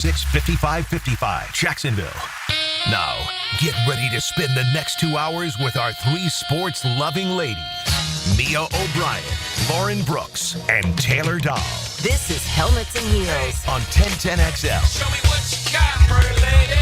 655-55 Jacksonville. Now, get ready to spend the next 2 hours with our three sports-loving ladies, Mia O'Brien, Lauren Brooks, and Taylor Dahl. This is Helmets and Heels on 1010XL. Show me what you got, pretty lady.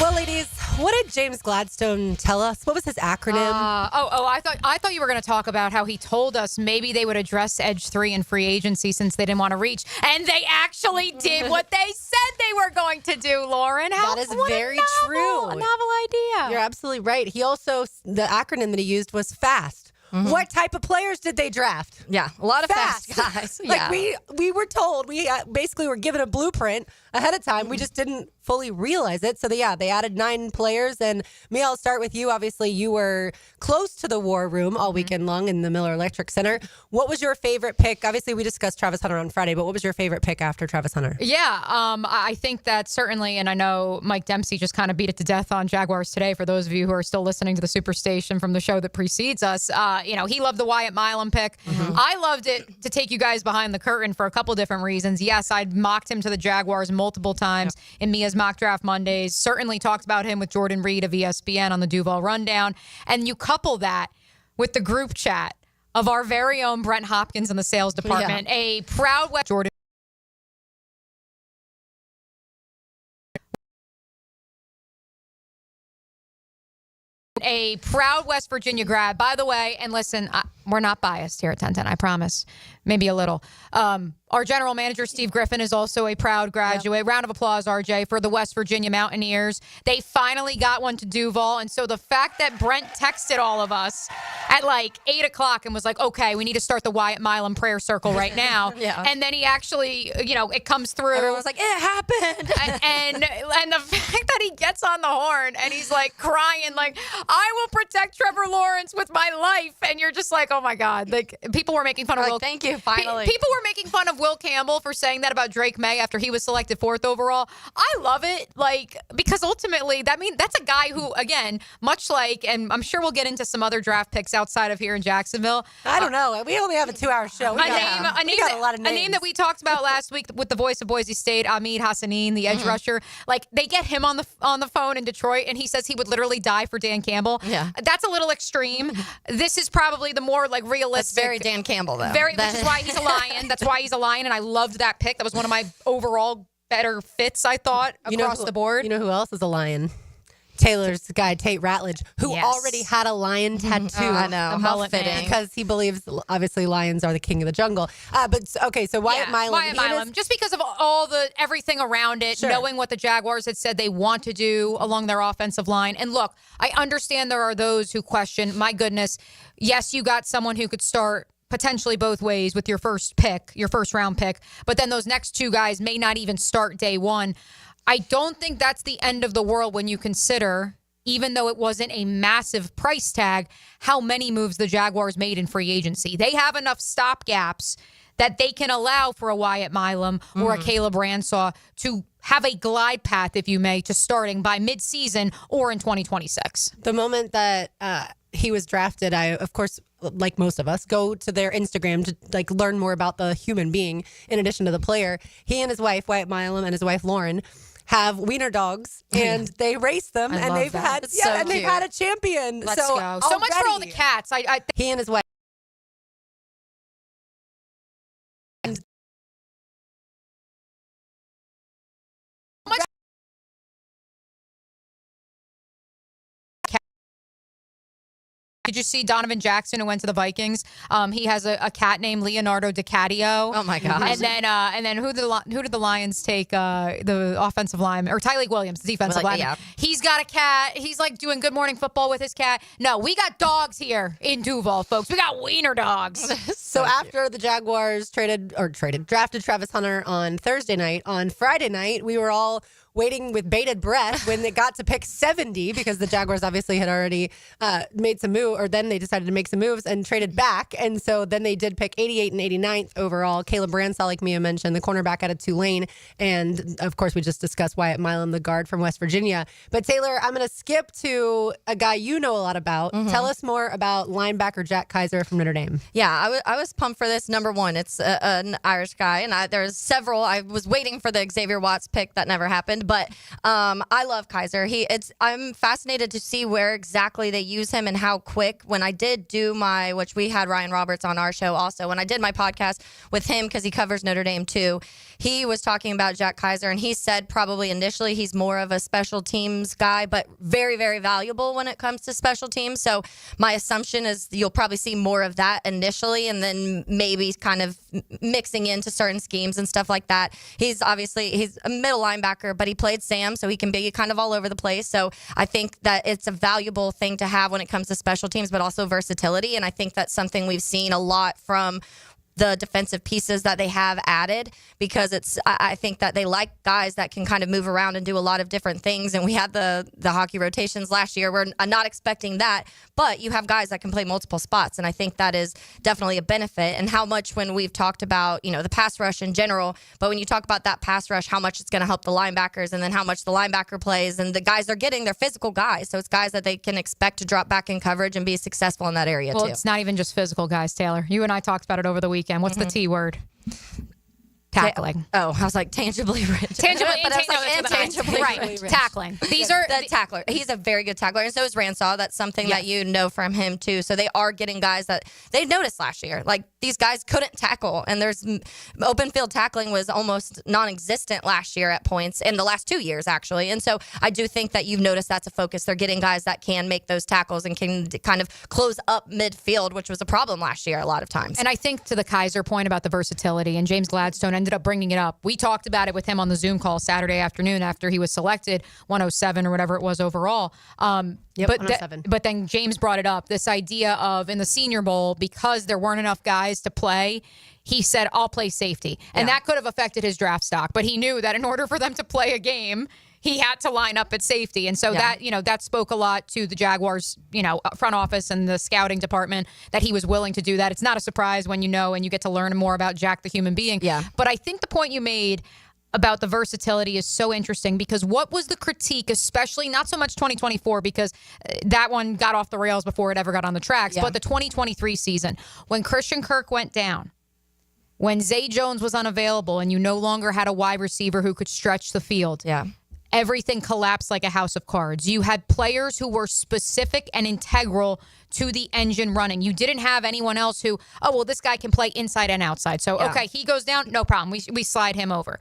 Well, ladies, what did James Gladstone tell us? What was his acronym? I thought you were going to talk about how he told us maybe they would address Edge 3 in free agency since they didn't want to reach. And they actually did what they said they were going to do, Lauren. That is very true. A novel idea. You're absolutely right. He also, the acronym that he used was FAST. Mm-hmm. What type of players did they draft? Yeah, a lot of fast guys. Like we were told, we basically were given a blueprint ahead of time. We just didn't fully realize it. So, they added 9 players. And Mia, I'll start with you. Obviously, you were close to the war room all weekend long in the Miller Electric Center. What was your favorite pick? Obviously, we discussed Travis Hunter on Friday, but what was your favorite pick after Travis Hunter? Yeah, I think that certainly, and I know Mike Dempsey just kind of beat it to death on Jaguars today. For those of you who are still listening to the Superstation from the show that precedes us, he loved the Wyatt Milam pick. Mm-hmm. I loved it to take you guys behind the curtain for a couple different reasons. Yes, I'd mocked him to the Jaguars multiple times in Mia's Mock Draft Mondays. Certainly talked about him with Jordan Reed of ESPN on the Duval Rundown. And you couple that with the group chat of our very own Brent Hopkins in the sales department, a proud Jordan. A proud West Virginia grad, by the way. And listen, we're not biased here at 1010, I promise. Maybe a little. Our general manager, Steve Griffin, is also a proud graduate. Yep. Round of applause, RJ, for the West Virginia Mountaineers. They finally got one to Duval. And so the fact that Brent texted all of us at like 8 o'clock and was like, okay, we need to start the Wyatt Milam prayer circle right now. And then he actually, it comes through. Everyone was like, it happened. and the fact that he gets on the horn and he's like crying, like, I will protect Trevor Lawrence with my life. And you're just like, oh my God. Like, people were making fun of Will. Thank you, finally. People were making fun of Will Campbell for saying that about Drake May after he was selected 4th overall. I love it, because ultimately that's a guy who, again, much like, and I'm sure we'll get into some other draft picks outside of here in Jacksonville. I don't know. We only have a 2-hour show. We got a lot of names. A name that we talked about last week with the voice of Boise State, Ahmed Hassanin, the edge rusher. Like, they get him on the phone in Detroit, and he says he would literally die for Dan Campbell. Yeah, that's a little extreme. This is probably the more realistic. That's very Dan Campbell, though. Which is why he's a Lion. That's why he's a Lion, and I loved that pick. That was one of my overall better fits, I thought, across the board. You know who else is a Lion? Taylor's guy, Tate Ratledge, who already had a lion tattoo. I know. How fitting. Because he believes, obviously, lions are the king of the jungle. So Wyatt Milam. Wyatt Milam, just because of everything around it, knowing what the Jaguars had said they want to do along their offensive line. And look, I understand there are those who question, my goodness, yes, you got someone who could start potentially both ways with your first round pick, but then those next 2 guys may not even start day one. I don't think that's the end of the world when you consider, even though it wasn't a massive price tag, how many moves the Jaguars made in free agency. They have enough stopgaps that they can allow for a Wyatt Milam or a Caleb Ransaw to have a glide path, if you may, to starting by midseason or in 2026. The moment that he was drafted, I, of course, like most of us, go to their Instagram to learn more about the human being in addition to the player. He and his wife, Wyatt Milam, and his wife, Lauren, have wiener dogs, and they race them, and they've had they've had a champion. Let's go. So much for all the cats. He and his wife. Did you see Donovan Jackson, who went to the Vikings? He has a cat named Leonardo DiCaprio. Oh my God! And then who did the Lions take? The offensive lineman, or Tyleik Williams, the defensive lineman. Yeah. He's got a cat. He's doing Good Morning Football with his cat. No, we got dogs here in Duval, folks. We got wiener dogs. So after the Jaguars drafted Travis Hunter on Thursday night, on Friday night, we were all waiting with bated breath when it got to pick 70 because the Jaguars obviously had already made some move, or then they decided to make some moves and traded back. And so then they did pick 88 and 89th overall. Caleb Bransall, like Mia mentioned, the cornerback out of Tulane. And of course, we just discussed Wyatt Milam, the guard from West Virginia. But Taylor, I'm going to skip to a guy you know a lot about. Tell us more about linebacker Jack Kaiser from Notre Dame. Yeah, I was pumped for this. Number one, it's an Irish guy, and there's several. I was waiting for the Xavier Watts pick. That never happened, but I love Kaiser. I'm fascinated to see where exactly they use him and how quick. When I did do which we had Ryan Roberts on our show also, when I did my podcast with him, because he covers Notre Dame too, he was talking about Jack Kaiser, and he said probably initially he's more of a special teams guy, but very, very valuable when it comes to special teams. So my assumption is you'll probably see more of that initially, and then maybe kind of mixing into certain schemes and stuff like that. He's a middle linebacker, but he played Sam, so he can be kind of all over the place. So I think that it's a valuable thing to have when it comes to special teams, but also versatility. And I think that's something we've seen a lot from the defensive pieces that they have added, because I think that they like guys that can kind of move around and do a lot of different things. And we had the hockey rotations last year. We're not expecting that, but you have guys that can play multiple spots. And I think that is definitely a benefit. And how much, when we've talked about, the pass rush in general, but when you talk about that pass rush, how much it's going to help the linebackers, and then how much the linebacker plays, and the guys they're getting, they're physical guys. So it's guys that they can expect to drop back in coverage and be successful in that area too. Well, it's not even just physical guys, Taylor. You and I talked about it over the weekend. What's the T word? Tackling. I was like tangibly rich. Tangibly, but I was like intangibly right. rich. Tackling. These are the tackler. He's a very good tackler, and so is Ransaw. That's something that you know from him too. So they are getting guys that they noticed last year. Like, these guys couldn't tackle, and there's open field tackling was almost non-existent last year at points, in the last 2 years actually. And so I do think that you've noticed that's a focus. They're getting guys that can make those tackles and can kind of close up midfield, which was a problem last year a lot of times. And I think, to the Kaiser point about the versatility, and James Gladstone ended up bringing it up. We talked about it with him on the Zoom call Saturday afternoon after he was selected, 107 or whatever it was overall. Yep, 107. But then James brought it up, this idea of, in the Senior Bowl, because there weren't enough guys to play, he said, I'll play safety. And that could have affected his draft stock. But he knew that in order for them to play a game, he had to line up at safety. And so that spoke a lot to the Jaguars, front office and the scouting department, that he was willing to do that. It's not a surprise when you know and you get to learn more about Jack the human being. Yeah. But I think the point you made about the versatility is so interesting, because what was the critique, especially not so much 2024, because that one got off the rails before it ever got on the tracks, but the 2023 season, when Christian Kirk went down, when Zay Jones was unavailable, and you no longer had a wide receiver who could stretch the field. Yeah. Everything collapsed like a house of cards. You had players who were specific and integral to the engine running. You didn't have anyone else who, this guy can play inside and outside. So, okay, he goes down, no problem. We slide him over.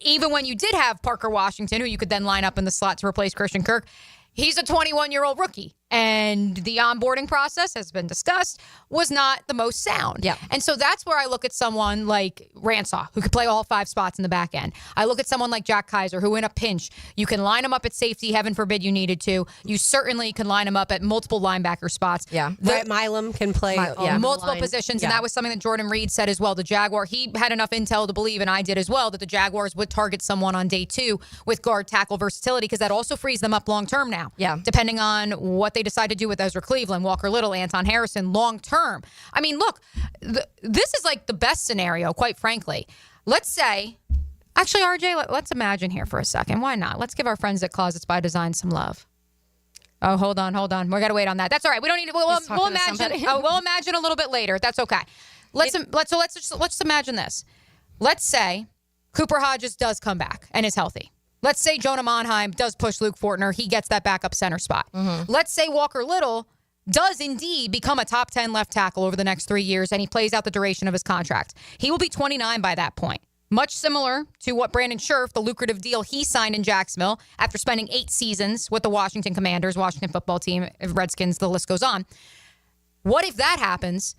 Even when you did have Parker Washington, who you could then line up in the slot to replace Christian Kirk, he's a 21-year-old rookie. And the onboarding process, has been discussed, was not the most sound. Yeah. And so that's where I look at someone like Ransaw, who could play all 5 spots in the back end. I look at someone like Jack Kaiser, who in a pinch, you can line him up at safety, heaven forbid you needed to. You certainly can line him up at multiple linebacker spots. Yeah. Wyatt Milam can play multiple positions. And that was something that Jordan Reed said as well. The Jaguar, he had enough intel to believe, and I did as well, that the Jaguars would target someone on day 2 with guard tackle versatility, because that also frees them up long term now. Yeah. Depending on what they decide to do with Ezra Cleveland, Walker Little, Anton Harrison, long term. I mean, look, this is like the best scenario, quite frankly. Let's say, actually, RJ, let's imagine here for a second. Why not? Let's give our friends at Closets by Design some love. Oh, hold on. We got to wait on that. That's all right. We don't need to. We'll imagine. We'll imagine a little bit later. That's okay. Let's just imagine this. Let's say Cooper Hodges does come back and is healthy. Let's say Jonah Monheim does push Luke Fortner. He gets that backup center spot. Mm-hmm. Let's say Walker Little does indeed become a top 10 left tackle over the next 3 years, and he plays out the duration of his contract. He will be 29 by that point. Much similar to what Brandon Scherf, the lucrative deal he signed in Jacksonville after spending 8 seasons with the Washington Commanders, Washington football team, Redskins, the list goes on. What if that happens,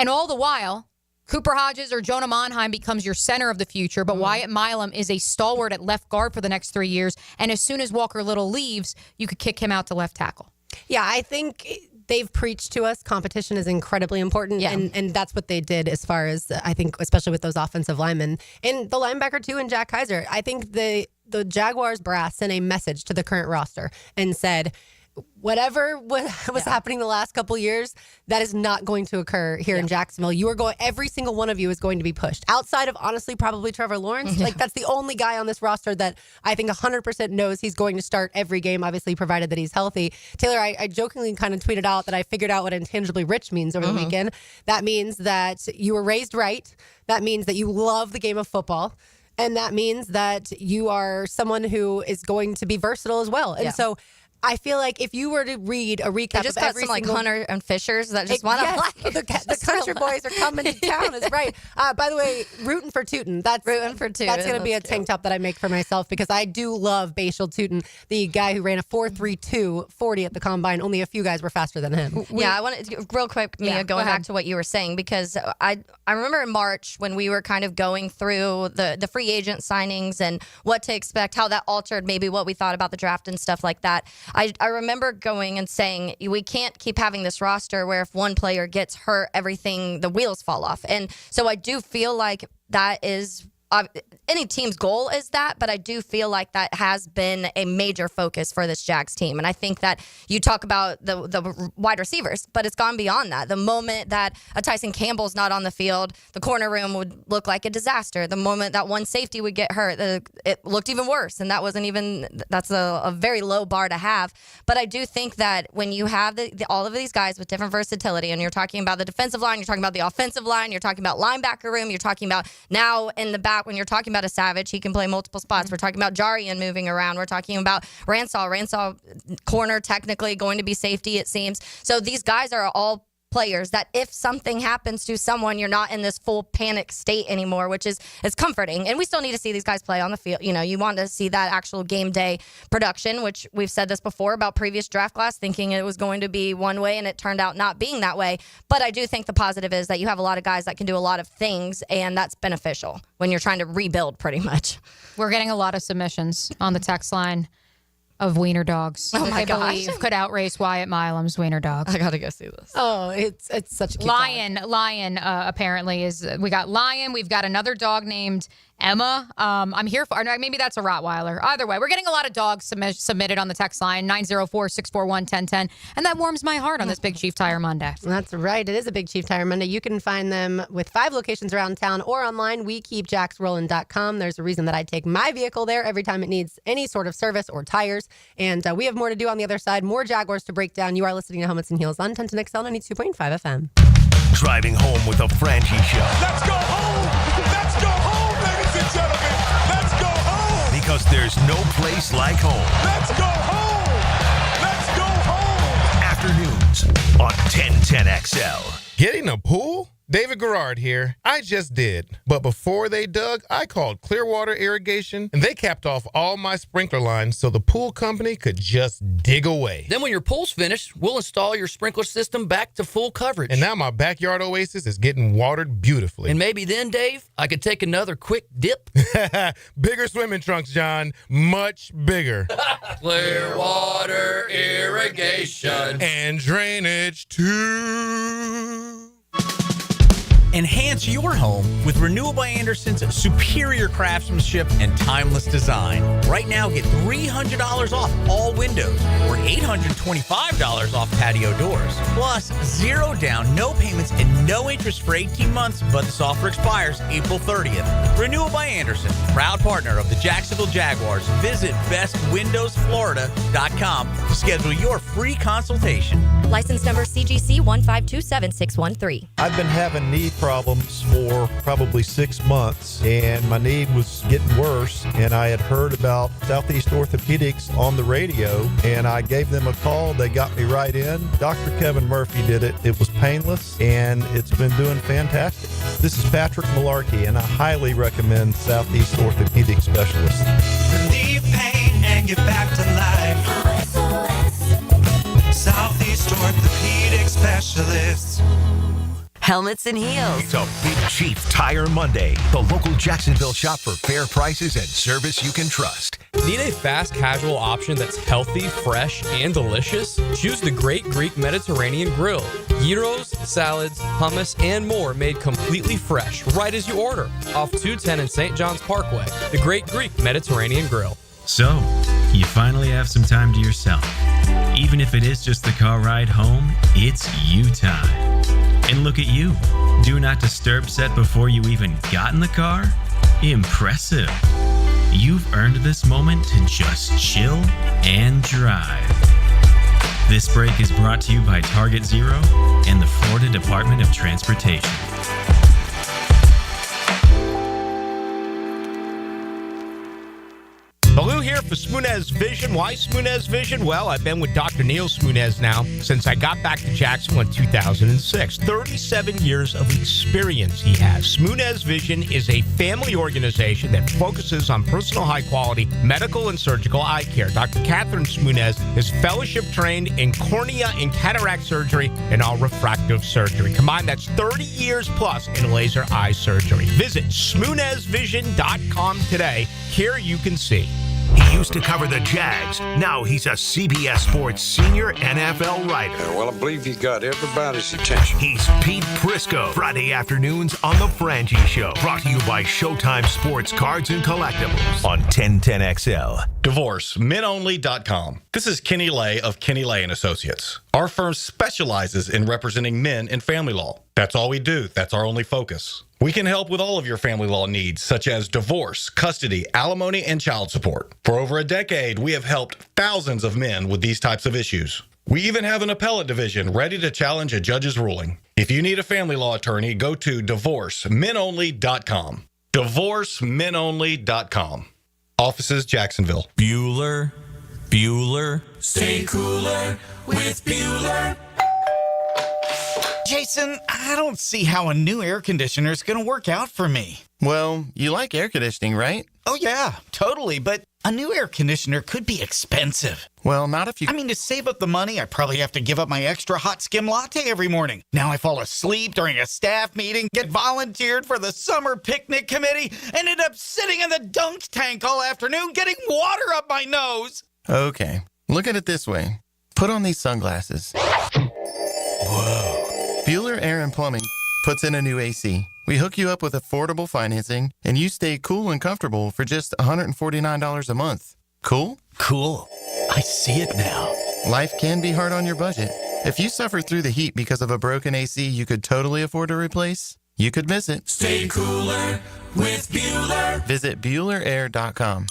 and all the while, Cooper Hodges or Jonah Monheim becomes your center of the future, but Wyatt Milam is a stalwart at left guard for the next 3 years, and as soon as Walker Little leaves, you could kick him out to left tackle. Yeah, I think they've preached to us competition is incredibly important, and that's what they did as far as, I think, especially with those offensive linemen. And the linebacker, too, and Jack Kaiser. I think the Jaguars brass sent a message to the current roster and said, whatever was happening the last couple years, that is not going to occur here in Jacksonville. Every single one of you is going to be pushed. Outside of, honestly, probably Trevor Lawrence. Like, that's the only guy on this roster that I think 100% knows he's going to start every game, obviously, provided that he's healthy. Taylor, I jokingly kind of tweeted out that I figured out what intangibly rich means over the weekend. That means that you were raised right. That means that you love the game of football. And that means that you are someone who is going to be versatile as well. And so I feel like if you were to read a recap just of got every some single... Hunter and Fishers that just want to play. The country boys are coming to town is right. By the way, rootin' for Tootin'. That's rootin' for Tootin'. That's going to be a tank top that I make for myself because I do love Bashal Tootin', the guy who ran a 4.32 40 at the combine. Only a few guys were faster than him. I want to real quick, Mia, going back to what you were saying because I remember in March when we were kind of going through the free agent signings and what to expect, how that altered maybe what we thought about the draft and stuff like that. I remember going and saying we can't keep having this roster where if one player gets hurt, the wheels fall off. And so I do feel like that is any team's goal is that, but I do feel like that has been a major focus for this Jags team. And I think that you talk about the wide receivers, but it's gone beyond that. The moment that a Tyson Campbell's not on the field, the corner room would look like a disaster. The moment that one safety would get hurt, it looked even worse. And that's a very low bar to have. But I do think that when you have all of these guys with different versatility, and you're talking about the defensive line, you're talking about the offensive line, you're talking about linebacker room, you're talking about now in the back, when you're talking about a Savage, he can play multiple spots. We're talking about Jarian moving around. We're talking about Ransall corner, technically going to be safety, it seems. So these guys are all players that if something happens to someone, you're not in this full panic state anymore, which is comforting. And we still need to see these guys play on the field. You know, you want to see that actual game day production, which we've said this before about previous draft class, thinking it was going to be one way and it turned out not being that way. But I do think the positive is that you have a lot of guys that can do a lot of things, and that's beneficial when you're trying to rebuild pretty much. We're getting a lot of submissions on the text line of wiener dogs. Oh my gosh. I believe could outrace Wyatt Milam's wiener dogs. I gotta go see this. Oh, it's such a cute Lion apparently is. We got Lion. We've got another dog named Emma. I'm here for, maybe that's a Rottweiler. Either way, we're getting a lot of dogs submitted on the text line, 904-641-1010. And that warms my heart on this Big Chief Tire Monday. That's right. It is a Big Chief Tire Monday. You can find them with 5 locations around town or online. WeKeepJacksRollin.com. There's a reason that I take my vehicle there every time it needs any sort of service or tires. And we have more to do on the other side. More Jaguars to break down. You are listening to Helmets and Heels on 1010XL 92.5 FM. Driving home with a Franchi show. Let's go home! Let's go home, ladies and gentlemen! Let's go home! Because there's no place like home. Let's go home! Let's go home! Afternoons on 1010XL. Getting a pool? David Garrard here. I just did. But before they dug, I called Clearwater Irrigation, and they capped off all my sprinkler lines so the pool company could just dig away. Then when your pool's finished, we'll install your sprinkler system back to full coverage. And now my backyard oasis is getting watered beautifully. And maybe then, Dave, I could take another quick dip. Bigger swimming trunks, John. Much bigger. Clearwater Irrigation. And drainage, too. Enhance your home with Renewal by Anderson's superior craftsmanship and timeless design. Right now, get $300 off all windows or $825 off patio doors. Plus, 0 down, no payments, and no interest for 18 months, but this offer expires April 30th. Renewal by Anderson, proud partner of the Jacksonville Jaguars. Visit bestwindowsflorida.com to schedule your free consultation. License number CGC 1527613. I've been having knee problems for probably 6 months, and my knee was getting worse, and I had heard about Southeast Orthopedics on the radio, and I gave them a call. They got me right in. Dr. Kevin Murphy did it. It was painless, and it's been doing fantastic. This is Patrick Malarkey, and I highly recommend Southeast Orthopedic Specialists. Relieve pain and get back to life. Southeast Orthopedic Specialists. Helmets and Heels. It's a Big Chief Tire Monday. The local Jacksonville shop for fair prices and service you can trust. Need a fast casual option that's healthy, fresh, and delicious? Choose the Great Greek Mediterranean Grill. Gyros, salads, hummus, and more made completely fresh right as you order. Off 210 in St. John's Parkway. The Great Greek Mediterranean Grill. So, you finally have some time to yourself. Even if it is just the car ride home, it's you time. And look at you. Do not disturb set before you even got in the car? Impressive. You've earned this moment to just chill and drive. This break is brought to you by Target Zero and the Florida Department of Transportation. Baloo here for Smoonez Vision. Why Smoonez Vision? Well, I've been with Dr. Neil Smoonez now since I got back to Jacksonville in 2006. 37 years of experience he has. Smoonez Vision is a family organization that focuses on personal high-quality medical and surgical eye care. Dr. Catherine Smoonez is fellowship trained in cornea and cataract surgery and all refractive surgery. Combined, that's 30 years plus in laser eye surgery. Visit SmoonezVision.com today. Here you can see. He used to cover the Jags. Now he's a CBS Sports senior NFL writer. Well, I believe he got everybody's attention. He's Pete Prisco. Friday afternoons on The Frangie Show. Brought to you by Showtime Sports Cards and Collectibles on 1010XL. DivorceMenOnly.com. This is Kenny Lay of Kenny Lay & Associates. Our firm specializes in representing men in family law. That's all we do. That's our only focus. We can help with all of your family law needs, such as divorce, custody, alimony, and child support. For over a decade, we have helped thousands of men with these types of issues. We even have an appellate division ready to challenge a judge's ruling. If you need a family law attorney, go to DivorceMenOnly.com. DivorceMenOnly.com. Offices, Jacksonville. Bueller. Stay cooler with Bueller. Jason, I don't see how a new air conditioner is going to work out for me. Well, you like air conditioning, right? Oh, yeah, totally. But a new air conditioner could be expensive. Well, not if you... I mean, to save up the money, I probably have to give up my extra hot skim latte every morning. Now I fall asleep during a staff meeting, get volunteered for the summer picnic committee, and end up sitting in the dunk tank all afternoon getting water up my nose. Okay, look at it this way. Put on these sunglasses. Whoa. Bueller Air and Plumbing puts in a new AC. We hook you up with affordable financing, and you stay cool and comfortable for just $149 a month. Cool? Cool. I see it now. Life can be hard on your budget. If you suffer through the heat because of a broken AC you could totally afford to replace, you could miss it. Stay cooler with Bueller. Visit BuellerAir.com.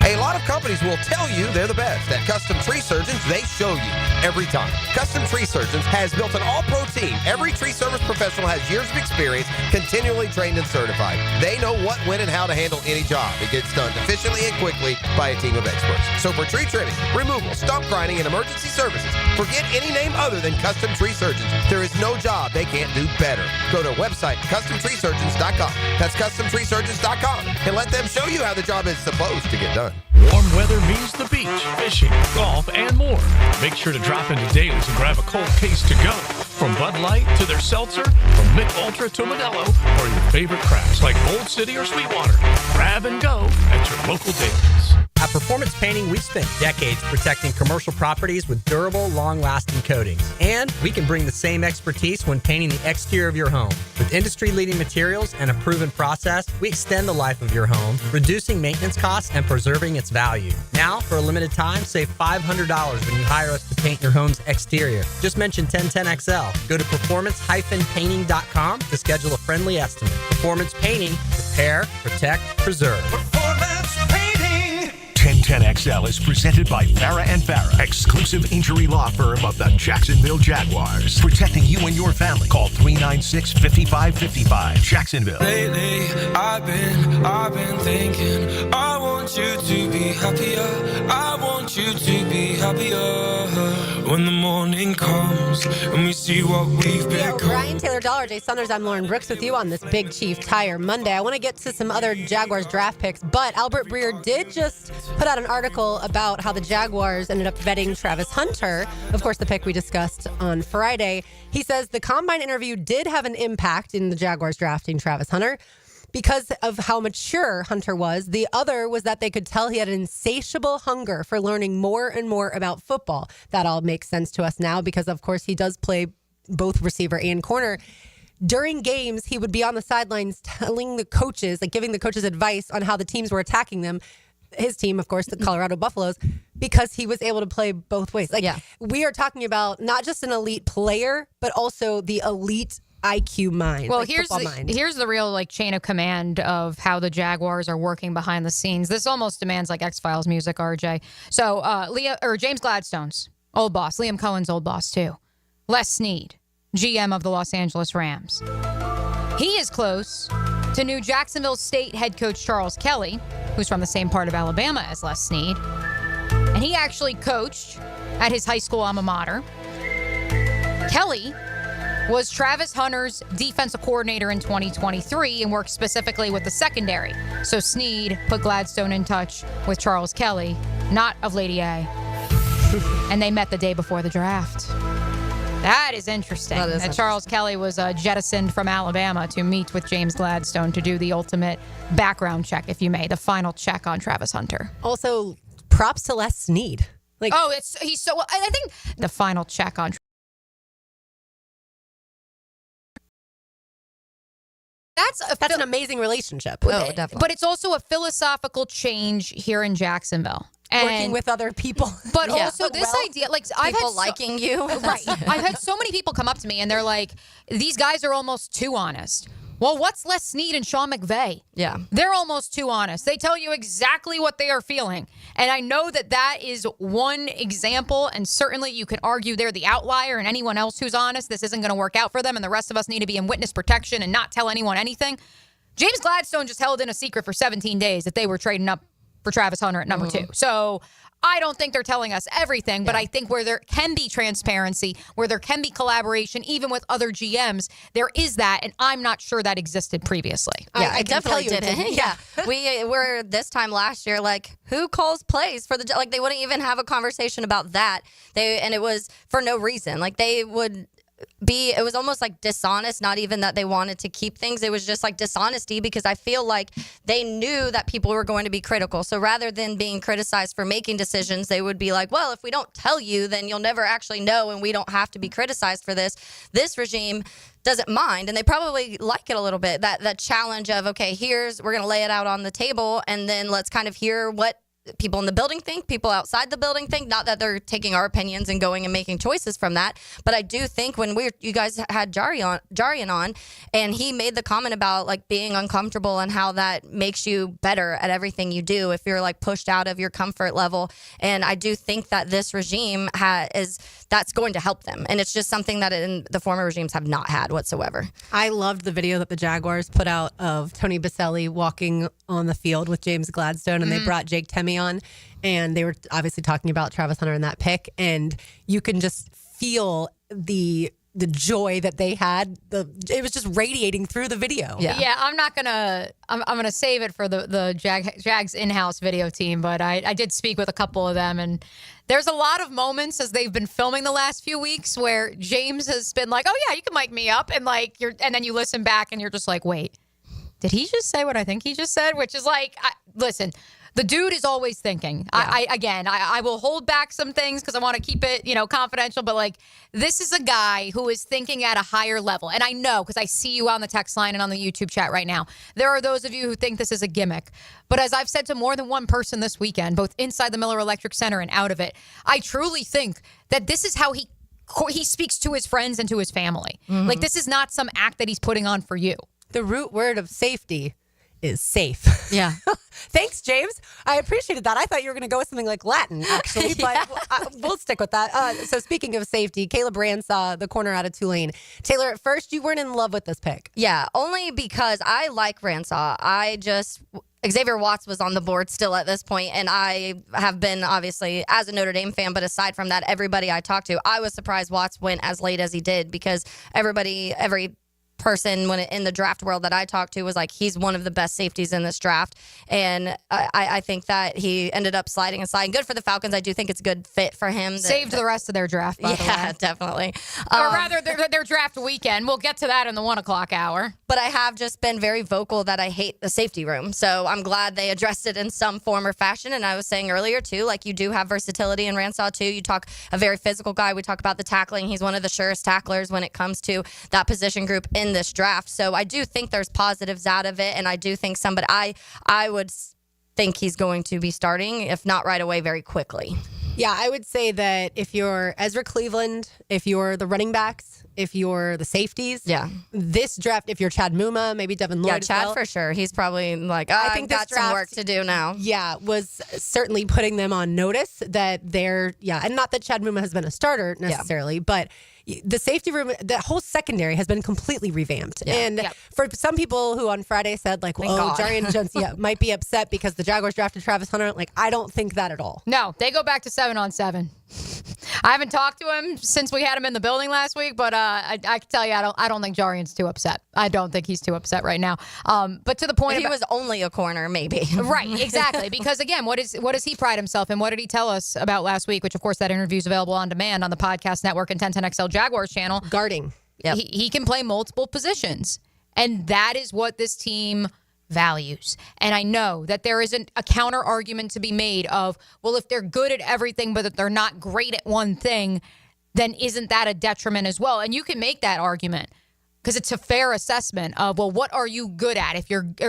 A lot of companies will tell you they're the best. At Custom Tree Surgeons, they show you every time. Custom Tree Surgeons has built an all-pro team. Every tree service professional has years of experience, continually trained and certified. They know what, when, and how to handle any job. It gets done efficiently and quickly by a team of experts. So for tree trimming, removal, stump grinding, and emergency services, forget any name other than Custom Tree Surgeons. There is no job they can't do better. Go to website CustomTreeSurgeons.com. That's CustomTreeSurgeons.com. And let them show you how the job is supposed to get done. Warm weather means the beach, fishing, golf, and more. Make sure to drop into Daly's and grab a cold case to go. From Bud Light to their seltzer, from Mick Ultra to Modelo, or your favorite crafts like Old City or Sweetwater. Grab and go at your local Daly's. At Performance Painting, we've spent decades protecting commercial properties with durable, long-lasting coatings. And we can bring the same expertise when painting the exterior of your home. With industry-leading materials and a proven process, we extend the life of your home, reducing maintenance costs and preserving its value. Now, for a limited time, save $500 when you hire us to paint your home's exterior. Just mention 1010XL. Go to performancepainting.com to schedule a friendly estimate. Performance Painting. Repair, protect, preserve. Performance Painting. 1010XL is presented by Farah & Farah, exclusive injury law firm of the Jacksonville Jaguars. Protecting you and your family. Call 396-5555. Jacksonville. Lately, I've been thinking, I want you to be happier. I want you to be happier. When the morning comes and we see what we've become. Ryan Taylor Dollar, Jay Saunders, I'm Lauren Brooks with you on this Big Chief Tire Monday. I want to get to some other Jaguars draft picks, but Albert Breer did just put out an article about how the Jaguars ended up vetting Travis Hunter. Of course, the pick we discussed on Friday. He says the combine interview did have an impact in the Jaguars drafting Travis Hunter. because of how mature Hunter was. The other was that they could tell he had an insatiable hunger for learning more and more about football. That all makes sense to us now because, of course, he does play both receiver and corner. During games, he would be on the sidelines telling the coaches, like giving the coaches advice on how the teams were attacking them. His team, of course, the Colorado Buffaloes, because he was able to play both ways. Like, we are talking about not just an elite player, but also the elite IQ mind. Well, like here's the real like chain of command of how the Jaguars are working behind the scenes. This almost demands like X-Files music, RJ. So James Gladstone's old boss, Liam Cohen's old boss too, Les Snead, GM of the Los Angeles Rams. He is close to new Jacksonville State head coach Charles Kelly, who's from the same part of Alabama as Les Snead. And he actually coached at his high school alma mater. Kelly was Travis Hunter's defensive coordinator in 2023 and worked specifically with the secondary. So Snead put Gladstone in touch with Charles Kelly, not of Lady A. And they met the day before the draft. That is interesting. That Charles Kelly was jettisoned from Alabama to meet with James Gladstone to do the ultimate background check, if you may, the final check on Travis Hunter. Also, props to Les Snead. Like, he's so. I think the final check on. That's an amazing relationship. Definitely. But it's also a philosophical change here in Jacksonville. And, working with other people. But also this idea, like I've had liking you. Right. I've had so many people come up to me and they're like, these guys are almost too honest. Well, what's Les Snead and Sean McVay? Yeah. They're almost too honest. They tell you exactly what they are feeling. And I know that is one example, and certainly you can argue they're the outlier, and anyone else who's honest, this isn't going to work out for them, and the rest of us need to be in witness protection and not tell anyone anything. James Gladstone just held in a secret for 17 days that they were trading up for Travis Hunter at number 2. So I don't think they're telling us everything, but I think where there can be transparency, where there can be collaboration, even with other GMs, there is that, and I'm not sure that existed previously. Yeah, I definitely didn't. Yeah. We were this time last year, like, who calls plays for the, like, they wouldn't even have a conversation about that. And it was for no reason. Like, they would it was almost like dishonest, not even that they wanted to keep things. It was just like dishonesty, because I feel like they knew that people were going to be critical. So rather than being criticized for making decisions, they would be like, well, if we don't tell you, then you'll never actually know, and we don't have to be criticized for this. This regime doesn't mind, and they probably like it a little bit, that challenge of, okay, we're going to lay it out on the table, and then let's kind of hear what people in the building think, people outside the building think. Not that they're taking our opinions and going and making choices from that, but I do think when you guys had Jarian on, and he made the comment about like being uncomfortable and how that makes you better at everything you do if you're like pushed out of your comfort level. And I do think that this regime that's going to help them, and it's just something that in the former regimes have not had whatsoever. I loved the video that the Jaguars put out of Tony Baselli walking on the field with James Gladstone, and they brought Jake Temmie on, and they were obviously talking about Travis Hunter in that pick, and you can just feel the joy that they had. It was just radiating through the video. Yeah, I'm gonna save it for the Jags in-house video team, but I did speak with a couple of them, and there's a lot of moments as they've been filming the last few weeks where James has been like, oh yeah, you can mic me up, and like and then you listen back and you're just like, wait, did he just say what I think he just said? Which is like, listen, the dude is always thinking. Yeah. I will hold back some things because I want to keep it, confidential. But like, this is a guy who is thinking at a higher level. And I know, because I see you on the text line and on the YouTube chat right now, there are those of you who think this is a gimmick. But as I've said to more than one person this weekend, both inside the Miller Electric Center and out of it, I truly think that this is how he speaks to his friends and to his family. Mm-hmm. Like, this is not some act that he's putting on for you. The root word of safety is safe. Yeah. Thanks, James. I appreciated that. I thought you were going to go with something like Latin, actually, but we'll stick with that. So speaking of safety, Caleb Ransaw, the corner out of Tulane. Taylor, at first you weren't in love with this pick. Yeah, only because I like Ransaw. Xavier Watts was on the board still at this point, and I have been, obviously, as a Notre Dame fan, but aside from that, everybody I talked to, I was surprised Watts went as late as he did, because every person in the draft world that I talked to was like, he's one of the best safeties in this draft. And I think that he ended up sliding. Good for the Falcons. I do think it's a good fit for him. Saved the rest of their draft, by the way. Yeah, definitely. Or rather, their draft weekend. We'll get to that in the 1 o'clock hour. But I have just been very vocal that I hate the safety room. So I'm glad they addressed it in some form or fashion. And I was saying earlier, too, like you do have versatility in Ransaw, too. You talk a very physical guy. We talk about the tackling. He's one of the surest tacklers when it comes to that position group in this draft. So I do think there's positives out of it. And I do think I would think he's going to be starting, if not right away, very quickly. Yeah, I would say that if you're Ezra Cleveland, if you're the running backs, if you're the safeties, this draft, if you're Chad Muma, maybe Devin Lloyd, Chad for sure. He's probably like, I think got some work to do now. Yeah, was certainly putting them on notice that they're, and not that Chad Muma has been a starter necessarily, but the safety room, the whole secondary has been completely revamped. And for some people who on Friday said like, Jarian Jones might be upset because the Jaguars drafted Travis Hunter, like I don't think that at all. No, they go back to 7-on-7. I haven't talked to him since we had him in the building last week, but I can tell you, I don't think Jarian's too upset. I don't think he's too upset right now. But to the point, if he was only a corner, maybe. Right, exactly. Because again, what does he pride himself in? What did he tell us about last week? Which of course that interview is available on demand on the podcast network and 1010XL Jaguars channel. Guarding. Yep. He can play multiple positions, and that is what this team values. And I know that there isn't a counter argument to be made of, well, if they're good at everything but they're not great at one thing, then isn't that a detriment as well? And you can make that argument because it's a fair assessment of, well, what are you good at?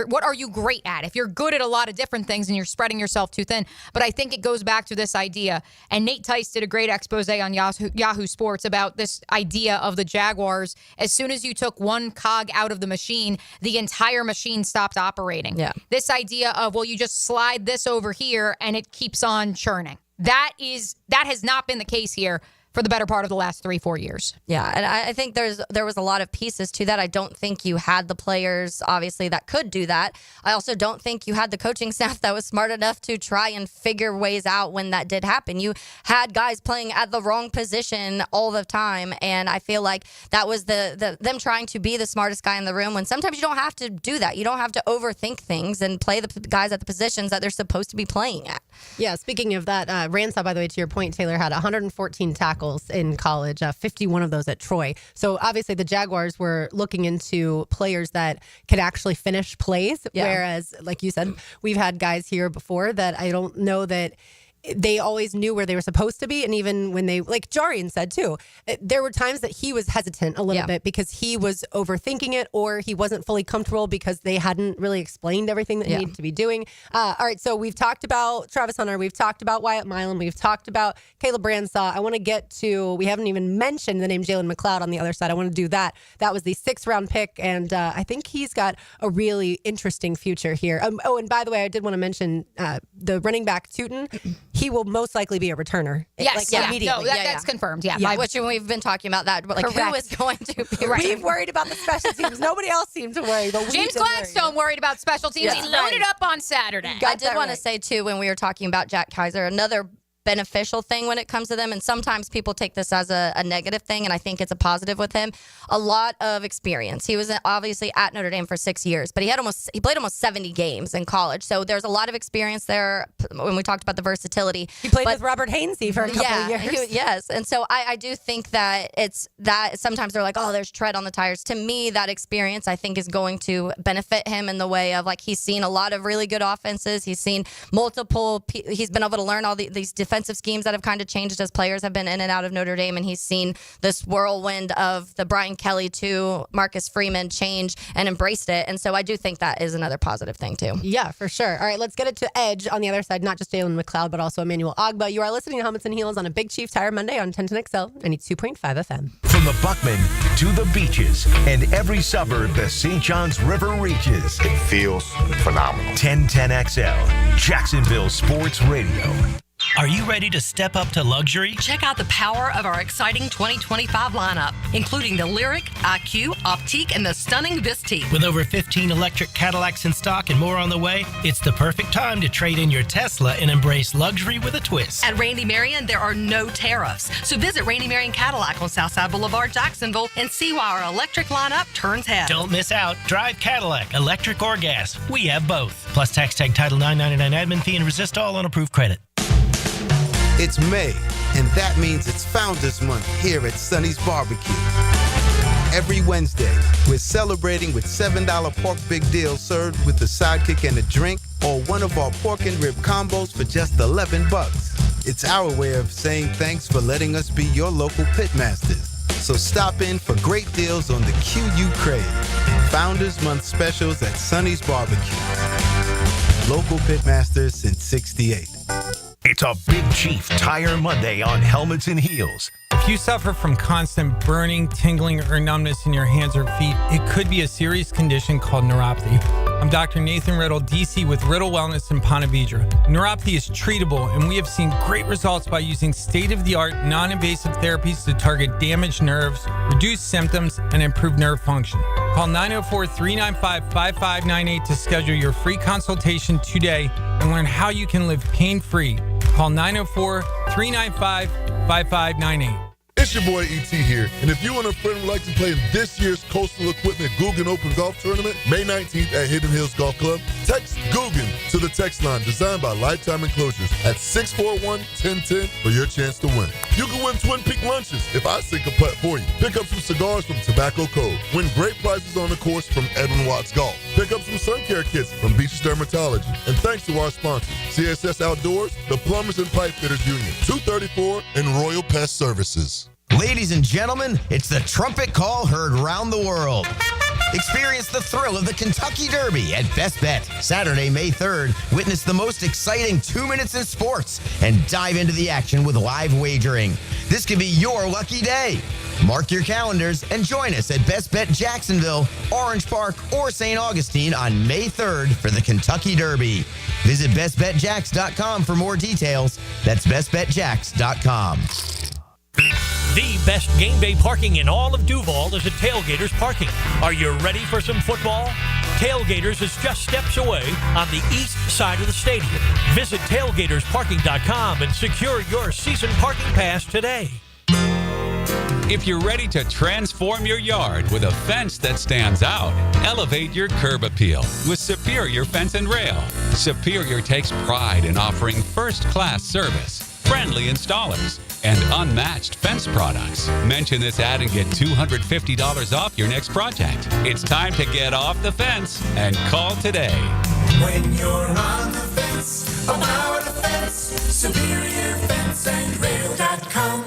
What are you great at? If you're good at a lot of different things and you're spreading yourself too thin. But I think it goes back to this idea. And Nate Tice did a great expose on Yahoo Sports about this idea of the Jaguars. As soon as you took one cog out of the machine, the entire machine stopped operating. Yeah. This idea of, well, you just slide this over here and it keeps on churning. That has not been the case here for the better part of the last 3-4 years. Yeah, and I think there was a lot of pieces to that. I don't think you had the players, obviously, that could do that. I also don't think you had the coaching staff that was smart enough to try and figure ways out when that did happen. You had guys playing at the wrong position all the time, and I feel like that was them trying to be the smartest guy in the room when sometimes you don't have to do that. You don't have to overthink things and play the guys at the positions that they're supposed to be playing at. Yeah, speaking of that, Ransaw, by the way, to your point, Taylor, had 114 tackles in college, 51 of those at Troy. So obviously the Jaguars were looking into players that could actually finish plays, whereas, like you said, we've had guys here before that I don't know that they always knew where they were supposed to be. And even when they, like Jarian said too, there were times that he was hesitant a little bit because he was overthinking it or he wasn't fully comfortable because they hadn't really explained everything that he needed to be doing. All right, so we've talked about Travis Hunter. We've talked about Wyatt Milan. We've talked about Caleb Ransaw. I want to get to, we haven't even mentioned the name Jalen McLeod on the other side. I want to do that. That was the 6th round pick. And I think he's got a really interesting future here. And by the way, I did want to mention the running back Tootin. He will most likely be a returner. Yes, immediately. No, that's confirmed. Yeah, which we've been talking about that. Like, Correct. who is going to be? We've worried about the special teams. Nobody else seemed to worry, but James Gladstone worried about special teams. Yeah. He loaded up on Saturday. I did want to say too, when we were talking about Jack Kaiser, another beneficial thing when it comes to them, and sometimes people take this as a negative thing, and I think it's a positive with him. A lot of experience. He was obviously at Notre Dame for 6 years, but he played almost 70 games in college, so there's a lot of experience there. When we talked about the versatility, he played with Robert Hainsey for a couple of years. Yes, and so I do think that it's that sometimes they're like, oh, there's tread on the tires. To me, that experience I think is going to benefit him in the way of, like, he's seen a lot of really good offenses. He's seen he's been able to learn all these defensive schemes that have kind of changed as players have been in and out of Notre Dame, and he's seen this whirlwind of the Brian Kelly to Marcus Freeman change and embraced it. And so I do think that is another positive thing too. Yeah, for sure. All right, let's get it to Edge on the other side, not just Jalen McLeod, but also Emmanuel Ogba. You are listening to Helmets and Heels on a Big Chief Tire Monday on 1010XL 92.5 FM. From the Buckman to the beaches and every suburb the St. Johns River reaches. It feels phenomenal. 1010XL, Jacksonville Sports Radio. Are you ready to step up to luxury? Check out the power of our exciting 2025 lineup, including the Lyric, IQ, Optique, and the stunning Vistique. With over 15 electric Cadillacs in stock and more on the way, it's the perfect time to trade in your Tesla and embrace luxury with a twist. At Randy Marion, there are no tariffs. So visit Randy Marion Cadillac on Southside Boulevard, Jacksonville, and see why our electric lineup turns heads. Don't miss out. Drive Cadillac, electric or gas. We have both. Plus tax tag title $9.99 admin fee and resist all on approved credit. It's May, and that means it's Founders Month here at Sonny's Barbecue. Every Wednesday, we're celebrating with $7 pork big deals served with a sidekick and a drink, or one of our pork and rib combos for just $11. It's our way of saying thanks for letting us be your local pitmasters. So stop in for great deals on the Q you crave. Founders Month specials at Sonny's Barbecue. Local pitmasters since '68. It's a Big Chief Tire Monday on Helmets and Heels. If you suffer from constant burning, tingling, or numbness in your hands or feet, it could be a serious condition called neuropathy. I'm Dr. Nathan Riddle, DC with Riddle Wellness in Ponte Vedra. Neuropathy is treatable, and we have seen great results by using state-of-the-art, non-invasive therapies to target damaged nerves, reduce symptoms, and improve nerve function. Call 904-395-5598 to schedule your free consultation today and learn how you can live pain-free. Call 904-395-5598. It's your boy E.T. here, and if you and a friend would like to play in this year's Coastal Equipment Guggen Open Golf Tournament, May 19th at Hidden Hills Golf Club, text Guggen to the text line designed by Lifetime Enclosures at 641-1010 for your chance to win. You can win Twin Peak lunches if I sink a putt for you. Pick up some cigars from Tobacco Cove. Win great prizes on the course from Edwin Watts Golf. Pick up some sun care kits from Beach Dermatology. And thanks to our sponsors, CSS Outdoors, the Plumbers and Pipe Fitters Union, 234, and Royal Pest Services. Ladies and gentlemen, it's the trumpet call heard round the world. Experience the thrill of the Kentucky Derby at Best Bet. Saturday, May 3rd, witness the most exciting 2 minutes in sports and dive into the action with live wagering. This could be your lucky day. Mark your calendars and join us at Best Bet Jacksonville, Orange Park, or St. Augustine on May 3rd for the Kentucky Derby. Visit bestbetjacks.com for more details. That's bestbetjacks.com. The best game day parking in all of Duval is at Tailgaters Parking. Are you ready for some football? Tailgaters is just steps away on the east side of the stadium. Visit tailgatorsparking.com and secure your season parking pass today. If you're ready to transform your yard with a fence that stands out, elevate your curb appeal with Superior Fence and Rail. Superior takes pride in offering first-class service, friendly installers, and unmatched fence products. Mention this ad and get $250 off your next project. It's time to get off the fence and call today. When you're on the fence, about the fence, SuperiorFenceandRail.com.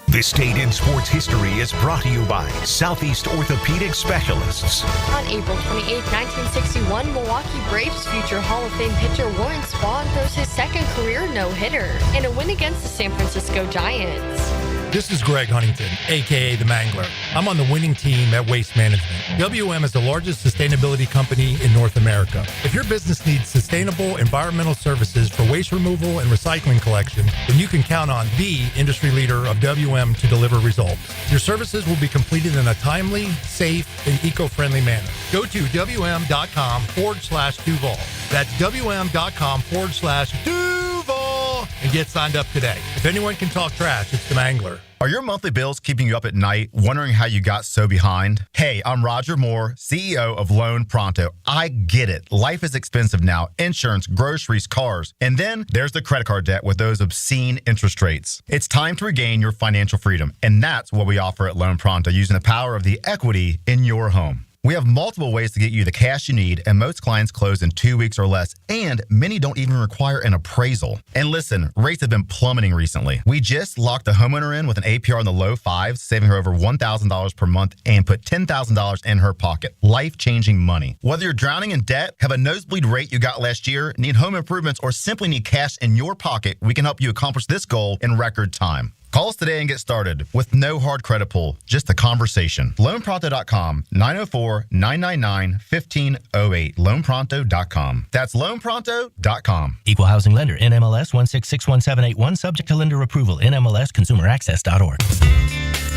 This date in sports history is brought to you by Southeast Orthopedic Specialists. On April 28, 1961, Milwaukee Braves future Hall of Fame pitcher Warren Spahn throws his second career no-hitter in a win against the San Francisco Giants. This is Greg Huntington, a.k.a. The Mangler. I'm on the winning team at Waste Management. WM is the largest sustainability company in North America. If your business needs sustainable environmental services for waste removal and recycling collection, then you can count on the industry leader of WM to deliver results. Your services will be completed in a timely, safe, and eco-friendly manner. Go to WM.com/Duval. That's WM.com/Duval and get signed up today. If anyone can talk trash, it's The Mangler. Are your monthly bills keeping you up at night, wondering how you got so behind? Hey, I'm Roger Moore, CEO of Loan Pronto. I get it. Life is expensive now. Insurance, groceries, cars. And then there's the credit card debt with those obscene interest rates. It's time to regain your financial freedom. And that's what we offer at Loan Pronto, using the power of the equity in your home. We have multiple ways to get you the cash you need, and most clients close in 2 weeks or less, and many don't even require an appraisal. And listen, rates have been plummeting recently. We just locked a homeowner in with an APR in the low fives, saving her over $1,000 per month, and put $10,000 in her pocket. Life-changing money. Whether you're drowning in debt, have a nosebleed rate you got last year, need home improvements, or simply need cash in your pocket, we can help you accomplish this goal in record time. Call us today and get started with no hard credit pull, just a conversation. LoanPronto.com, 904 844-999-1508. LoanPronto.com. That's LoanPronto.com. Equal housing lender. NMLS 1661781. Subject to lender approval. NMLSConsumerAccess.org.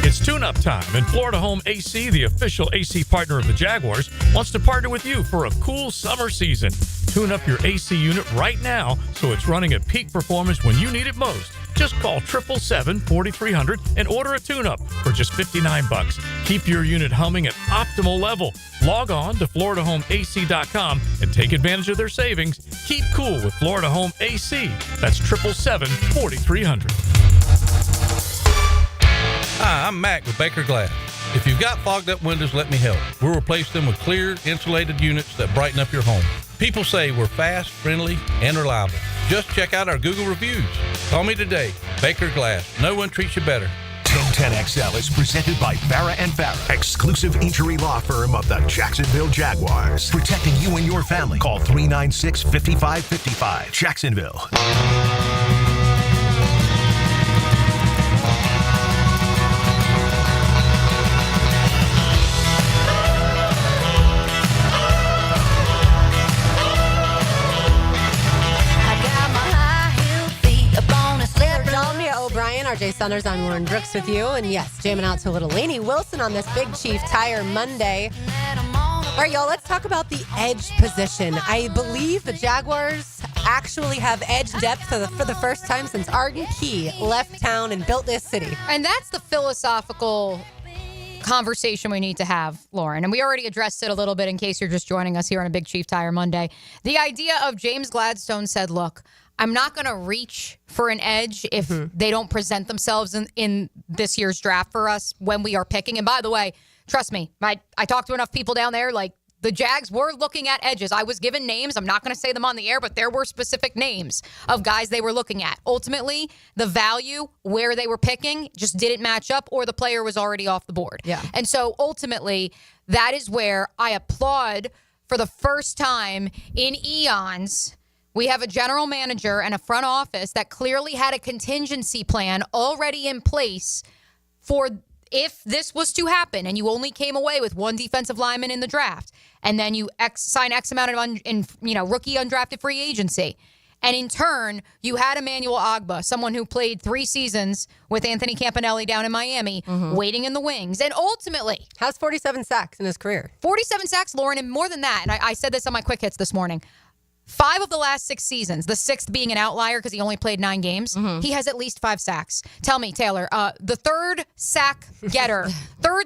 It's tune-up time, and Florida Home AC, the official AC partner of the Jaguars, wants to partner with you for a cool summer season. Tune up your AC unit right now so it's running at peak performance when you need it most. Just call 777-4300 and order a tune-up for just $59. Keep your unit humming at optimal level. Log on to FloridaHomeAC.com and take advantage of their savings. Keep cool with Florida Home AC. That's 777-4300. Hi, I'm Mac with Baker Glass. If you've got fogged up windows, let me help. We'll replace them with clear, insulated units that brighten up your home. People say we're fast, friendly, and reliable. Just check out our Google reviews. Call me today. Baker Glass. No one treats you better. 1010XL is presented by Farrah & Farrah, exclusive injury law firm of the Jacksonville Jaguars. Protecting you and your family. Call 396-5555. Jacksonville. RJ Saunders, I'm Lauren Brooks with you. And yes, jamming out to a little Lainey Wilson on this Big Chief Tire Monday. All right, y'all, let's talk about the edge position. I believe the Jaguars actually have edge depth for the first time since Arden Key left town and built this city. And that's the philosophical conversation we need to have, Lauren. And we already addressed it a little bit in case you're just joining us here on a Big Chief Tire Monday. The idea of James Gladstone said, look, I'm not going to reach for an edge if they don't present themselves in this year's draft for us when we are picking. And by the way, trust me, I talked to enough people down there, like the Jags were looking at edges. I was given names. I'm not going to say them on the air, but there were specific names of guys they were looking at. Ultimately, the value where they were picking just didn't match up, or the player was already off the board. Yeah. And so ultimately, that is where I applaud for the first time in eons. We have a general manager and a front office that clearly had a contingency plan already in place for if this was to happen and you only came away with one defensive lineman in the draft and then you sign X amount of rookie undrafted free agency. And in turn, you had Emmanuel Ogbah, someone who played 3 seasons with Anthony Campanelli down in Miami, waiting in the wings. And ultimately, has 47 sacks in his career. 47 sacks, Lauren, and more than that. And I said this on my quick hits this morning. 5 of the last 6 seasons, the 6th being an outlier because he only played 9 games, he has at least 5 sacks. Tell me, Taylor, the third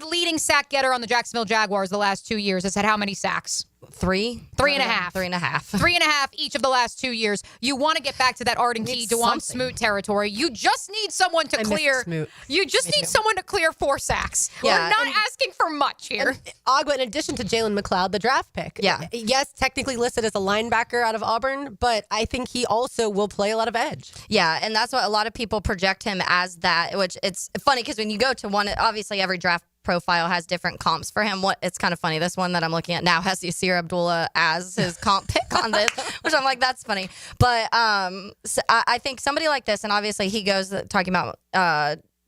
leading sack getter on the Jacksonville Jaguars the last 2 years has had how many sacks? 3? 3.5. 3.5. 3.5 each of the last 2 years. You want to get back to that Arden Key, Dewan Smoot territory. You just need someone to clear. You just need someone to clear 4 sacks. Yeah, we're not asking for much here. Ogbah, in addition to Jalen McLeod, the draft pick. Yeah. Yes, technically listed as a linebacker out of Auburn, but I think he also will play a lot of edge. Yeah, and that's what a lot of people project him as that, which it's funny because when you go to one, obviously every draft profile has different comps for him. It's kind of funny. This one that I'm looking at now has Yasir Abdullah as his comp pick on this, which I'm like, that's funny. But so I think somebody like this, and obviously he goes talking about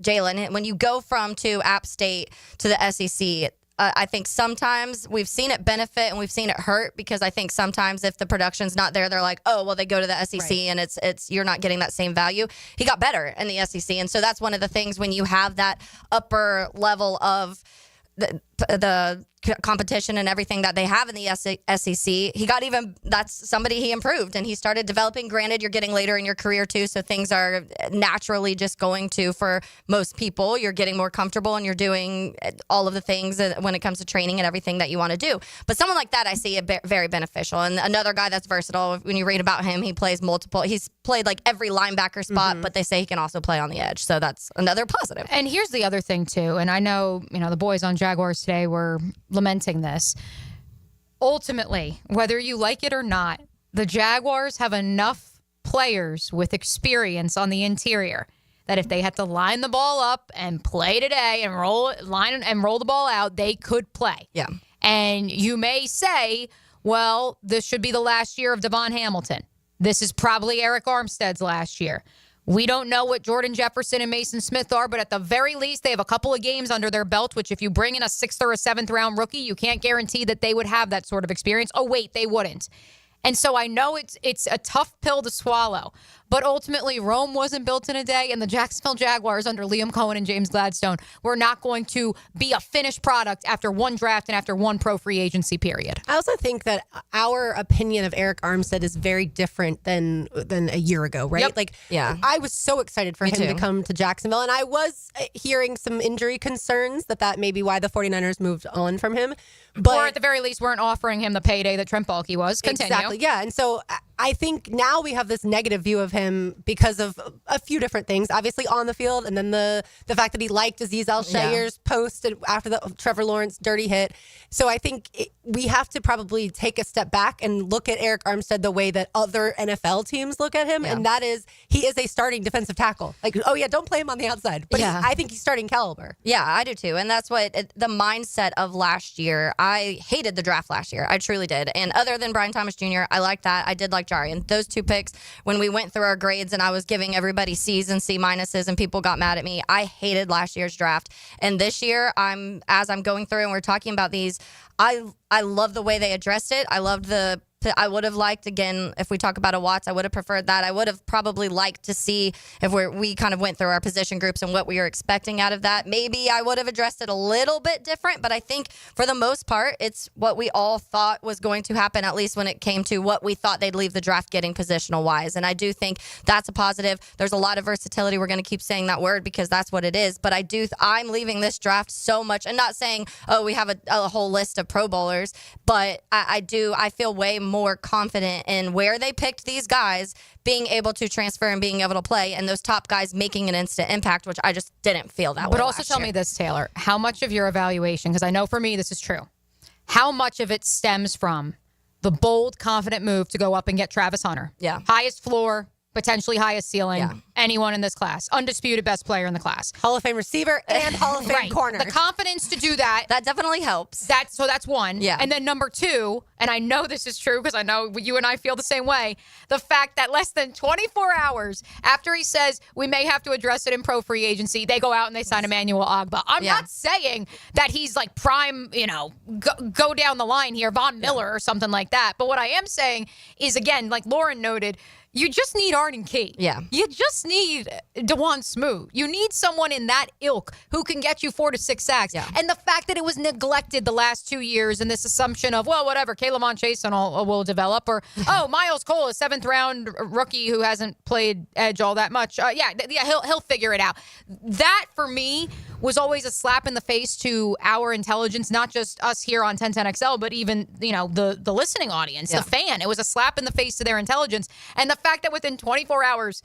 Jalen, when you go from App State to the SEC, I think sometimes we've seen it benefit and we've seen it hurt because I think sometimes if the production's not there, they're like, oh, well, they go to the SEC and it's you're not getting that same value. He got better in the SEC. And so that's one of the things when you have that upper level of the competition and everything that they have in the SEC, that's somebody he improved and he started developing. Granted, you're getting later in your career too, so things are naturally just going to, for most people, you're getting more comfortable and you're doing all of the things when it comes to training and everything that you want to do. But someone like that, I see it very beneficial. And another guy that's versatile, when you read about him, he's played like every linebacker spot, but they say he can also play on the edge. So that's another positive. And here's the other thing too, and I know, the boys on Jaguars today were lamenting this. Ultimately, whether you like it or not, the Jaguars have enough players with experience on the interior that if they had to line the ball up and play today and roll the ball out, they could play. Yeah. And you may say, well, this should be the last year of Devon Hamilton. This is probably Eric Armstead's last year. We don't know what Jordan Jefferson and Mason Smith are, but at the very least, they have a couple of games under their belt, which if you bring in a 6th or a 7th round rookie, you can't guarantee that they would have that sort of experience. Oh, wait, they wouldn't. And so I know it's a tough pill to swallow, but ultimately Rome wasn't built in a day, and the Jacksonville Jaguars under Liam Cohen and James Gladstone were not going to be a finished product after one draft and after one pro free agency period. I also think that our opinion of Eric Armstead is very different than a year ago, right? Yep. Like, yeah. I was so excited for him to come to Jacksonville, and I was hearing some injury concerns that may be why the 49ers moved on from him. But, or at the very least, weren't offering him the payday that Trent Baalke was. Continue. Exactly, yeah. And so I think now we have this negative view of him because of a few different things. Obviously on the field, and then the fact that he liked Azeez Al-Shaair's post after the Trevor Lawrence dirty hit. So I think we have to probably take a step back and look at Eric Armstead the way that other NFL teams look at him, and that is he is a starting defensive tackle. Like, oh yeah, don't play him on the outside. But I think he's starting caliber. Yeah, I do too. And that's what the mindset of last year. I hated the draft last year. I truly did. And other than Brian Thomas Jr., I liked that. I did like Jarian. Those 2 picks, when we went through our grades and I was giving everybody C's and C minuses and people got mad at me, I hated last year's draft. And this year, as I'm going through and we're talking about these, I love the way they addressed it. I would have liked, again, if we talk about a Watts, I would have preferred that. I would have probably liked to see if we kind of went through our position groups and what we were expecting out of that. Maybe I would have addressed it a little bit different, but I think for the most part, it's what we all thought was going to happen, at least when it came to what we thought they'd leave the draft getting positional-wise. And I do think that's a positive. There's a lot of versatility. We're going to keep saying that word because that's what it is. But I'm leaving this draft so much, and not saying, oh, we have a whole list of Pro Bowlers, but I feel way more confident in where they picked these guys being able to transfer and being able to play, and those top guys making an instant impact, which I just didn't feel that way. But also tell me this, Taylor, how much of your evaluation, because I know for me this is true, how much of it stems from the bold, confident move to go up and get Travis Hunter? Yeah. Highest floor, potentially highest ceiling, anyone in this class. Undisputed best player in the class. Hall of Fame receiver and Hall of Fame corner. The confidence to do that. That definitely helps. So that's one. Yeah. And then number 2, and I know this is true because I know you and I feel the same way, the fact that less than 24 hours after he says we may have to address it in pro free agency, they go out and they sign Emmanuel Ogbah. I'm not saying that he's like prime, go down the line here, Von Miller or something like that. But what I am saying is, again, like Lauren noted, you just need Arden Key. Yeah. You just need DeJuan Smoot. You need someone in that ilk who can get you 4 to 6 sacks. Yeah. And the fact that it was neglected the last 2 years and this assumption of, well, whatever, K'Lavon Chaisson will develop, or, oh, Miles Cole, a 7th round rookie who hasn't played edge all that much. He'll figure it out. That, for me, was always a slap in the face to our intelligence, not just us here on 1010XL, but even, the listening audience, the fan. It was a slap in the face to their intelligence. And the fact that within 24 hours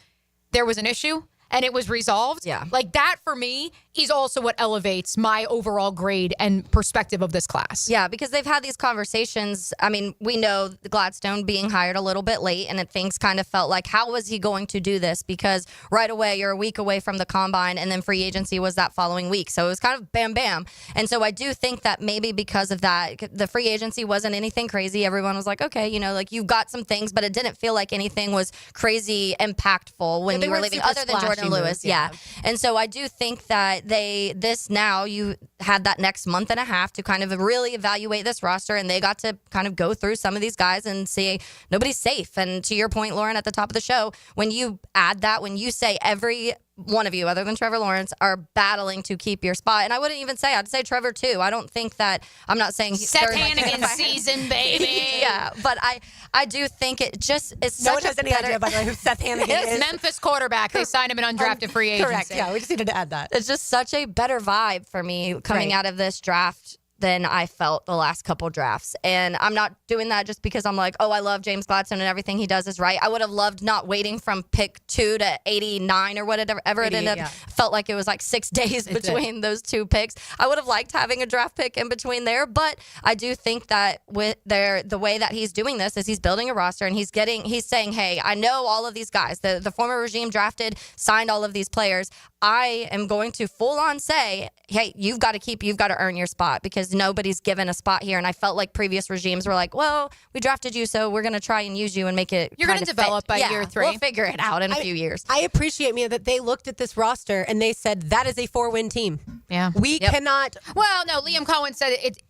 there was an issue and it was resolved, like that for me is also what elevates my overall grade and perspective of this class. Yeah, because they've had these conversations. I mean, we know Gladstone being hired a little bit late, and things kind of felt like, how was he going to do this? Because right away, you're a week away from the combine, and then free agency was that following week. So it was kind of bam, bam. And so I do think that maybe because of that, the free agency wasn't anything crazy. Everyone was like, okay, you've got some things, but it didn't feel like anything was crazy impactful when you were leaving, other than Jordan Lewis. Yeah. And so I do think that you had that next month and a half to kind of really evaluate this roster, and they got to kind of go through some of these guys and say nobody's safe. And to your point, Lauren, at the top of the show, when you add that, when you say every one of you, other than Trevor Lawrence, are battling to keep your spot. And I wouldn't even say, I'd say Trevor too. I don't think that, I'm not saying Seth Hannigan season, baby. Yeah, but I do think it just is no such one has any idea, by the way, who Seth Hannigan is. Memphis quarterback. They signed him in undrafted free agency. Correct. Yeah, we just needed to add that. It's just such a better vibe for me coming out of this draft than I felt the last couple drafts. And I'm not doing that just because I'm like, oh, I love James Gladstone and everything he does is right. I would have loved not waiting from pick 2 to 89 or whatever it ended up. Felt like it was like 6 days between those 2 picks. I would have liked having a draft pick in between there, but I do think that with the way that he's doing this is he's building a roster, and he's saying, hey, I know all of these guys. The former regime signed all of these players. I am going to full on say, hey, you've got to earn your spot, because nobody's given a spot here. And I felt like previous regimes were like, well, we drafted you, so we're going to try and use you and make it You're going to develop by year 3. We'll figure it out in a few years. I appreciate, Mia, that they looked at this roster and they said, that is a 4-win team. Yeah. We cannot. Well, no, Liam Cohen said it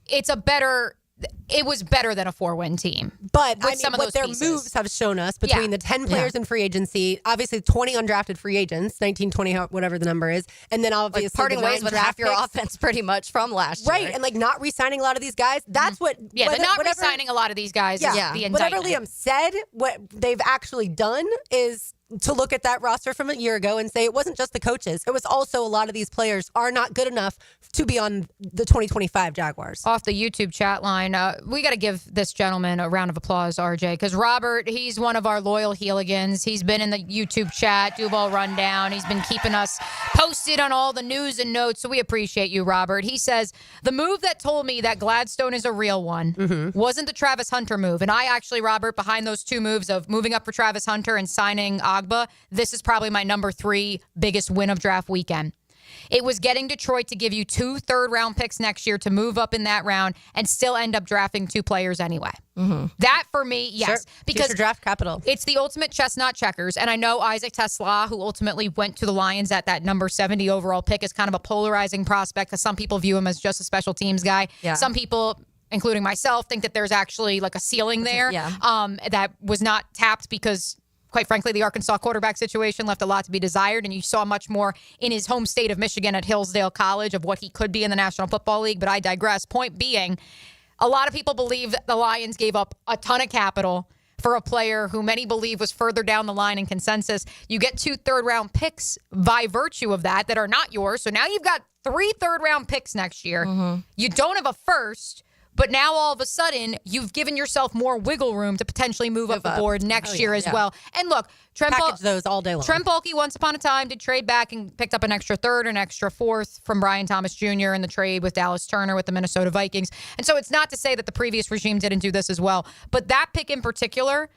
was better than a 4-win team. But with some of what those their pieces. moves have shown us between the 10 players in free agency, obviously 20 undrafted free agents, 19, 20, whatever the number is, and then obviously Like parting the 9 ways with draft half your picks. offense pretty much from last year. Right, and like not re-signing a lot of these guys. That's what. Yeah, the not re-signing a lot of these guys is the indictment. Whatever Liam said, what they've actually done is to look at that roster from a year ago and say it wasn't just the coaches. It was also a lot of these players are not good enough to be on the 2025 Jaguars. Off the YouTube chat line, we got to give this gentleman a round of applause, RJ, because Robert, he's one of our loyal Heeligans. He's been in the YouTube chat, Duval Rundown. He's been keeping us posted on all the news and notes, so we appreciate you, Robert. He says, the move that told me that Gladstone is a real one wasn't the Travis Hunter move. And I actually, Robert, behind those two moves of moving up for Travis Hunter and signing Agba, this is probably my number 3 biggest win of draft weekend. It was getting Detroit to give you 2 third-round picks next year to move up in that round and still end up drafting 2 players anyway. That, for me, yes. Sure. Because Future draft capital. It's the ultimate chestnut checkers. And I know Isaac Tesla, who ultimately went to the Lions at that number 70 overall pick, is kind of a polarizing prospect because some people view him as just a special teams guy. Yeah. Some people, including myself, think that there's actually like a ceiling there that was not tapped because, quite frankly, the Arkansas quarterback situation left a lot to be desired, and you saw much more in his home state of Michigan at Hillsdale College of what he could be in the National Football League, but I digress. Point being, a lot of people believe that the Lions gave up a ton of capital for a player who many believe was further down the line in consensus. You get 2 third-round picks by virtue of that are not yours, so now you've got 3 third-round picks next year. You don't have a first, but now all of a sudden, you've given yourself more wiggle room to potentially move up the board next year as well. And look, Package those all day long. Trent Baalke, once upon a time, did trade back and picked up an extra 3rd, an extra 4th from Brian Thomas Jr. in the trade with Dallas Turner with the Minnesota Vikings. And so it's not to say that the previous regime didn't do this as well. But that pick in particular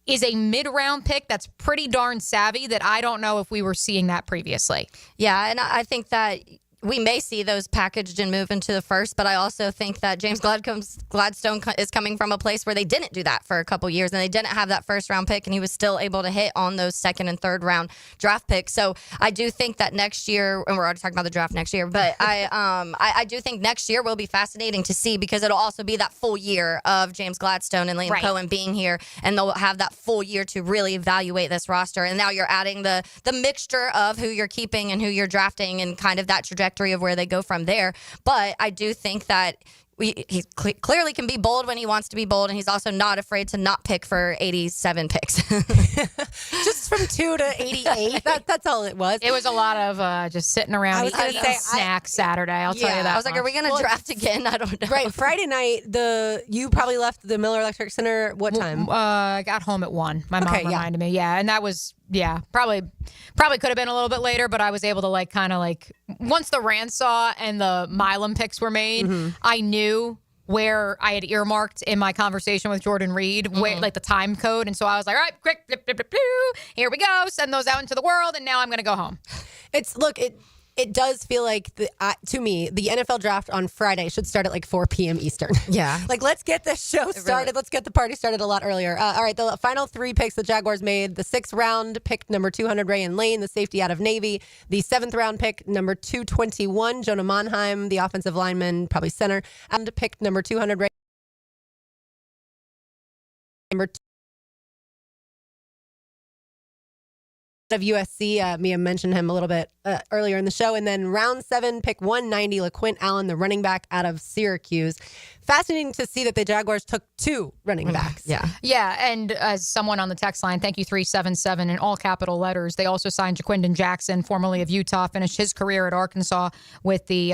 is a mid-round pick that's pretty darn savvy that I don't know if we were seeing that previously. Yeah, and I think that we may see those packaged and move into the first, but I also think that James Gladstone is coming from a place where they didn't do that for a couple years, and they didn't have that first-round pick, and he was still able to hit on those second and third-round draft picks. So I do think that next year, and we're already talking about the draft next year, but I do think next year will be fascinating to see because it'll also be that full year of James Gladstone and Liam Cohen being here, and they'll have that full year to really evaluate this roster. And now you're adding the mixture of who you're keeping and who you're drafting and kind of that trajectory of where they go from there. But I do think that he clearly can be bold when he wants to be bold, and he's also not afraid to not pick for 87 picks. Just from 2 to 88. That's all it was. It was a lot of just sitting around eating snacks Saturday. I'll tell you that. I was like, are we going to draft again? I don't know. Right. Friday night, you probably left the Miller Electric Center. What time? I got home at 1. My mom reminded me. Yeah, and that was probably could have been a little bit later, but I was able to once the Ransaw and the Milam picks were made, I knew where I had earmarked in my conversation with Jordan Reed, where, the time code. And so I was like, all right, quick, here we go. Send those out into the world. And now I'm going to go home. It does feel like, to me, the NFL draft on Friday should start at 4 p.m. Eastern. Yeah. Let's get this show started. Really. Let's get the party started a lot earlier. All right, the final 3 picks the Jaguars made. The 6th round pick, number 200, Rayan Lane, the safety out of Navy. The 7th round pick, number 221, Jonah Monheim, the offensive lineman, probably center. And pick number 200, number 2 of USC. Mia mentioned him a little bit earlier in the show. And then round 7, pick 190, LaQuint Allen, the running back out of Syracuse. Fascinating to see that the Jaguars took 2 running backs. Yeah, and as someone on the text line, thank you 377 in all capital letters. They also signed Jaquindon Jackson, formerly of Utah, finished his career at Arkansas with their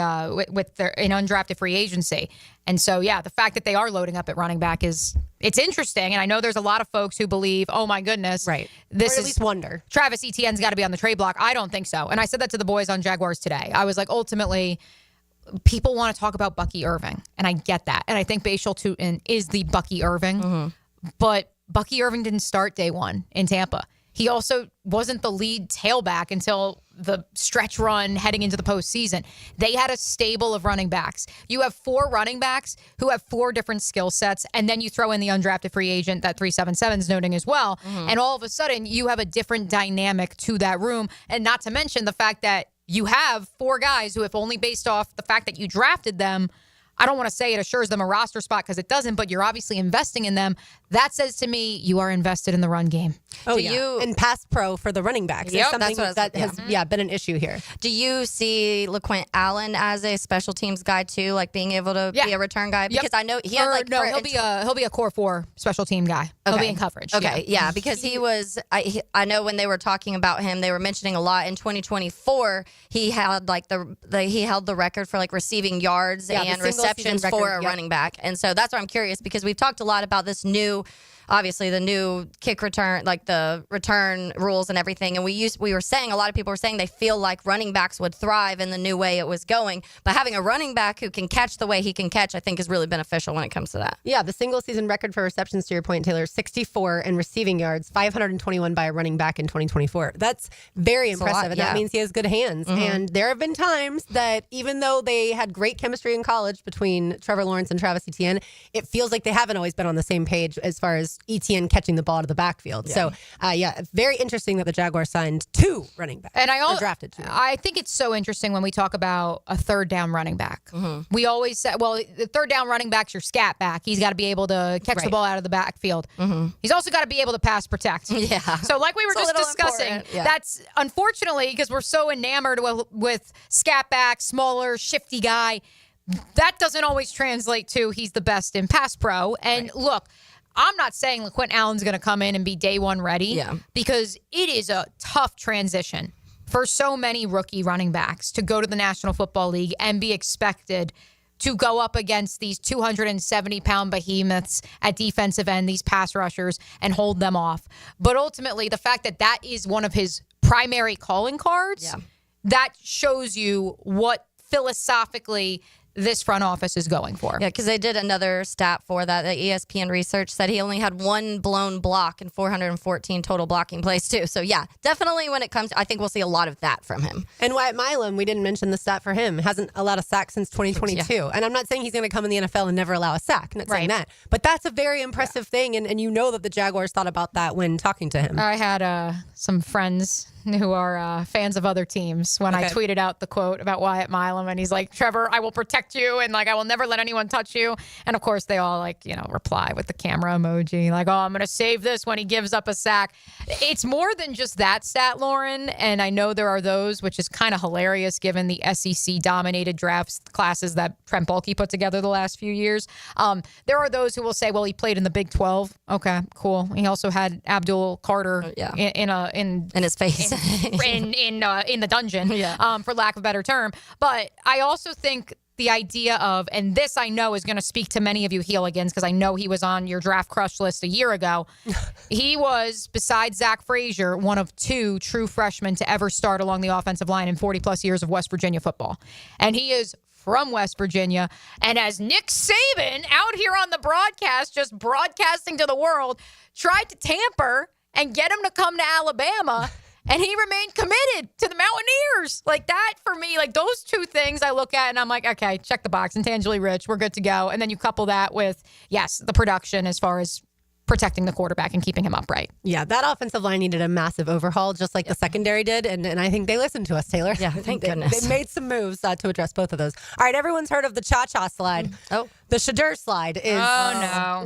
in undrafted free agency. And so, the fact that they are loading up at running back it's interesting. And I know there's a lot of folks who believe, oh my goodness, this or at least wonder. Travis Etienne's got to be on the trade block. I don't think so. And I said that to the boys on Jaguars today. I was like, ultimately, people want to talk about Bucky Irving, and I get that. And I think Bashal Tutin is the Bucky Irving, but Bucky Irving didn't start day 1 in Tampa. He also wasn't the lead tailback until the stretch run heading into the postseason. They had a stable of running backs. You have 4 running backs who have 4 different skill sets, and then you throw in the undrafted free agent that 377 is noting as well, and all of a sudden you have a different dynamic to that room, and not to mention the fact that you have 4 guys who, if only based off the fact that you drafted them, I don't want to say it assures them a roster spot because it doesn't, but you're obviously investing in them. That says to me you are invested in the run game. Oh, yeah. And pass pro for the running backs. Yep, It's something that's that what has been an issue here. Do you see LaQuint Allen as a special teams guy too, like being able to be a return guy? Because I know he had he'll be a core 4 special team guy. He'll be in coverage. Okay, yeah, because he was. I know when they were talking about him, they were mentioning a lot in 2024. He had he held the record for like receiving yards and receptions for a running back, and so that's why I'm curious because we've talked a lot about this new. Obviously, the new kick return, like the return rules and everything. And we were saying, a lot of people were saying they feel like running backs would thrive in the new way it was going. But having a running back who can catch the way he can catch, I think is really beneficial when it comes to that. Yeah, the single season record for receptions, to your point, Taylor, 64, and receiving yards, 521 by a running back in 2024. That's very impressive. And that means he has good hands. Mm-hmm. And there have been times that even though they had great chemistry in college between Trevor Lawrence and Travis Etienne, it feels like they haven't always been on the same page as far as Etienne catching the ball to the backfield. Yeah. So, very interesting that the Jaguars signed 2 running backs. And drafted 2. I think it's so interesting when we talk about a third down running back. We always say, well, the third down running back's your scat back. He's got to be able to catch the ball out of the backfield. He's also got to be able to pass protect. Yeah. So like we were just discussing, that's unfortunately because we're so enamored with scat back, smaller, shifty guy, that doesn't always translate to he's the best in pass pro. And look, I'm not saying LaQuint Allen's going to come in and be day one ready because it is a tough transition for so many rookie running backs to go to the National Football League and be expected to go up against these 270-pound behemoths at defensive end, these pass rushers, and hold them off. But ultimately, the fact that that is one of his primary calling cards, that shows you what philosophically this front office is going for. Yeah, because they did another stat for that. The ESPN research said he only had 1 blown block and 414 total blocking plays too. So yeah, definitely when it comes, I think we'll see a lot of that from him. And Wyatt Milam, we didn't mention the stat for him, hasn't allowed a sack since 2022. And I'm not saying he's going to come in the NFL and never allow a sack. I'm not saying that. But that's a very impressive thing. And you know that the Jaguars thought about that when talking to him. I had some friends who are fans of other teams when I tweeted out the quote about Wyatt Milam, and he's like, Trevor, I will protect you, and like I will never let anyone touch you. And of course they all reply with the camera emoji, like, oh, I'm gonna save this when he gives up a sack. It's more than just that stat, Lauren, and I know there are those, which is kind of hilarious given the SEC dominated drafts classes that Trent Baalke put together the last few years. There are those who will say, well, he played in the Big 12. Okay, cool. He also had Abdul Carter in his face. in the dungeon, for lack of a better term. But I also think the idea of, and this I know is going to speak to many of you Heeligans because I know he was on your draft crush list a year ago. He was, besides Zach Frazier, one of 2 true freshmen to ever start along the offensive line in 40-plus years of West Virginia football. And he is from West Virginia. And as Nick Saban out here on the broadcast, just broadcasting to the world, tried to tamper and get him to come to Alabama, and he remained committed to the Mountaineers. Like that, for me, like those 2 things I look at and I'm like, okay, check the box. Intangibly rich, we're good to go. And then you couple that with, yes, the production as far as protecting the quarterback and keeping him upright. Yeah, that offensive line needed a massive overhaul, just like the secondary did. And I think they listened to us, Taylor. Yeah, thank goodness. They made some moves to address both of those. All right, everyone's heard of the cha-cha slide. Oh. The Shedeur slide is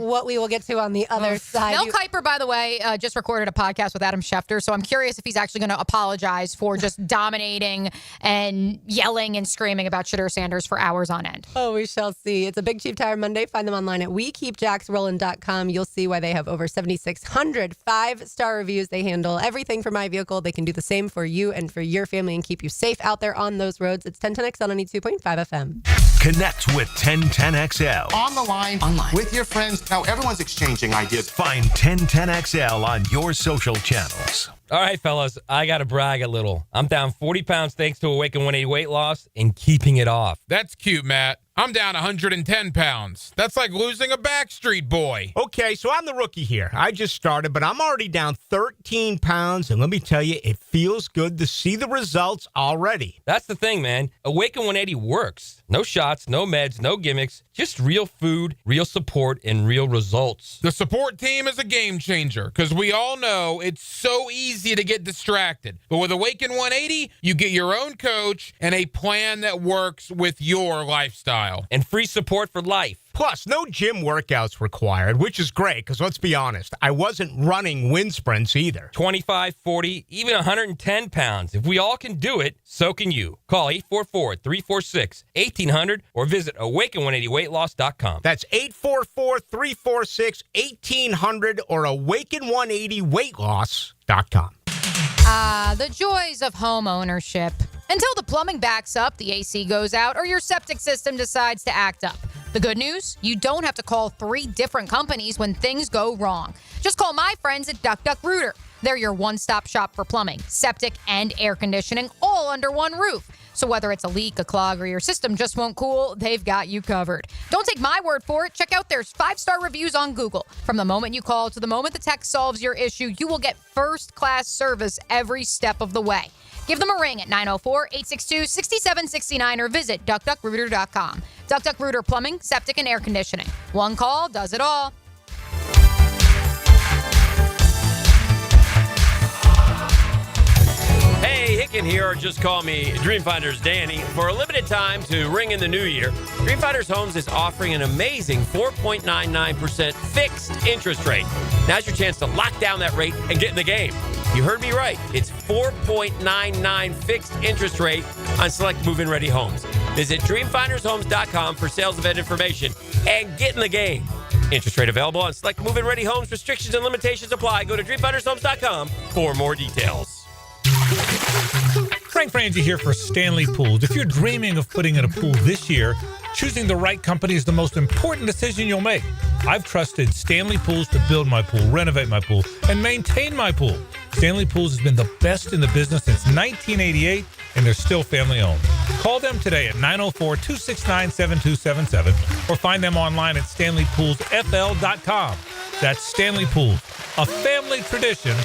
what we will get to on the other side. Mel Kiper, by the way, just recorded a podcast with Adam Schefter, so I'm curious if he's actually going to apologize for just dominating and yelling and screaming about Shedeur Sanders for hours on end. Oh, we shall see. It's a Big Chief Tire Monday. Find them online at wekeepjacksrollin.com. You'll see why they have over 7,600 5-star reviews. They handle everything for my vehicle. They can do the same for you and for your family and keep you safe out there on those roads. It's 1010XL 92.5 FM. Connect with 1010XL. On the line, online, with your friends. Now everyone's exchanging ideas. Find 1010XL on your social channels. All right, fellas, I got to brag a little. I'm down 40 pounds thanks to Awaken 180 weight loss and keeping it off. That's cute, Matt. I'm down 110 pounds. That's like losing a Backstreet Boy. Okay, so I'm the rookie here. I just started, but I'm already down 13 pounds, and let me tell you, it feels good to see the results already. That's the thing, man. Awaken 180 works. No shots, no meds, no gimmicks, just real food, real support, and real results. The support team is a game changer because we all know it's so easy to get distracted. But with Awaken 180, you get your own coach and a plan that works with your lifestyle. And free support for life. Plus, no gym workouts required, which is great because let's be honest, I wasn't running wind sprints either. 25, 40, even 110 pounds. If we all can do it, so can you. Call 844-346-1800 or visit awaken180weightloss.com. That's 844-346-1800 or awaken180weightloss.com. The joys of home ownership. Until the plumbing backs up, the AC goes out, or your septic system decides to act up. The good news? You don't have to call 3 different companies when things go wrong. Just call my friends at Duck Duck Rooter. They're your one-stop shop for plumbing, septic, and air conditioning, all under one roof. So whether it's a leak, a clog, or your system just won't cool, they've got you covered. Don't take my word for it. Check out their 5-star reviews on Google. From the moment you call to the moment the tech solves your issue, you will get first-class service every step of the way. Give them a ring at 904-862-6769 or visit duckduckrooter.com. Duck Duck Rooter Plumbing, Septic, and Air Conditioning. One call does it all. Hey, Hicken here, or just call me Dreamfinders Danny. For a limited time to ring in the new year, Dreamfinders Homes is offering an amazing 4.99% fixed interest rate. Now's your chance to lock down that rate and get in the game. You heard me right. It's 4.99 fixed interest rate on select move-in ready homes. Visit dreamfindershomes.com for sales event information and get in the game. Interest rate available on select move-in ready homes. Restrictions and limitations apply. Go to dreamfindershomes.com for more details. Frank Frangie here for Stanley Pools. If you're dreaming of putting in a pool this year, choosing the right company is the most important decision you'll make. I've trusted Stanley Pools to build my pool, renovate my pool, and maintain my pool. Stanley Pools has been the best in the business since 1988, and they're still family owned. Call them today at 904-269-7277 or find them online at stanleypoolsfl.com. That's Stanley Pools, a family tradition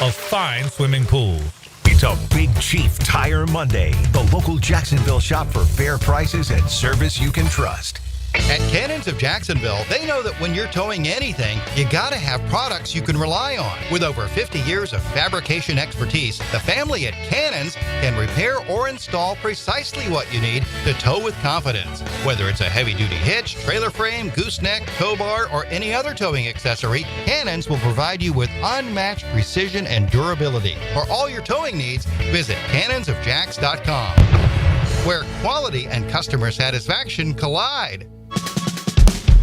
of fine swimming pools. It's a Big Chief Tire Monday. The local Jacksonville shop for fair prices and service you can trust. At Cannons of Jacksonville, they know that when you're towing anything, you gotta have products you can rely on. With over 50 years of fabrication expertise, the family at Cannons can repair or install precisely what you need to tow with confidence. Whether it's a heavy-duty hitch, trailer frame, gooseneck, tow bar, or any other towing accessory, Cannons will provide you with unmatched precision and durability. For all your towing needs, visit cannonsofjacks.com, where quality and customer satisfaction collide.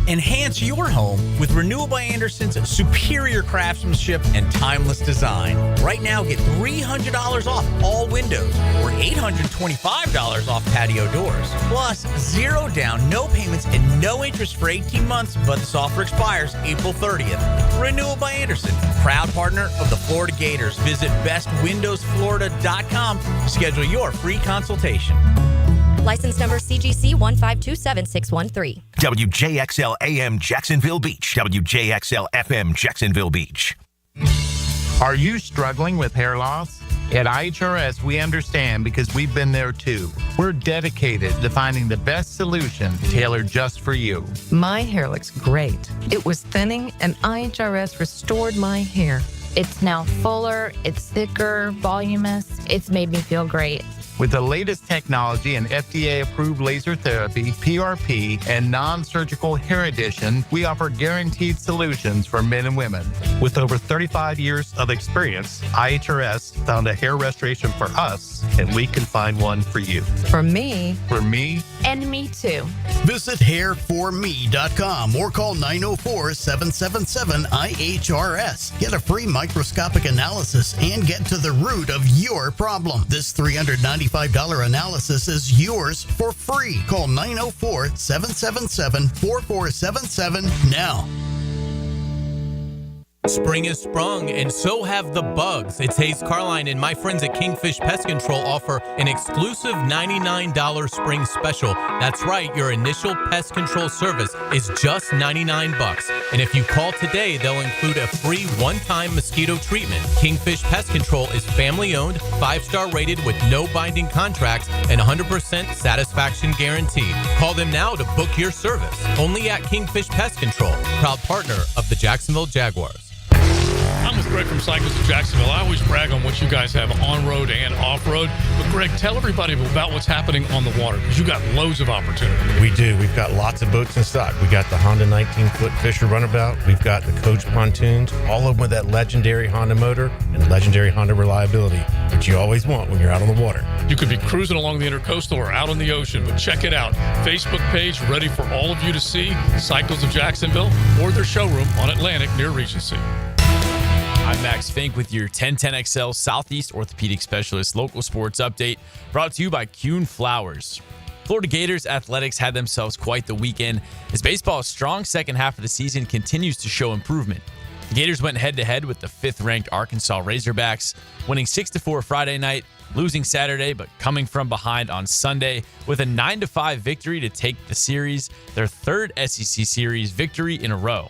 Enhance your home with Renewal by Anderson's superior craftsmanship and timeless design. Right now, get $300 off all windows or $825 off patio doors. Plus, 0 down, no payments, and no interest for 18 months, but this offer expires April 30th. Renewal by Anderson, proud partner of the Florida Gators. Visit bestwindowsflorida.com to schedule your free consultation. License number CGC 1527613. WJXL AM Jacksonville Beach. WJXL FM Jacksonville Beach. Are you struggling with hair loss? At IHRS, we understand because we've been there too. We're dedicated to finding the best solution tailored just for you. My hair looks great. It was thinning, and IHRS restored my hair. It's now fuller, it's thicker, voluminous. It's made me feel great. With the latest technology and FDA-approved laser therapy, PRP, and non-surgical hair addition, we offer guaranteed solutions for men and women. With over 35 years of experience, IHRS found a hair restoration for us, and we can find one for you. For me. For me. And me too. Visit hairforme.com or call 904-777-IHRS. Get a free microscopic analysis and get to the root of your problem. This $395 analysis is yours for free. Call 904-777-4477 now. Spring has sprung, and so have the bugs. It's Hayes Carline, and my friends at Kingfish Pest Control offer an exclusive $99 spring special. That's right, your initial pest control service is just $99. And if you call today, they'll include a free one-time mosquito treatment. Kingfish Pest Control is family-owned, 5-star rated with no binding contracts, and 100% satisfaction guarantee. Call them now to book your service. Only at Kingfish Pest Control, proud partner of the Jacksonville Jaguars. I'm with Greg from Cycles of Jacksonville. I always brag on what you guys have on-road and off-road. But, Greg, tell everybody about what's happening on the water, because you got loads of opportunity. We do. We've got lots of boats in stock. We got the Honda 19-foot Fisher Runabout. We've got the Coach pontoons, all of them with that legendary Honda motor and legendary Honda reliability, which you always want when you're out on the water. You could be cruising along the Intercoastal or out on the ocean, but check it out. Facebook page ready for all of you to see, Cycles of Jacksonville, or their showroom on Atlantic near Regency. I'm Max Fink with your 1010XL Southeast Orthopedic Specialist local sports update, brought to you by Kuhn Flowers. Florida Gators athletics had themselves quite the weekend as baseball's strong second half of the season continues to show improvement. The Gators went head-to-head with the 5th-ranked Arkansas Razorbacks, winning 6-4 Friday night, losing Saturday, but coming from behind on Sunday with a 9-5 victory to take the series, their 3rd SEC series victory in a row.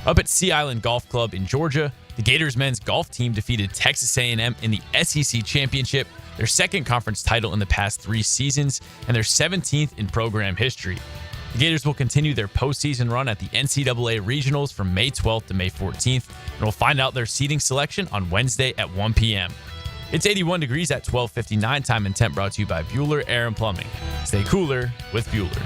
Up at Sea Island Golf Club in Georgia, the Gators men's golf team defeated Texas A&M in the SEC Championship, their 2nd conference title in the past 3 seasons, and their 17th in program history. The Gators will continue their postseason run at the NCAA Regionals from May 12th to May 14th, and will find out their seeding selection on Wednesday at 1 p.m. It's 81 degrees at 12:59 time and temp, brought to you by Bueller Air and Plumbing. Stay cooler with Bueller.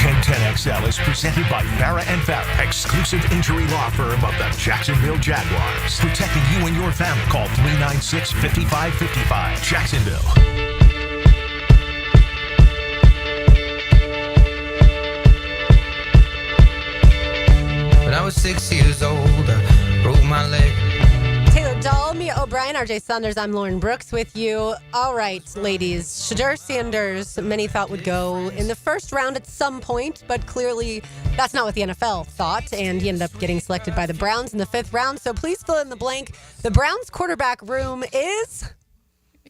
1010XL is presented by Farah & Farah, exclusive injury law firm of the Jacksonville Jaguars. Protecting you and your family. Call 396-5555. Jacksonville. When I was 6 years old, I broke my leg. Taylor Dahl, Mia O'Brien, RJ Saunders. I'm Lauren Brooks with you. All right, ladies. Shedeur Sanders, many thought would go in the first round at some point, but clearly that's not what the NFL thought, and he ended up getting selected by the Browns in the 5th round. So please fill in the blank. The Browns quarterback room is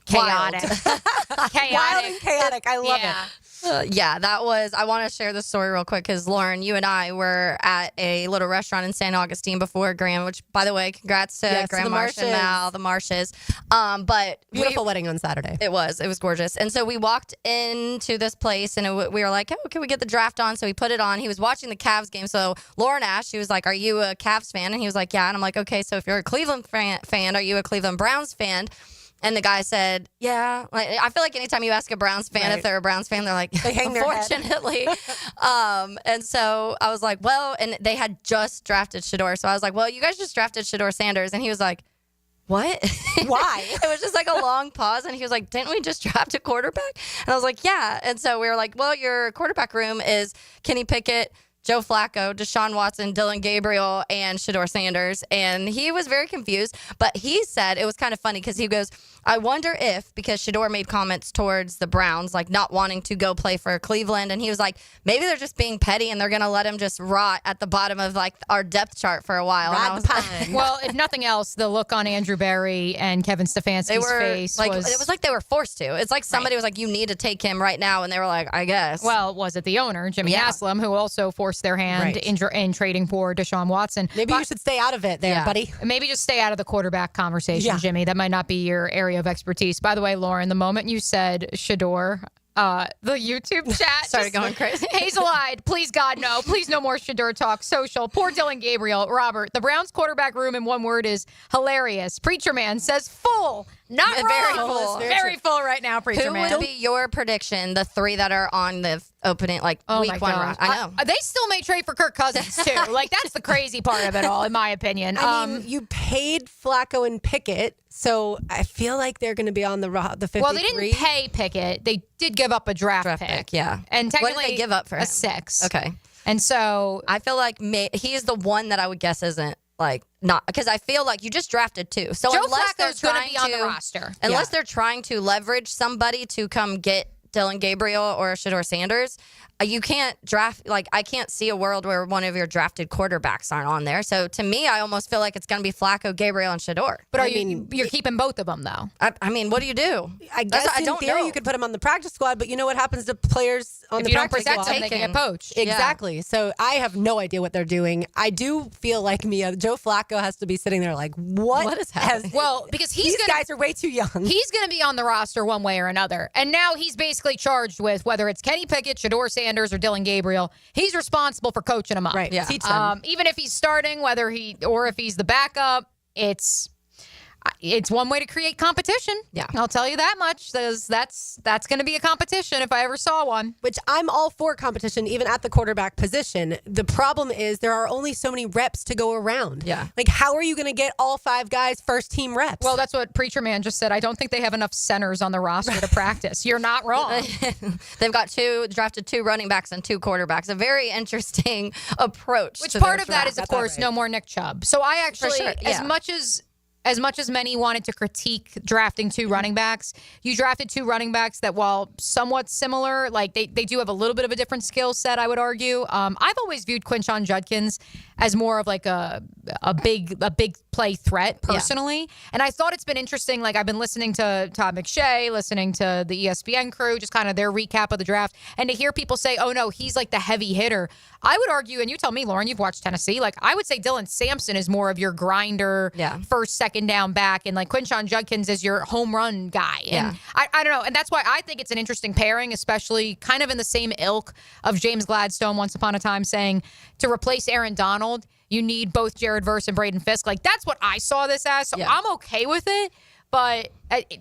chaotic. Wild and chaotic. I love it. That was, I want to share this story real quick because Lauren, you and I were at a little restaurant in St. Augustine before Graham, which, by the way, congrats to Graham Marsh and Mal, the Marshes. But beautiful wedding on Saturday. It was gorgeous. And so we walked into this place and we were like, oh, can we get the draft on? So we put it on. He was watching the Cavs game. So Lauren asked, she was like, are you a Cavs fan? And he was like, yeah. And I'm like, okay, so if you're a Cleveland fan, are you a Cleveland Browns fan? And the guy said, yeah. Like, I feel like anytime you ask a Browns fan if they're a Browns fan, they're like, they hang their head. Unfortunately. And so I was like, well, and they had just drafted Shedeur. So I was like, well, you guys just drafted Shedeur Sanders. And he was like, what? Why? It was just like a long pause. And he was like, didn't we just draft a quarterback? And I was like, yeah. And so we were like, well, your quarterback room is Kenny Pickett, Joe Flacco, Deshaun Watson, Dylan Gabriel, and Shedeur Sanders. And he was very confused. But he said, it was kind of funny because he goes, I wonder if, because Shedeur made comments towards the Browns, like not wanting to go play for Cleveland. And he was like, maybe they're just being petty and they're going to let him just rot at the bottom of like our depth chart for a while. Ride the pine. Well, if nothing else, the look on Andrew Berry and Kevin Stefanski's face like, was... It was like they were forced to. It's like somebody was like, you need to take him right now. And they were like, I guess. Well, was it the owner, Jimmy Haslam, who also forced their hand in trading for Deshaun Watson? Maybe you should stay out of it there, buddy. Maybe just stay out of the quarterback conversation, Jimmy. That might not be your area of expertise. By the way, Lauren, the moment you said Shedeur, the YouTube chat started going crazy. Hazel-eyed, please God, no. Please no more Shedeur talk. Social. Poor Dylan Gabriel. Robert, the Browns quarterback room in one word is hilarious. Preacher Man says full. Not very wrong. full. Very full right now, Preacher Man. Who would be your prediction, the 3 that are on the opening, like week 1 round? I know. They still may trade for Kirk Cousins, too. Like, that's the crazy part of it all, in my opinion. I mean, you paid Flacco and Pickett, so I feel like they're going to be on the 53. Well, they didn't pay Pickett. They did give up a draft pick. Yeah. And technically, what did they give up for him? A 6. Okay. And so I feel like he is the one that I would guess isn't like not, because I feel like you just drafted 2. So Joe unless Flacco's they're going to be on the roster, unless they're trying to leverage somebody to come get Dylan Gabriel or Shedeur Sanders, you can't draft, like, I can't see a world where one of your drafted quarterbacks aren't on there. So to me, I almost feel like it's going to be Flacco, Gabriel, and Shedeur. But you're keeping both of them, though. I mean, what do you do? I guess in theory you could put him on the practice squad, but you know what happens to players on If the you don't practice protect squad? them, they can get poached. Exactly. So I have no idea what they're doing. I do feel like Joe Flacco has to be sitting there like, what is happening? Well, because these guys are way too young. He's going to be on the roster one way or another. And now he's basically charged with whether it's Kenny Pickett, Shedeur Sanders, or Dylan Gabriel. He's responsible for coaching them up. Right. Yeah. Teach them. Even if he's starting, if he's the backup, it's one way to create competition. Yeah. I'll tell you that much. That's going to be a competition if I ever saw one. Which I'm all for competition, even at the quarterback position. The problem is there are only so many reps to go around. Yeah. Like, how are you going to get all 5 guys first team reps? Well, that's what Preacher Man just said. I don't think they have enough centers on the roster to practice. You're not wrong. They've got drafted 2 running backs and 2 quarterbacks. A very interesting approach. Which to part their of that draft. is, of course, no more Nick Chubb. So I actually, sure, yeah. as much as many wanted to critique drafting 2 running backs, you drafted 2 running backs that, while somewhat similar, like they do have a little bit of a different skill set, I would argue. I've always viewed Quinshon Judkins as more of like a big play threat personally. And I thought it's been interesting. Like, I've been listening to Todd McShay, listening to the ESPN crew, just kind of their recap of the draft, and to hear people say, oh no, he's like the heavy hitter. I would argue, and you tell me, Lauren, you've watched Tennessee, like I would say Dylan Sampson is more of your grinder, first, second down back, and like Quinshon Judkins is your home run guy. And I don't know. And that's why I think it's an interesting pairing, especially kind of in the same ilk of James Gladstone once upon a time saying to replace Aaron Donald, you need both Jared Verse and Braden Fisk. Like, that's what I saw this as. So I'm okay with it. But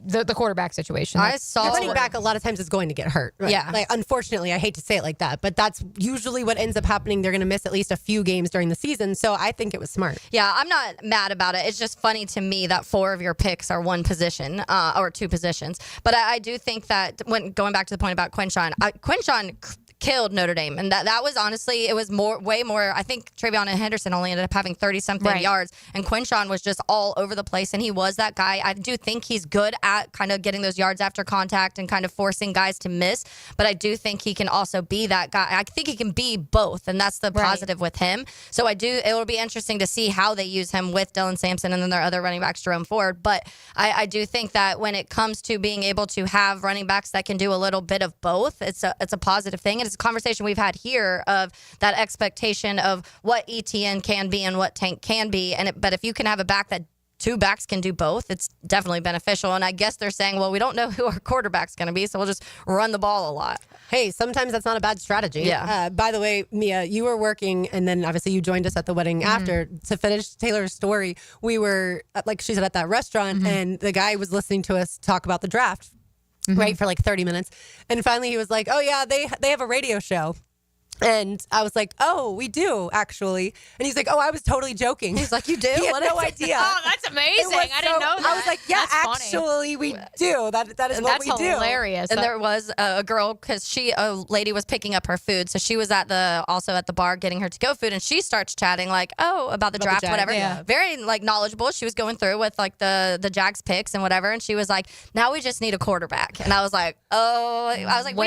the quarterback situation. The running back a lot of times is going to get hurt. Right? Yeah. Like, unfortunately, I hate to say it like that, but that's usually what ends up happening. They're going to miss at least a few games during the season. So I think it was smart. Yeah, I'm not mad about it. It's just funny to me that 4 of your picks are one position or 2 positions. But I do think that when going back to the point about Quinshon, Quinshon killed Notre Dame. And that was honestly, it was way more. I think Travion and Henderson only ended up having 30-something yards. And Quinshon was just all over the place. And he was that guy. I do think he's good at kind of getting those yards after contact and kind of forcing guys to miss. But I do think he can also be that guy. I think he can be both. And that's the positive with him. So it will be interesting to see how they use him with Dylan Sampson and then their other running backs, Jerome Ford. But I do think that when it comes to being able to have running backs that can do a little bit of both, it's a positive thing. And it's a conversation we've had here of that expectation of what ETN can be and what Tank can be. But if you can have a back that 2 backs can do both, it's definitely beneficial. And I guess they're saying, well, we don't know who our quarterback's going to be, so we'll just run the ball a lot. Hey, sometimes that's not a bad strategy. Yeah. By the way, Mia, you were working, and then obviously you joined us at the wedding after. To finish Taylor's story, we were, like she said, at that restaurant, and the guy was listening to us talk about the draft. Right, for like 30 minutes. And finally he was like, oh yeah, they have a radio show. And I was like, oh, we do, actually. And he's like, oh, I was totally joking. He's like, you do? He had no idea. Oh, that's amazing. I didn't know that. I was like, yeah, That's funny. actually, we do. That is what we do. That's hilarious. And there was a girl, because a lady was picking up her food. So she was also at the bar getting her to-go food. And she starts chatting like, about the draft, whatever. Yeah. Very like knowledgeable. She was going through with like the Jags picks and whatever. And she was like, now we just need a quarterback. And I was like, we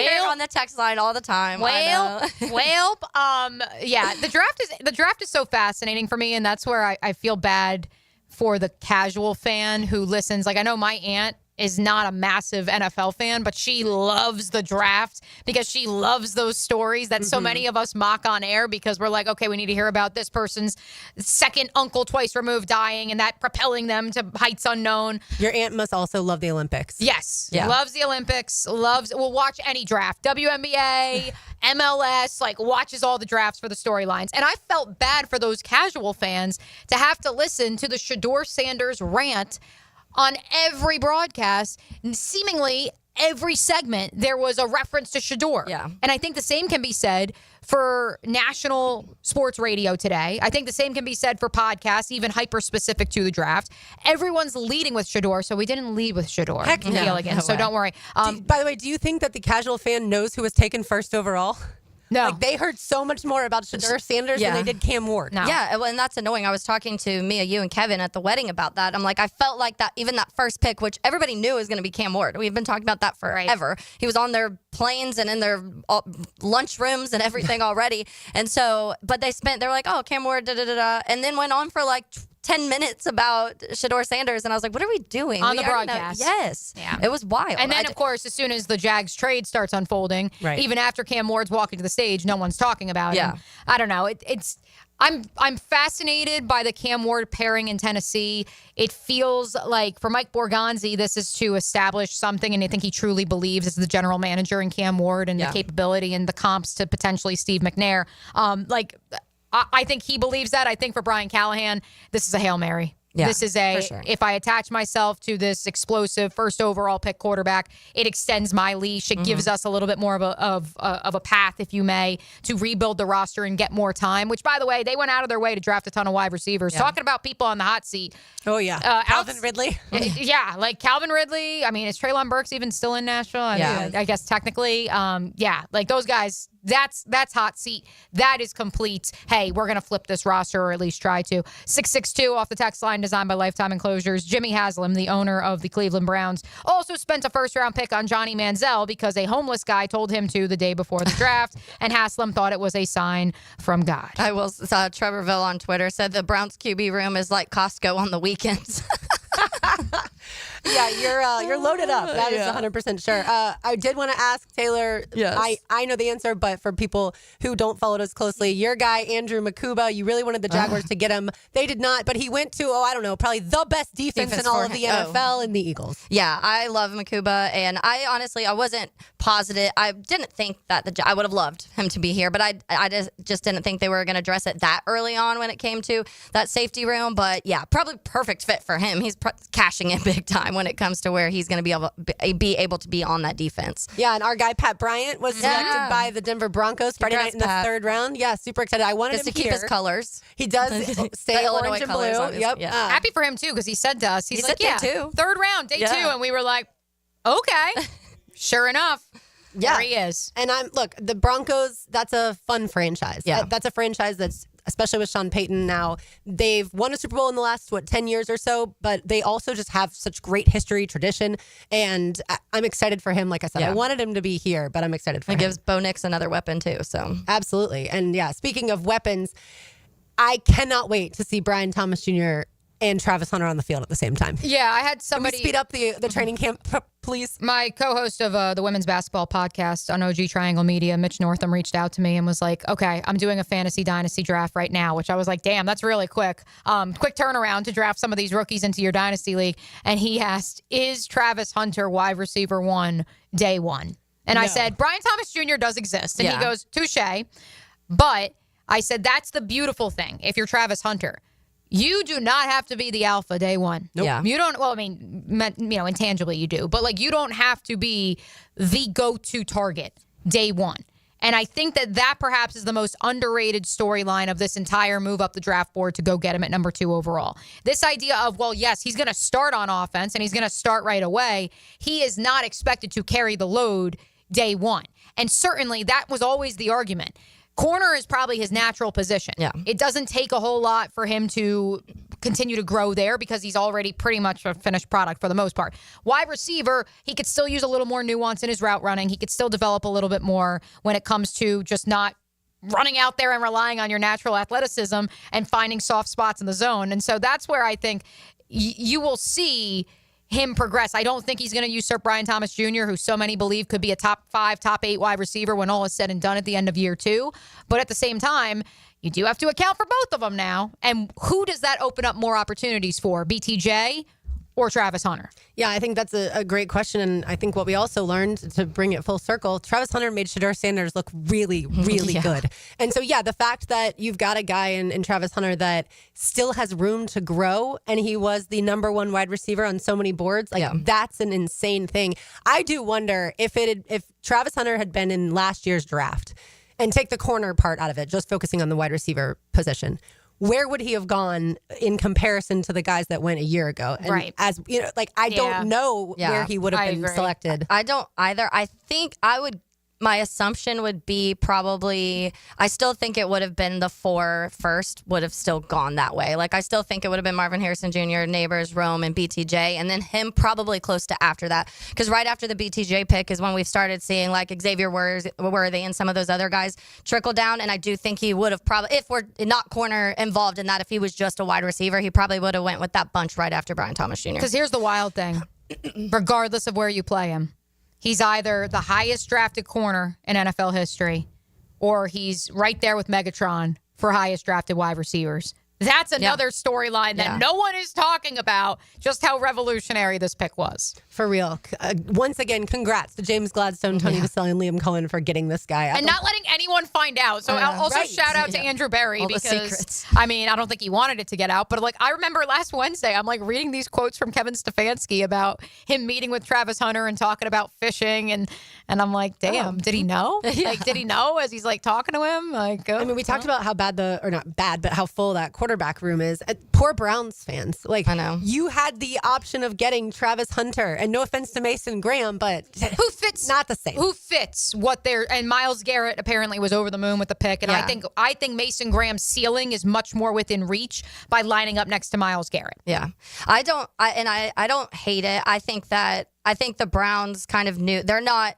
hear it on the text line all the time. Yeah, the draft is so fascinating for me, and that's where I feel bad for the casual fan who listens. Like, I know my aunt is not a massive NFL fan, but she loves the draft because she loves those stories that so many of us mock on air because we're like, okay, we need to hear about this person's second uncle twice removed dying and that propelling them to heights unknown. Your aunt must also love the Olympics. Yes. Yeah. Loves the Olympics. Will watch any draft. WNBA, MLS, like watches all the drafts for the storylines. And I felt bad for those casual fans to have to listen to the Shedeur Sanders rant on every broadcast, and seemingly every segment, there was a reference to Shedeur. Yeah. And I think the same can be said for national sports radio today. I think the same can be said for podcasts, even hyper-specific to the draft. Everyone's leading with Shedeur, so we didn't lead with Shedeur. Heck no. Gilligan, so don't worry. By the way, do you think that the casual fan knows who was taken first overall? No. Like, they heard so much more about Shedeur Sanders than they did Cam Ward. No. Yeah, well, and that's annoying. I was talking to Mia, you, and Kevin at the wedding about that. I'm like, I felt like that, even that first pick, which everybody knew was going to be Cam Ward. We've been talking about that forever. He was on their planes and in their lunch rooms and everything already. And so, but they were like, oh, Cam Ward, da-da-da-da, and then went on for like 10 minutes about Shedeur Sanders, and I was like, what are we doing? On the broadcast. Yes. Yeah. It was wild. And then, of course, as soon as the Jags trade starts unfolding, even after Cam Ward's walking to the stage, no one's talking about him. I don't know. I'm fascinated by the Cam Ward pairing in Tennessee. It feels like for Mike Borgonzi, this is to establish something, and I think he truly believes as the general manager in Cam Ward and the capability and the comps to potentially Steve McNair. I think he believes that. I think for Brian Callahan, this is a Hail Mary. Yeah, this is for sure. If I attach myself to this explosive first overall pick quarterback, it extends my leash. It gives us a little bit more of a path, if you may, to rebuild the roster and get more time, which, by the way, they went out of their way to draft a ton of wide receivers. Talking about people on the hot seat. Oh, yeah. Calvin Ridley. Yeah, like Calvin Ridley. I mean, is Treylon Burks even still in Nashville? I guess technically. Like those guys. That's hot seat. That is complete. Hey, we're going to flip this roster, or at least try to. 662 off the text line, designed by Lifetime Enclosures. Jimmy Haslam, the owner of the Cleveland Browns, also spent a first-round pick on Johnny Manziel because a homeless guy told him to the day before the draft, and Haslam thought it was a sign from God. I saw Trevorville on Twitter said the Browns QB room is like Costco on the weekends. Yeah, you're loaded up. That is 100% sure. I did want to ask Taylor. Yes. I know the answer, but for people who don't follow us closely, your guy Andrew Makuba, you really wanted the Jaguars to get him. They did not, but he went to I don't know, probably the best defense in all of the NFL in the Eagles. Yeah, I love Makuba, and I honestly wasn't positive. I didn't think that I would have loved him to be here, but I just didn't think they were going to address it that early on when it came to that safety room. But yeah, probably perfect fit for him. He's cashing in big time when it comes to where he's going to be able to be on that defense. Yeah, and our guy Pat Bryant was selected by the Denver Broncos Friday night in the third round. Yeah, super excited. I wanted him to keep his colors. He does stay orange and blue. Obviously. Yep. Yeah. Happy for him too, because he said to us, he's like, day two. Third round, day 2, and we were like, okay. Sure enough. There he is. And the Broncos, that's a fun franchise. Yeah. That's a franchise that's, especially with Sean Payton now, they've won a Super Bowl in the last, 10 years or so, but they also just have such great history, tradition, and I'm excited for him. Like I said, I wanted him to be here, but I'm excited for him. It gives Bo Nix another weapon too, so. Absolutely. And yeah, speaking of weapons, I cannot wait to see Brian Thomas Jr. and Travis Hunter on the field at the same time. Yeah, I had somebody... Can we speed up the training camp, please? My co-host of the women's basketball podcast on OG Triangle Media, Mitch Northam, reached out to me and was like, okay, I'm doing a fantasy dynasty draft right now, which I was like, damn, that's really quick. Quick turnaround to draft some of these rookies into your dynasty league. And he asked, is Travis Hunter wide receiver 1 day 1? And I said, Brian Thomas Jr. does exist. And he goes, touche. But I said, that's the beautiful thing. If you're Travis Hunter, you do not have to be the alpha day 1. Nope. Yeah. You don't, well, I mean, intangibly you do, but like you don't have to be the go-to target day 1. And I think that perhaps is the most underrated storyline of this entire move up the draft board to go get him at number 2 overall. This idea of, well, yes, he's going to start on offense and he's going to start right away. He is not expected to carry the load day 1. And certainly that was always the argument. Corner is probably his natural position. Yeah. It doesn't take a whole lot for him to continue to grow there because he's already pretty much a finished product for the most part. Wide receiver, he could still use a little more nuance in his route running. He could still develop a little bit more when it comes to just not running out there and relying on your natural athleticism and finding soft spots in the zone. And so that's where I think you will see him progress. I don't think he's going to usurp Brian Thomas Jr., who so many believe could be a top 5, top 8 wide receiver when all is said and done at the end of year 2. But at the same time, you do have to account for both of them now. And who does that open up more opportunities for, BTJ or Travis Hunter? Yeah, I think that's a great question. And I think what we also learned, to bring it full circle, Travis Hunter made Shedeur Sanders look really, really good. And so, yeah, the fact that you've got a guy in Travis Hunter that still has room to grow, and he was the number 1 wide receiver on so many boards, that's an insane thing. I do wonder if Travis Hunter had been in last year's draft, and take the corner part out of it, just focusing on the wide receiver position, where would he have gone in comparison to the guys that went a year ago? And right. As you know, I don't know where he would have been selected. I don't either. I think I would my assumption would be probably, I still think it would have been the 4 first would have still gone that way. Like, I still think it would have been Marvin Harrison Jr., Neighbors, Rome, and BTJ, and then him probably close to after that. Because right after the BTJ pick is when we've started seeing like Xavier Worthy and some of those other guys trickle down. And I do think he would have probably, if we're not corner involved in that, if he was just a wide receiver, he probably would have went with that bunch right after Brian Thomas Jr. Because here's the wild thing. Regardless of where you play him, he's either the highest drafted corner in NFL history or he's right there with Megatron for highest drafted wide receivers. That's another storyline that no one is talking about, just how revolutionary this pick was. For real. Once again, congrats to James Gladstone, Tony Vaselli, and Liam Cohen for getting this guy. And not letting anyone find out. So also shout out to Andrew Berry all because, I mean, I don't think he wanted it to get out. But, like, I remember last Wednesday, I'm, like, reading these quotes from Kevin Stefanski about him meeting with Travis Hunter and talking about fishing. And I'm like, damn, did he know? Like, did he know as he's, like, talking to him? Like, I mean, we talked about how bad not bad, but how full that quarterback room is. Poor Browns fans. Like, I know. You had the option of getting Travis Hunter, and no offense to Mason Graham, but who fits not the same. Who fits what they're, and Myles Garrett apparently was over the moon with the pick, and I think Mason Graham's ceiling is much more within reach by lining up next to Myles Garrett. Yeah. I don't hate it. I think the Browns kind of knew they're not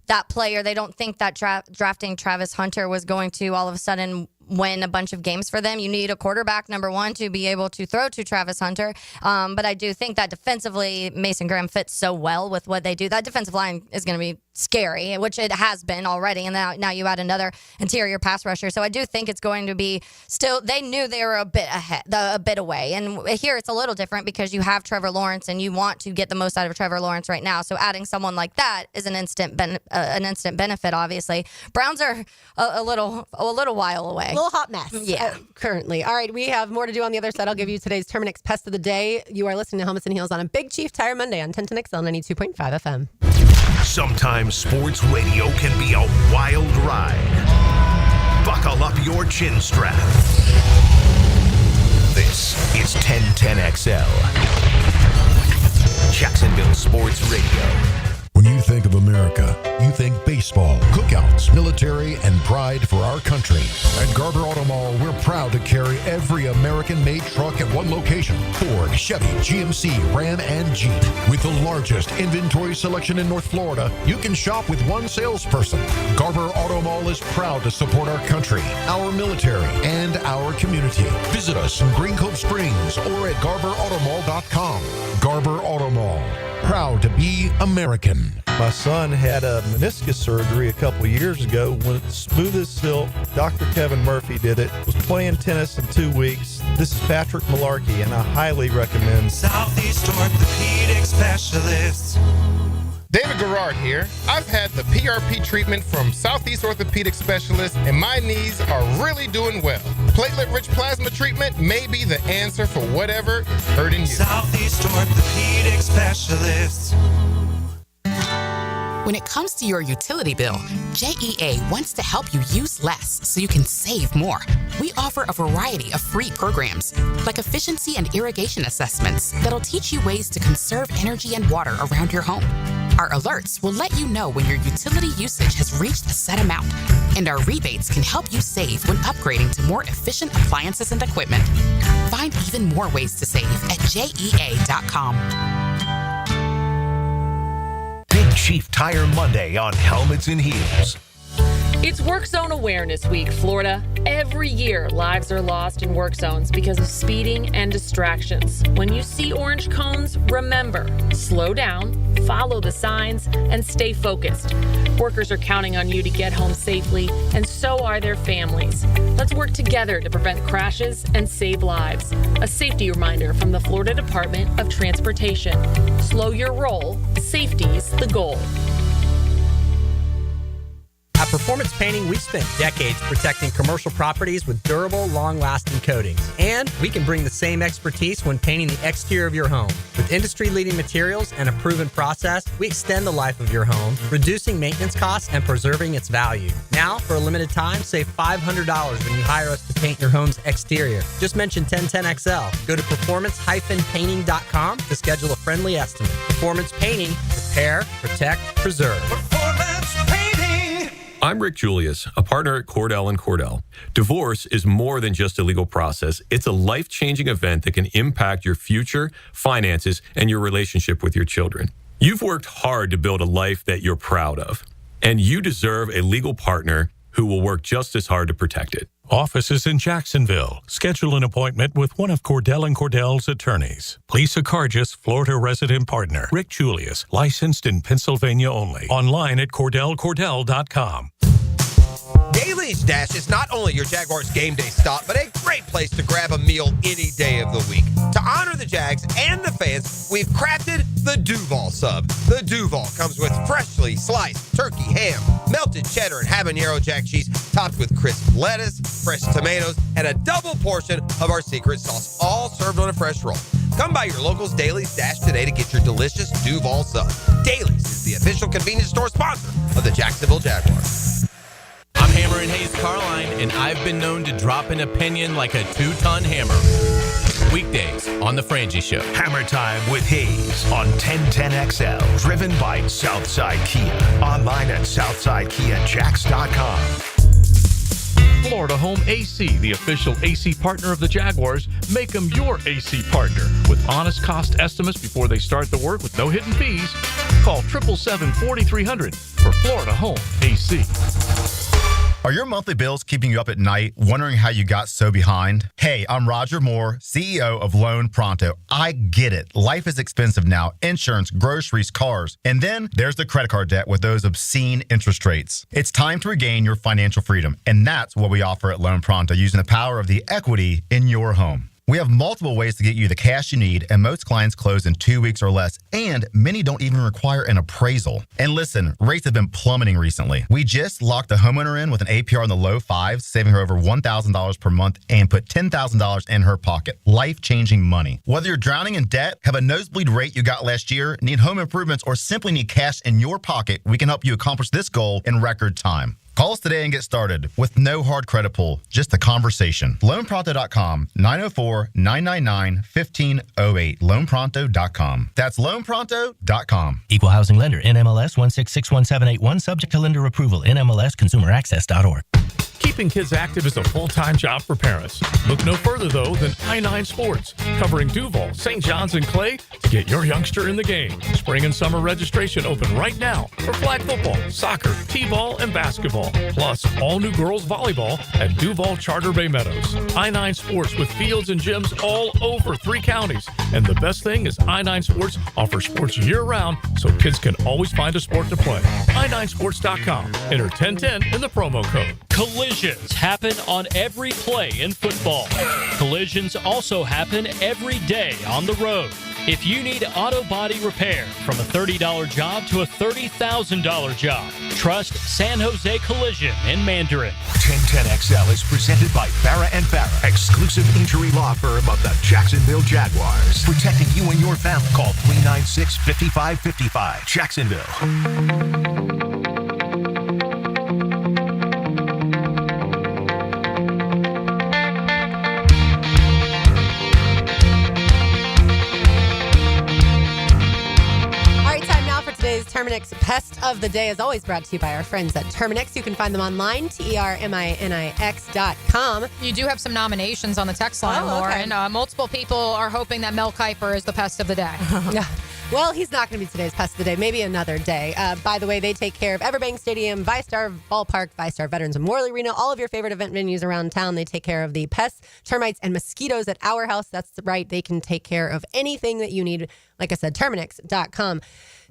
that player. They don't think that drafting Travis Hunter was going to all of a sudden win a bunch of games for them. You need a quarterback, number one, to be able to throw to Travis Hunter. But I do think that defensively, Mason Graham fits so well with what they do. That defensive line is going to be scary, which it has been already. And now you add another interior pass rusher. So I do think it's going to be still, they knew they were a bit away. And here it's a little different because you have Trevor Lawrence and you want to get the most out of Trevor Lawrence right now. So adding someone like that is an instant benefit, obviously. Browns are a little while away. A little hot mess currently. All right, we have more to do on the other side. I'll give you today's Terminix Pest of the Day. You are listening to Helmets and Heels on a Big Chief Tire Monday on 1010XL 92.5 FM. Sometimes sports radio can be a wild ride. Buckle up your chin strap. This is 1010XL. Jacksonville Sports Radio. When you think of America, you think baseball, cookouts, military, and pride for our country. At Garber Auto Mall, we're proud to carry every American-made truck at one location. Ford, Chevy, GMC, Ram, and Jeep. With the largest inventory selection in North Florida, you can shop with one salesperson. Garber Auto Mall is proud to support our country, our military, and our community. Visit us in Green Cove Springs or at GarberAutomall.com. Garber Auto Mall. Proud to be American. My son had a meniscus surgery a couple years ago. Went smooth as silk. Dr. Kevin Murphy did it. Was playing tennis in 2 weeks. This is Patrick Malarkey, and I highly recommend Southeast Orthopedic Specialists. David Garrard here. I've had the PRP treatment from Southeast Orthopedic Specialists, and my knees are really doing well. Platelet-rich plasma treatment may be the answer for whatever is hurting you. Southeast Orthopedic Specialists. When it comes to your utility bill, JEA wants to help you use less so you can save more. We offer a variety of free programs, like efficiency and irrigation assessments that'll teach you ways to conserve energy and water around your home. Our alerts will let you know when your utility usage has reached a set amount, and our rebates can help you save when upgrading to more efficient appliances and equipment. Find even more ways to save at JEA.com. Big Chief Tire Monday on Helmets and Heels. It's Work Zone Awareness Week, Florida. Every year, lives are lost in work zones because of speeding and distractions. When you see orange cones, remember, slow down, follow the signs, and stay focused. Workers are counting on you to get home safely, and so are their families. Let's work together to prevent crashes and save lives. A safety reminder from the Florida Department of Transportation. Slow your roll. Safety's the goal. At Performance Painting, we've spent decades protecting commercial properties with durable, long-lasting coatings. And we can bring the same expertise when painting the exterior of your home. With industry-leading materials and a proven process, we extend the life of your home, reducing maintenance costs and preserving its value. Now, for a limited time, save $500 when you hire us to paint your home's exterior. Just mention 1010XL. Go to performance-painting.com to schedule a friendly estimate. Performance Painting. Repair, protect, preserve. Performance Painting. I'm Rick Julius, a partner at Cordell & Cordell. Divorce is more than just a legal process. It's a life-changing event that can impact your future, finances, and your relationship with your children. You've worked hard to build a life that you're proud of, and you deserve a legal partner who will work just as hard to protect it. Offices in Jacksonville. Schedule an appointment with one of Cordell & Cordell's attorneys. Lisa Cargis, Florida resident partner. Rick Julius, licensed in Pennsylvania only. Online at CordellCordell.com. Daly's Dash is not only your Jaguars game day stop, but a great place to grab a meal any day of the week. To honor the Jags and the fans, we've crafted the Duval sub. The Duval comes with freshly sliced turkey, ham, melted cheddar, and habanero jack cheese, topped with crisp lettuce, fresh tomatoes, and a double portion of our secret sauce, all served on a fresh roll. Come by your local's Daly's Dash today to get your delicious Duval sub. Daly's is the official convenience store sponsor of the Jacksonville Jaguars. I'm Hammer and Hayes Carline, and I've been known to drop an opinion like a 2-ton hammer. Weekdays on The Frangie Show. Hammer Time with Hayes on 1010XL. Driven by Southside Kia. Online at SouthsideKiaJax.com. Florida Home AC, the official AC partner of the Jaguars. Make them your AC partner with honest cost estimates before they start the work with no hidden fees. Call 777-4300 for Florida Home AC. Are your monthly bills keeping you up at night, wondering how you got so behind? Hey, I'm Roger Moore, CEO of Loan Pronto. I get it. Life is expensive now. Insurance, groceries, cars. And then there's the credit card debt with those obscene interest rates. It's time to regain your financial freedom. And that's what we offer at Loan Pronto, using the power of the equity in your home. We have multiple ways to get you the cash you need, and most clients close in 2 weeks or less, and many don't even require an appraisal. And listen, rates have been plummeting recently. We just locked a homeowner in with an APR in the low fives, saving her over $1,000 per month, and put $10,000 in her pocket. Life-changing money. Whether you're drowning in debt, have a nosebleed rate you got last year, need home improvements, or simply need cash in your pocket, we can help you accomplish this goal in record time. Call us today and get started with no hard credit pull, just a conversation. LoanPronto.com, 904-999-1508. LoanPronto.com. That's LoanPronto.com. Equal housing lender, NMLS 1661781, subject to lender approval, NMLSconsumeraccess.org. Keeping kids active is a full-time job for parents. Look no further, though, than I-9 Sports, covering Duval, St. John's, and Clay to get your youngster in the game. Spring and summer registration open right now for flag football, soccer, t-ball, and basketball. Plus, all new girls volleyball at Duval Charter Bay Meadows. I-9 Sports with fields and gyms all over 3 counties. And the best thing is I-9 Sports offers sports year-round so kids can always find a sport to play. i9sports.com. Enter 1010 in the promo code. Collisions happen on every play in football. Collisions also happen every day on the road. If you need auto body repair, from a $30 job to a $30,000 job, trust San Jose Collision in Mandarin. 1010XL is presented by Farah & Farah, exclusive injury law firm of the Jacksonville Jaguars. Protecting you and your family. Call 396-5555. Jacksonville. Today's Terminix Pest of the Day is always brought to you by our friends at Terminix. You can find them online, TERMINIX.com. You do have some nominations on the text line, Lauren. Multiple people are hoping that Mel Kiper is the pest of the day. Well, he's not going to be today's pest of the day. Maybe another day. By the way, they take care of Everbank Stadium, ViStar Ballpark, ViStar Veterans Memorial Arena, all of your favorite event venues around town. They take care of the pests, termites, and mosquitoes at our house. That's right. They can take care of anything that you need. Like I said, Terminix.com.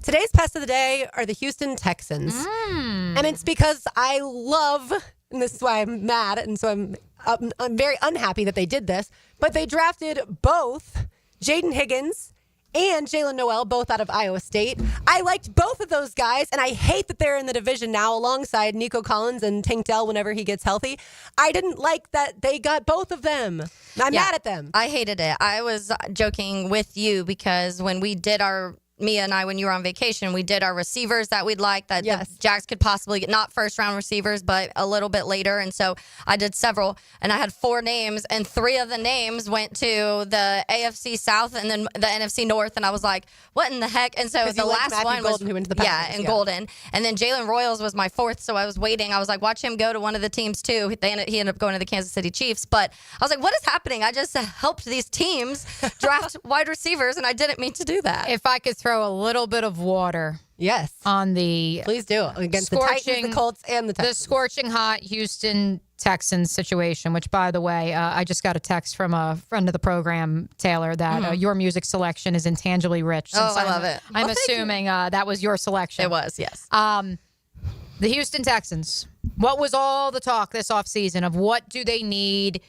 Today's pest of the day are the Houston Texans. And it's because I love, and this is why I'm mad, and so I'm very unhappy that they did this, but they drafted both Jaden Higgins and Jalen Noel, both out of Iowa State. I liked both of those guys, and I hate that they're in the division now alongside Nico Collins and Tank Dell whenever he gets healthy. I didn't like that they got both of them. I'm mad at them. I hated it. I was joking with you because when we did our Mia and I, when you were on vacation, we did our receivers that we'd like that Yes. the Jags could possibly get, not first round receivers, but a little bit later. And so I did several, and I had 4 names, and 3 of the names went to the AFC South and then the NFC North. And I was like, what in the heck? And so 'Cause the you liked last Matthew one was, Golden, who went to the Packers, and yeah. Golden. And then Jalen Royals was my 4th. So I was waiting. I was like, watch him go to one of the teams too. He ended up going to the Kansas City Chiefs. But I was like, what is happening? I just helped these teams draft wide receivers, and I didn't mean to do that. If I could throw a little bit of water Yes. on the Please do. Against the Titans, the Colts, and the Texans. the scorching hot Houston Texans situation, which, by the way, I just got a text from a friend of the program, Taylor, that your music selection is intangibly rich. Oh, I love it. I'm Well, thank assuming that was your selection. It was, yes. The Houston Texans, what was all the talk this offseason of what do they need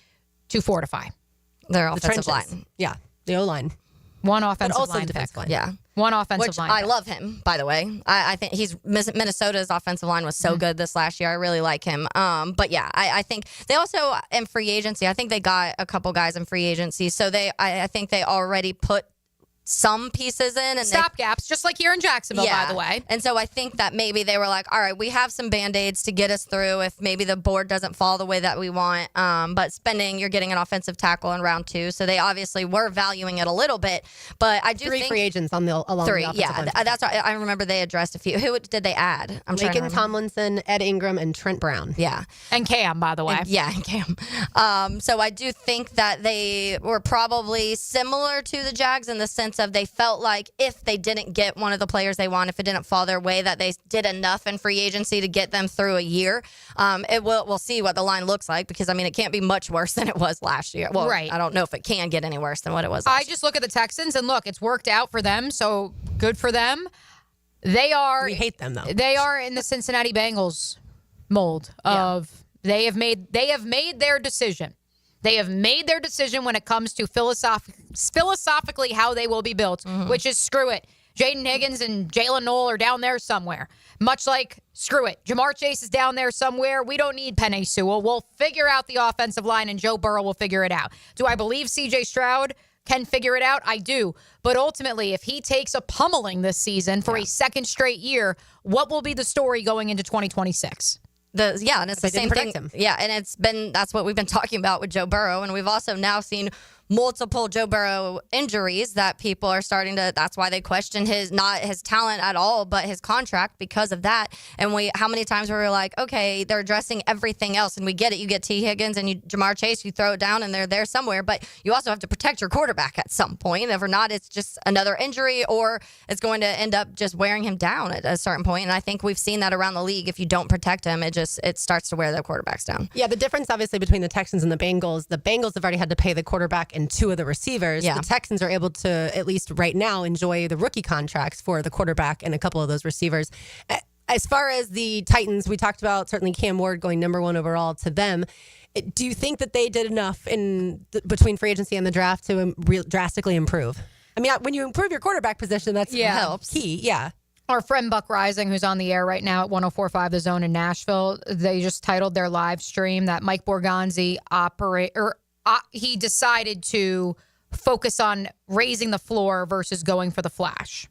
to fortify? Their The offensive trenches. line. Yeah. The O-line. One offensive also line defensive pick. line. Yeah. One offensive Which line I pick. love him, by the way. I think Minnesota's offensive line was so good this last year. I really like him. But yeah, I think they also in free agency. I think they got a couple guys in free agency, so I think they already put some pieces in and Stopgaps, just like here in Jacksonville, by the way. And so I think that maybe they were like, all right, we have some Band-Aids to get us through if maybe the board doesn't fall the way that we want. But you're getting an offensive tackle in round 2. So they obviously were valuing it a little bit. But I do 3 think free agents along the offensive line. that's what I remember they addressed a few. Who did they add? I'm trying to Laken remember. Tomlinson, Ed Ingram, and Trent Brown. Yeah. And Cam, by the way. And Cam. So I do think that they were probably similar to the Jags in the sense of they felt like if they didn't get one of the players they want, if it didn't fall their way, that they did enough in free agency to get them through a year. We'll see what the line looks like because, I mean, it can't be much worse than it was last year. Well, Right. I don't know if it can get any worse than what it was I last just look at the Texans and look, it's worked out for them, so good for them. They are. We hate them, though. They are in the Cincinnati Bengals mold of they have made their decision. They have made their decision when it comes to philosophically how they will be built, which is screw it. Jaden Higgins and Jalen Noel are down there somewhere. Much like, screw it. Jamar Chase is down there somewhere. We don't need Penei Sewell. We'll figure out the offensive line, and Joe Burrow will figure it out. Do I believe C.J. Stroud can figure it out? I do. But ultimately, if he takes a pummeling this season for a second straight year, what will be the story going into 2026? and it's the same thing. Yeah, and that's what we've been talking about with Joe Burrow, and we've also now seen multiple Joe Burrow injuries that people are starting to. That's why they question not his talent at all, but his contract because of that. And how many times were we like, okay, they're addressing everything else, and we get it. You get T. Higgins and Jamar Chase, you throw it down, and they're there somewhere. But you also have to protect your quarterback at some point. If not, it's just another injury, or it's going to end up just wearing him down at a certain point. And I think we've seen that around the league. If you don't protect him, it starts to wear their quarterbacks down. Yeah, the difference obviously between the Texans and the Bengals have already had to pay the quarterback and 2 of the receivers. Yeah. The Texans are able to, at least right now, enjoy the rookie contracts for the quarterback and a couple of those receivers. As far as the Titans, we talked about certainly Cam Ward going number 1 overall to them. Do you think that they did enough between free agency and the draft to drastically improve? I mean, when you improve your quarterback position, that's helps. Key. Yeah. Our friend Buck Rising, who's on the air right now at 104.5 The Zone in Nashville, they just titled their live stream that Mike Borgonzi he decided to focus on raising the floor versus going for the flash.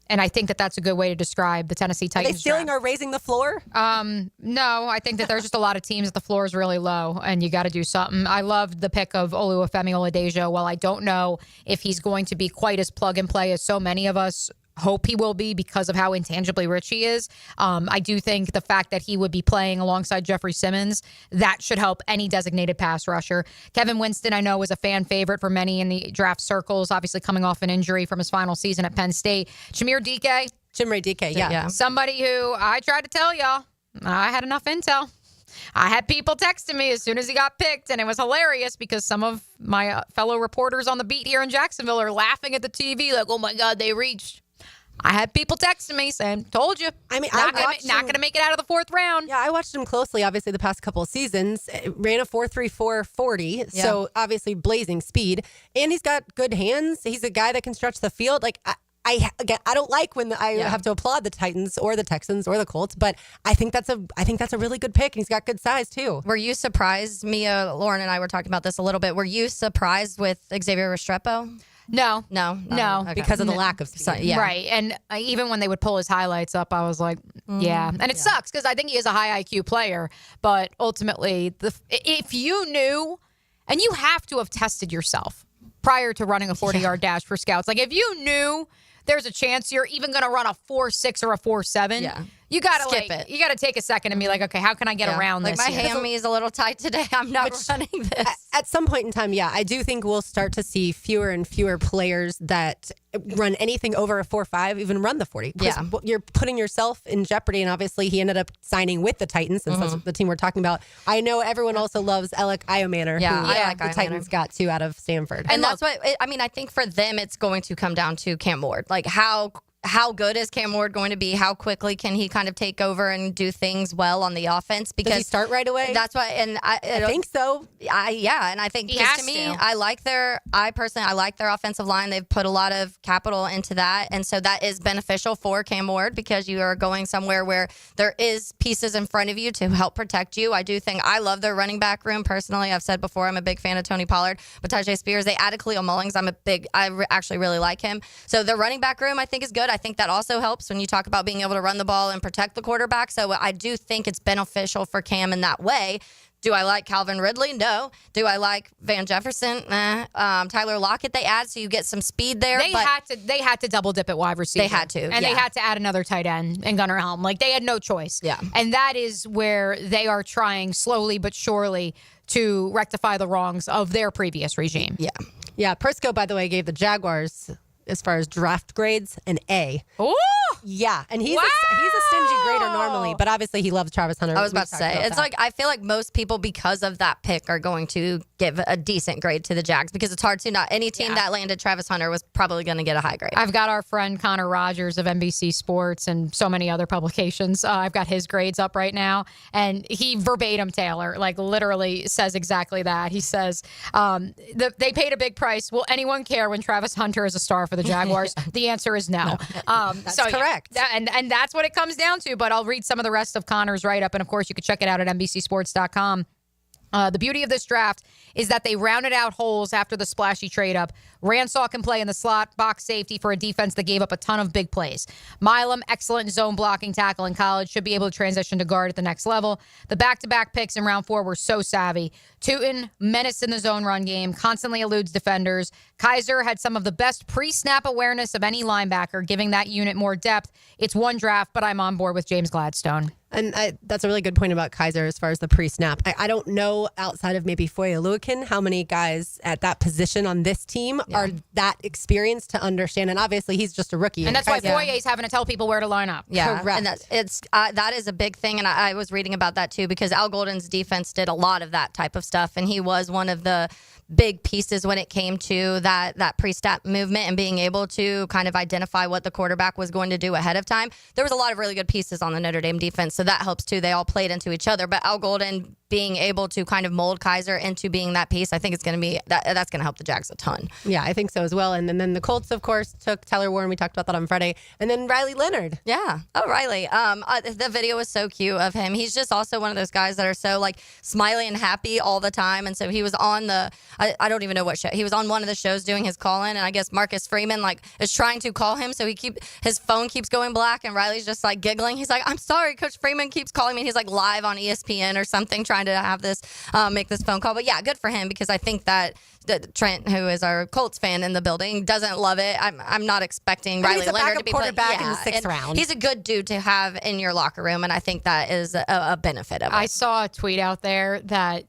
And I think that that's a good way to describe the Tennessee Titans. Are they stealing or raising the floor? No, I think that there's just a lot of teams that the floor is really low, and you got to do something. I loved the pick of Oluwafemi Oladejo. While I don't know if he's going to be quite as plug and play as so many of us hope he will be because of how intangibly rich he is. I do think the fact that he would be playing alongside Jeffrey Simmons, that should help any designated pass rusher. Kevin Winston, I know, was a fan favorite for many in the draft circles, obviously coming off an injury from his final season at Penn State. Chimere Dike, yeah. Somebody who I tried to tell y'all, I had enough intel. I had people texting me as soon as he got picked, and it was hilarious because some of my fellow reporters on the beat here in Jacksonville are laughing at the TV like, oh, my God, they reached. I had people texting me saying, told you. I mean, not going to make it out of the 4th round. Yeah, I watched him closely, obviously, the past couple of seasons. It ran a 4.34 40, so obviously blazing speed. And he's got good hands. He's a guy that can stretch the field. Like, I don't like when I have to applaud the Titans or the Texans or the Colts, but I think that's a really good pick, and he's got good size too. Were you surprised? Mia, Lauren, and I were talking about this a little bit. Were you surprised with Xavier Restrepo? No. Okay. Because of the lack of speed. So, yeah. Right. And even when they would pull his highlights up, I was like, yeah. And it sucks because I think he is a high IQ player. But ultimately, if you knew, and you have to have tested yourself prior to running a 40-yard dash for scouts. Like, if you knew there's a chance you're even going to run a 4.6 or a 4.7, you got to skip it. You got to take a second and be like, okay, how can I get around like this? my hammy is a little tight today. I'm not running this. At some point in time, I do think we'll start to see fewer and fewer players that run anything over a 4.5, even run the 40. Yeah. You're putting yourself in jeopardy, and obviously he ended up signing with the Titans, since that's the team we're talking about. I know everyone also loves Alec Iomanner, Yeah, who I like the Iomanner. Titans got too out of Stanford. And that's what, I think for them, it's going to come down to Cam Ward. Like, how good is Cam Ward going to be? How quickly can he kind of take over and do things well on the offense? Because does he start right away? That's why, and I think so. And I think He because has to me, to. I like their offensive line. They've put a lot of capital into that, and so that is beneficial for Cam Ward because you are going somewhere where there is pieces in front of you to help protect you. I do think I love their running back room personally. I've said before I'm a big fan of Tony Pollard, but Tajay Spears. They added Khalil Mullings. Actually really like him. So the running back room I think is good. I think that also helps when you talk about being able to run the ball and protect the quarterback. So I do think it's beneficial for Cam in that way. Do I like Calvin Ridley? No. Do I like Van Jefferson? Nah. Tyler Lockett they add, so you get some speed there. They had to double dip at wide receiver. They had to, and they had to add another tight end and Gunnar Helm. Like, they had no choice. Yeah. And that is where they are trying slowly but surely to rectify the wrongs of their previous regime. Yeah. Prisco, by the way, gave the Jaguars, as far as draft grades, an A. Oh, yeah, and he's a stingy grader normally, but obviously he loves Travis Hunter. I was about to say, it's like I feel like most people, because of that pick, are going to give a decent grade to the Jags because it's hard to not. Any team that landed Travis Hunter was probably going to get a high grade. I've got our friend Connor Rogers of NBC Sports and so many other publications. I've got his grades up right now, and he verbatim, Taylor, like literally says exactly that. He says they paid a big price. Will anyone care when Travis Hunter is a star for the Jaguars? The answer is no. That's correct. And that's what it comes down to. But I'll read some of the rest of Connor's write-up. And, of course, you can check it out at NBCSports.com. The beauty of this draft is that they rounded out holes after the splashy trade-up. Ransaw can play in the slot, box safety for a defense that gave up a ton of big plays. Milam, excellent zone blocking tackle in college, should be able to transition to guard at the next level. The back-to-back picks in round 4 were so savvy. Tootin, menace in the zone run game, constantly eludes defenders. Kaiser had some of the best pre-snap awareness of any linebacker, giving that unit more depth. It's one draft, but I'm on board with James Gladstone. And that's a really good point about Kaiser as far as the pre-snap. I don't know, outside of maybe Foye Oluokun, how many guys at that position on this team are that experienced to understand. And obviously, he's just a rookie. And that's why Foye's having to tell people where to line up. Yeah, correct. And that is a big thing. And I was reading about that too because Al Golden's defense did a lot of that type of stuff, and he was one of the big pieces when it came to that pre-snap movement and being able to kind of identify what the quarterback was going to do ahead of time. There was a lot of really good pieces on the Notre Dame defense, so that helps too. They all played into each other, but Al Golden being able to kind of mold Kaiser into being that piece, I think it's going to be that's going to help the Jags a ton. Yeah, I think so as well. And then the Colts, of course, took Tyler Warren. We talked about that on Friday. And then Riley Leonard. Yeah. Oh, Riley. The video was so cute of him. He's just also one of those guys that are so like smiley and happy all the time. And so he was on I don't even know what show. He was on one of the shows doing his call-in, and I guess Marcus Freeman is trying to call him, so his phone keeps going black, and Riley's just like giggling. He's like, "I'm sorry, Coach Freeman keeps calling me." And he's like live on ESPN or something, trying to have this make this phone call. But yeah, good for him because I think that Trent, who is our Colts fan in the building, doesn't love it. I'm not expecting Riley Leonard to be quarterback in the 6th round. He's a good dude to have in your locker room, and I think that is a benefit of it. I saw a tweet out there that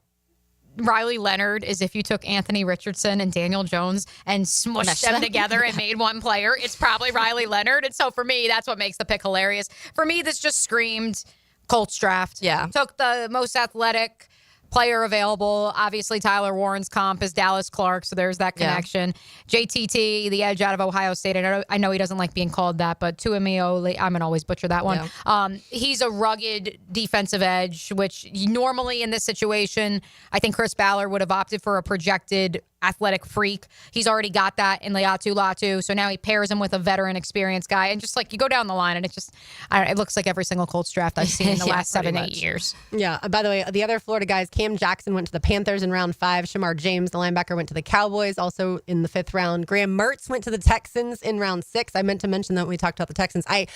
Riley Leonard is if you took Anthony Richardson and Daniel Jones and smushed them together and made one player, it's probably Riley Leonard. And so for me, that's what makes the pick hilarious. For me, this just screamed Colts draft. Yeah. Took the most athletic player available. Obviously, Tyler Warren's comp is Dallas Clark, so there's that connection. Yeah. JTT, the edge out of Ohio State. I know he doesn't like being called that, but Tuamiole, I'm going to always butcher that one. Yeah. He's a rugged defensive edge, which normally in this situation, I think Chris Ballard would have opted for a projected athletic freak. He's already got that in Latu. So now he pairs him with a veteran, experienced guy. And just like you go down the line, and it looks like every single Colts draft I've seen in the last 7-8 years. Yeah. By the way, the other Florida guys, Cam Jackson went to the Panthers in round 5. Shamar James, the linebacker, went to the Cowboys also in the 5th round. Graham Mertz went to the Texans in round 6. I meant to mention that when we talked about the Texans. I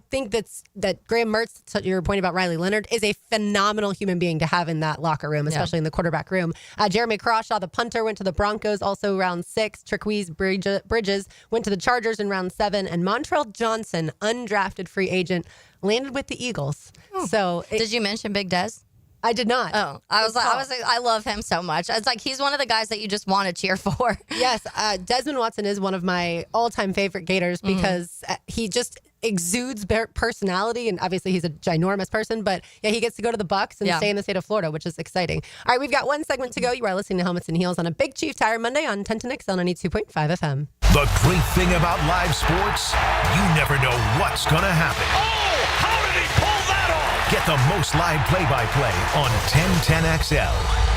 think that Graham Mertz, to your point about Riley Leonard, is a phenomenal human being to have in that locker room, especially in the quarterback room. Jeremy Crawshaw, the punter, went to the Broncos, also round 6. Traquise Bridges went to the Chargers in round 7. And Montrell Johnson, undrafted free agent, landed with the Eagles. So did you mention Big Dez? I did not. Oh, I love him so much. It's like he's one of the guys that you just want to cheer for. Yes, Desmond Watson is one of my all-time favorite Gators because he just exudes personality, and obviously he's a ginormous person, but yeah, he gets to go to the Bucs and stay in the state of Florida, which is exciting. All right, we've got one segment to go. You are listening to Helmets and Heels on a Big Chief Tire Monday on 1010XL 92.5 FM. The great thing about live sports, you never know what's going to happen. Oh, how did he pull that off? Get the most live play-by-play on 1010XL.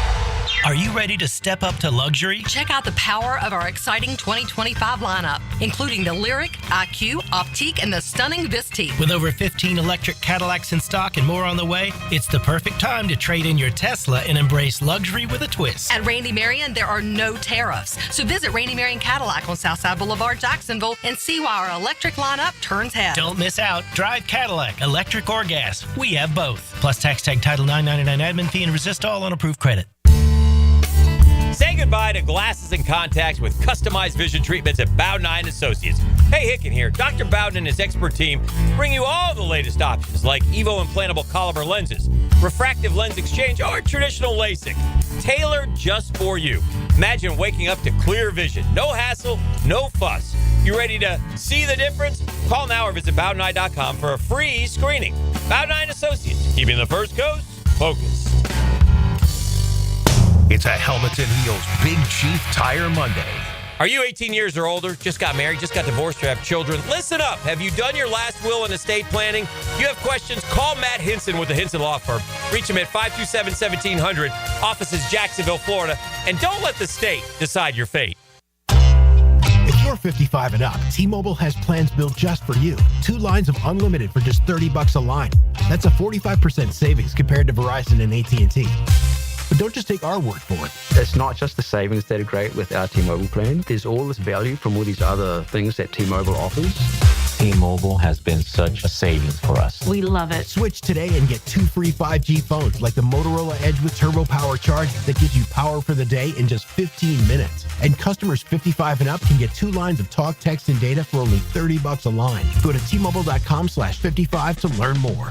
Are you ready to step up to luxury? Check out the power of our exciting 2025 lineup, including the Lyric, IQ, Optique, and the stunning Vistique. With over 15 electric Cadillacs in stock and more on the way, it's the perfect time to trade in your Tesla and embrace luxury with a twist. At Randy Marion, there are no tariffs. So visit Randy Marion Cadillac on Southside Boulevard, Jacksonville, and see why our electric lineup turns heads. Don't miss out. Drive Cadillac, electric or gas. We have both. Plus tax tag title $9.99 admin fee and resist all on approved credit. Say goodbye to glasses and contacts with customized vision treatments at Bowden Eye & Associates. Hey, Hicken here. Dr. Bowden and his expert team bring you all the latest options like Evo implantable Caliber lenses, refractive lens exchange, or traditional LASIK. Tailored just for you. Imagine waking up to clear vision. No hassle, no fuss. You ready to see the difference? Call now or visit BowdenEye.com for a free screening. Bowden Eye & Associates, keeping the first coast focused. It's a Helmets and Heels Big Chief Tire Monday. Are you 18 years or older, just got married, just got divorced, or have children? Listen up. Have you done your last will and estate planning? You have questions? Call Matt Hinson with the Hinson Law Firm. Reach him at 527-1700. Office is Jacksonville, Florida. And don't let the state decide your fate. If you're 55 and up, T-Mobile has plans built just for you. 2 lines of unlimited for just $30 a line. That's a 45% savings compared to Verizon and AT&T. But don't just take our word for it. It's not just the savings that are great with our T-Mobile plan. There's all this value from all these other things that T-Mobile offers. T-Mobile has been such a savings for us. We love it. Switch today and get 2 free 5G phones like the Motorola Edge with Turbo Power charging that gives you power for the day in just 15 minutes. And customers 55 and up can get 2 lines of talk, text, and data for only $30 a line. Go to T-Mobile.com/55 to learn more.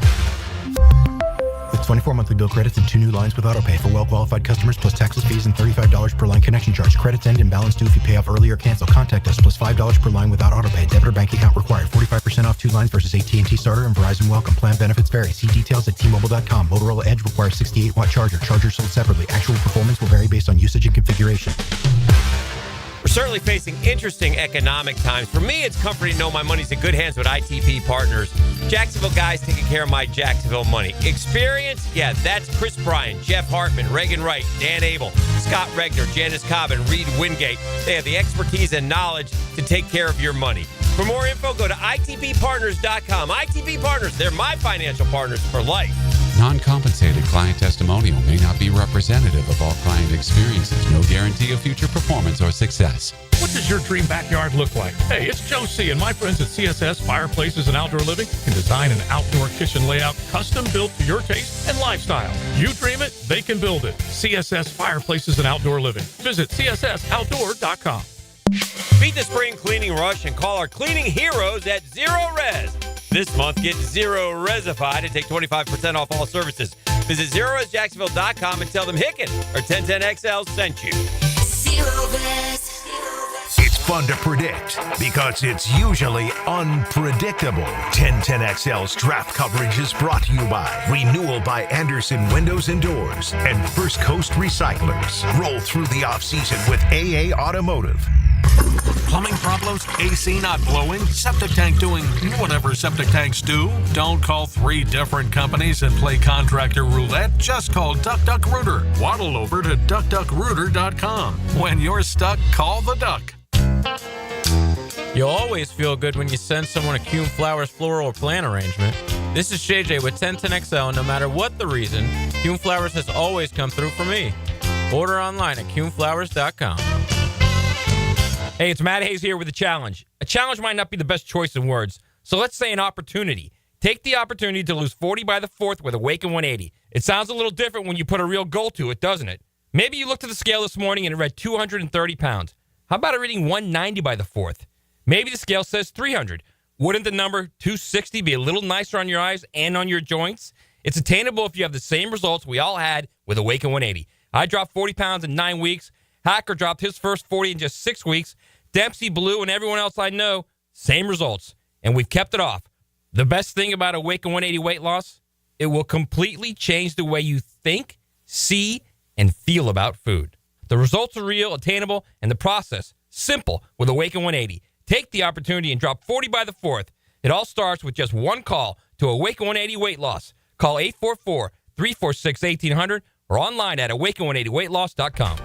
With 24 monthly bill credits and 2 new lines with autopay for well-qualified customers, plus taxes, fees, and $35 per line connection charge. Credits end and balance due if you pay off early or cancel. Contact us, plus $5 per line without autopay. Debit or bank account required. 45% off 2 lines versus AT&T Starter and Verizon Welcome. Plan benefits vary. See details at T-Mobile.com. Motorola Edge requires 68-watt charger. Chargers sold separately. Actual performance will vary based on usage and configuration. We're certainly facing interesting economic times. For me, it's comforting to know my money's in good hands with ITP Partners. Jacksonville guys taking care of my Jacksonville money. Experience? Yeah, that's Chris Bryan, Jeff Hartman, Reagan Wright, Dan Abel, Scott Regner, Janice Cobb, and Reed Wingate. They have the expertise and knowledge to take care of your money. For more info, go to itppartners.com. ITP Partners, they're my financial partners for life. Non-compensated client testimonial may not be representative of all client experiences. No guarantee of future performance or success. What does your dream backyard look like? Hey, it's Joe C. and my friends at CSS Fireplaces and Outdoor Living can design an outdoor kitchen layout custom built to your taste and lifestyle. You dream it, they can build it. CSS Fireplaces and Outdoor Living. Visit cssoutdoor.com. Beat the spring cleaning rush and call our cleaning heroes at Zero Res. This month, get Zero Resified and take 25% off all services. Visit ZeroResJacksonville.com and tell them Hicken or 1010XL sent you. Zero Res. It's fun to predict because it's usually unpredictable. 1010XL's draft coverage is brought to you by Renewal by Anderson Windows and Doors and First Coast Recyclers. Roll through the offseason with AA Automotive. Plumbing problems? problems? AC not blowing? Septic tank doing whatever septic tanks do? Don't call 3 different companies and play contractor roulette. Just call Duck Rooter. Waddle over to duckduckrooter.com. When you're stuck, call the duck. You'll always feel good when you send someone a Kuhn Flowers floral or plant arrangement. This is Shay J with 1010XL, and no matter what the reason, Kuhn Flowers has always come through for me. Order online at kuhnflowers.com. Hey, it's Matt Hayes here with a challenge. A challenge might not be the best choice in words, so let's say an opportunity. Take the opportunity to lose 40 by the 4th with Awaken 180. It sounds a little different when you put a real goal to it, doesn't it? Maybe you looked at the scale this morning and it read 230 pounds. How about a reading 190 by the 4th? Maybe the scale says 300. Wouldn't the number 260 be a little nicer on your eyes and on your joints? It's attainable if you have the same results we all had with Awaken 180. I dropped 40 pounds in 9 weeks. Hacker dropped his first 40 in just 6 weeks. Dempsey, Blue, and everyone else I know, same results. And we've kept it off. The best thing about Awaken 180 weight loss, it will completely change the way you think, see, and feel about food. The results are real, attainable, and the process simple with Awaken 180. Take the opportunity and drop 40 by the 4th. It all starts with just one call to Awaken 180 Weight Loss. Call 844-346-1800 or online at awaken180weightloss.com.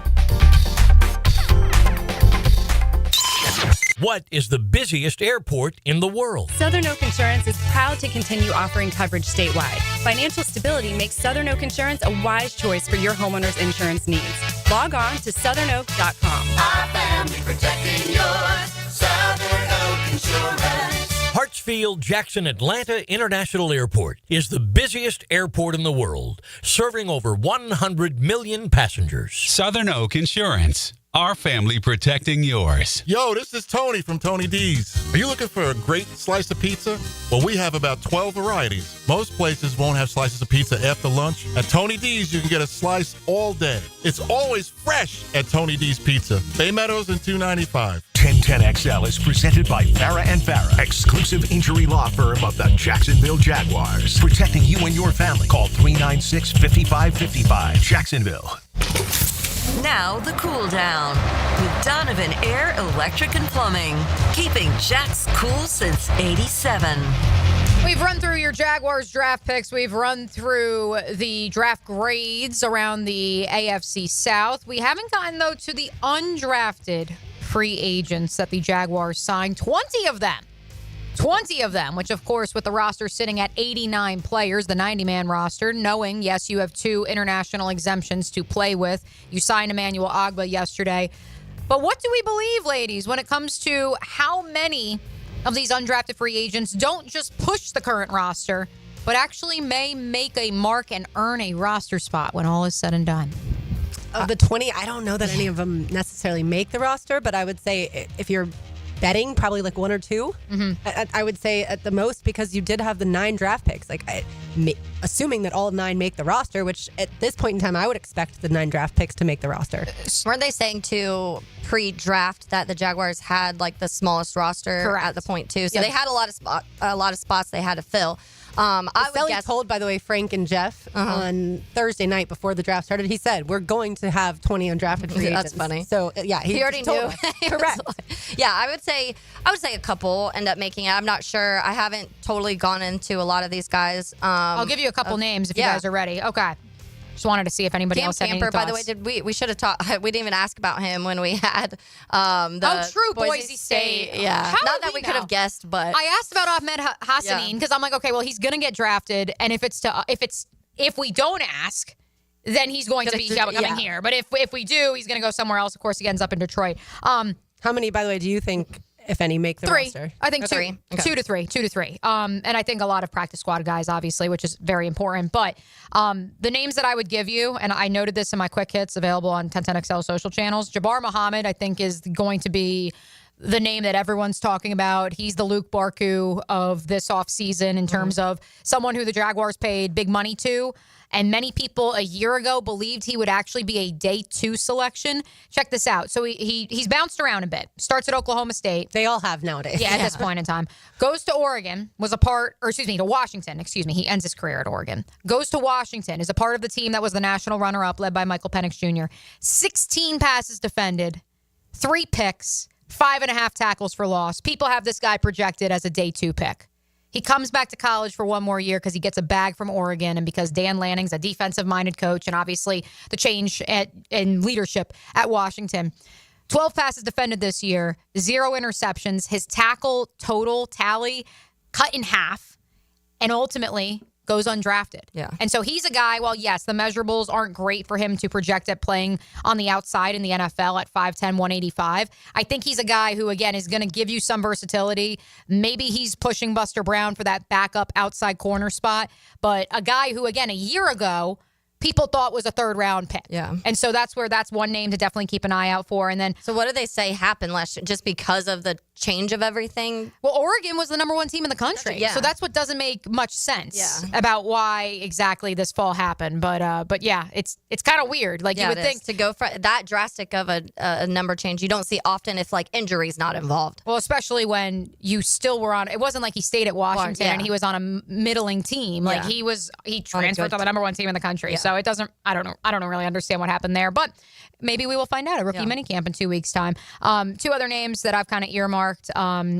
What is the busiest airport in the world? Southern Oak Insurance is proud to continue offering coverage statewide. Financial stability makes Southern Oak Insurance a wise choice for your homeowner's insurance needs. Log on to southernoak.com. Our family protecting yours. Southern Oak Insurance. Hartsfield Jackson Atlanta International Airport is the busiest airport in the world, serving over 100 million passengers. Southern Oak Insurance. Our family protecting yours. Yo, this is Tony from Tony D's. Are you looking for a great slice of pizza? Well, we have about 12 varieties. Most places won't have slices of pizza after lunch. At Tony D's, you can get a slice all day. It's always fresh at Tony D's Pizza. Bay Meadows and $2.95. 1010XL is presented by Farah and Farah, exclusive injury law firm of the Jacksonville Jaguars. Protecting you and your family. Call 396-5555. Jacksonville. Now the cool down with Donovan Air, Electric and Plumbing, keeping Jack's cool since '87. We've run through your Jaguars draft picks. We've run through the draft grades around the AFC South. We haven't gotten, though, to the undrafted free agents that the Jaguars signed. 20 of them, which, of course, with the roster sitting at 89 players, the 90-man roster, knowing, yes, you have 2 international exemptions to play with. You signed Emmanuel Ogbah yesterday. But what do we believe, ladies, when it comes to how many of these undrafted free agents don't just push the current roster, but actually may make a mark and earn a roster spot when all is said and done? Of the 20, I don't know that any of them necessarily make the roster, but I would say if you're betting, probably like 1 or 2. I would say at the most, because you did have the 9 draft picks. Assuming that all 9 make the roster, which at this point in time, I would expect the 9 draft picks to make the roster. Weren't they saying too pre-draft that the Jaguars had like the smallest roster at the point too? So they had a lot of spots they had to fill. I would guess. Told, by the way, Frank and Jeff on Thursday night before the draft started, he said, we're going to have 20 undrafted free agents. That's funny. So, yeah, he already knew. Correct. Yeah, I would say a couple end up making it. I'm not sure. I haven't totally gone into a lot of these guys. I'll give you a couple names if you guys are ready. Okay. Just wanted to see if anybody else had any thoughts. By the way, we should have talked. We didn't even ask about him when we had Boise State. Yeah, not that we could have guessed, but I asked about Ahmed Hassanin because I'm like, okay, well, he's gonna get drafted, and if we don't ask, then he's going to be coming here. But if we do, he's gonna go somewhere else. Of course, he ends up in Detroit. How many, by the way, do you think, if any, make the 3. roster? I think 2. Okay. 2 to 3. 2 to 3. And I think a lot of practice squad guys, obviously, which is very important. But the names that I would give you, and I noted this in my quick hits available on 1010XL social channels, Jabbar Muhammad, I think, is going to be the name that everyone's talking about. He's the Luke Barku of this offseason in terms of someone who the Jaguars paid big money to. And many people a year ago believed he would actually be a day 2 selection. Check this out. So he's bounced around a bit. Starts at Oklahoma State. They all have nowadays. Yeah, at this point in time. Goes to Oregon, to Washington. He ends his career at Oregon. Goes to Washington, is a part of the team that was the national runner-up led by Michael Penix Jr. 16 passes defended, 3 picks, 5.5 tackles for loss. People have this guy projected as a day 2 pick. He comes back to college for one more year because he gets a bag from Oregon and because Dan Lanning's a defensive-minded coach and obviously the change in leadership at Washington. 12 passes defended this year, 0 interceptions. His tackle total tally cut in half and ultimately goes undrafted. Yeah. And so he's a guy, well, yes, the measurables aren't great for him to project at playing on the outside in the NFL at 5'10", 185. I think he's a guy who, again, is going to give you some versatility. Maybe he's pushing Buster Brown for that backup outside corner spot. But a guy who, again, a year ago, people thought was a 3rd-round pick. Yeah. And so that's one name to definitely keep an eye out for. And then, so what do they say happened last year? Just because of the change of everything? Well, Oregon was the number 1 team in the country. Yeah. So that's what doesn't make much sense about why exactly this fall happened. But yeah, it's kind of weird. Like, you would think to go for that drastic of a number change, you don't see often if like injuries not involved. Well, especially when you still were on. It wasn't like he stayed at Washington and he was on a middling team. Like he transferred to the number 1 team in the country. So it doesn't. I don't know. Really understand what happened there, but maybe we will find out at rookie minicamp in 2 weeks' time. 2 other names that I've kind of earmarked.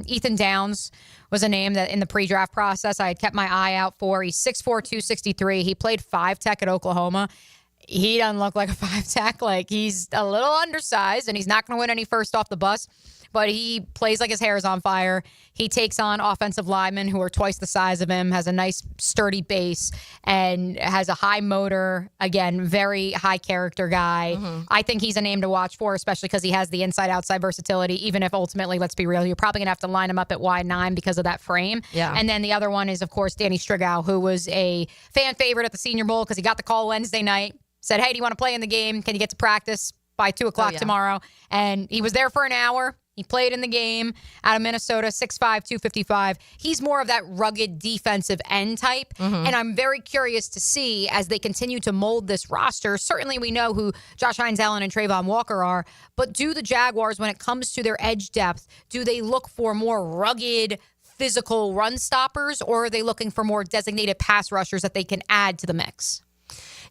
Ethan Downs was a name that in the pre-draft process I had kept my eye out for. He's 6'4", 263. He played 5-tech at Oklahoma. He doesn't look like a 5-tech. Like, he's a little undersized, and he's not going to win any first off the bus. But he plays like his hair is on fire. He takes on offensive linemen who are twice the size of him, has a nice sturdy base, and has a high motor. Again, very high character guy. Mm-hmm. I think he's a name to watch for, especially because he has the inside-outside versatility, even if ultimately, let's be real, you're probably going to have to line him up at wide 9 because of that frame. Yeah. And then the other one is, of course, Danny Strigow, who was a fan favorite at the Senior Bowl because he got the call Wednesday night, said, hey, do you want to play in the game? Can you get to practice by 2 o'clock tomorrow? And he was there for an hour. He played in the game out of Minnesota, 6'5", 255. He's more of that rugged defensive end type. Mm-hmm. And I'm very curious to see as they continue to mold this roster. Certainly we know who Josh Hines-Allen and Trayvon Walker are, but do the Jaguars, when it comes to their edge depth, do they look for more rugged, physical run stoppers, or are they looking for more designated pass rushers that they can add to the mix?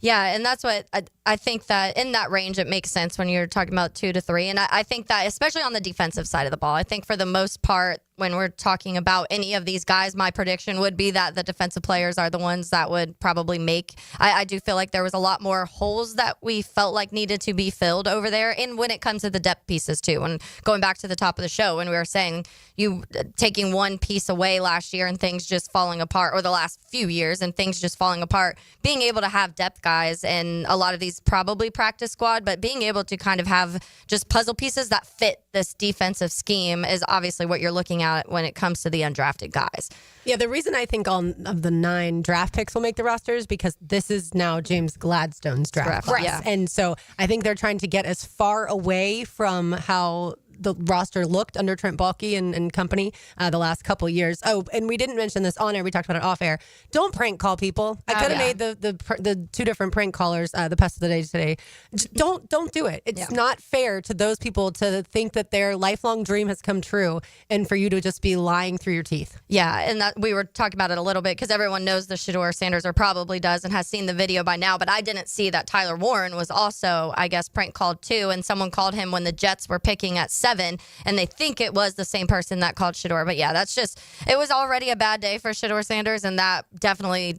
Yeah, and that's what I think that in that range, it makes sense when you're talking about 2 to 3. And I think that especially on the defensive side of the ball, I think for the most part, when we're talking about any of these guys, my prediction would be that the defensive players are the ones that would probably make. I do feel like there was a lot more holes that we felt like needed to be filled over there. And when it comes to the depth pieces too, and going back to the top of the show, when we were saying you taking one piece away last year and things just falling apart, or the last few years and things just falling apart, being able to have depth guys and a lot of these probably practice squad, but being able to kind of have just puzzle pieces that fit this defensive scheme is obviously what you're looking at when it comes to the undrafted guys. Yeah, the reason I think all of the 9 draft picks will make the roster is because this is now James Gladstone's draft class. Yeah. And so I think they're trying to get as far away from how the roster looked under Trent Baalke and company the last couple years. Oh, and we didn't mention this on air. We talked about it off air. Don't prank call people. I could have made the 2 different prank callers the pest of the day today. Just don't do it. It's not fair to those people to think that their lifelong dream has come true and for you to just be lying through your teeth. Yeah, and that we were talking about it a little bit because everyone knows the Shedeur Sanders, or probably does, and has seen the video by now, but I didn't see that Tyler Warren was also, I guess, prank called too, and someone called him when the Jets were picking at 7, and they think it was the same person that called Shedeur. But yeah, it was already a bad day for Shedeur Sanders, and that definitely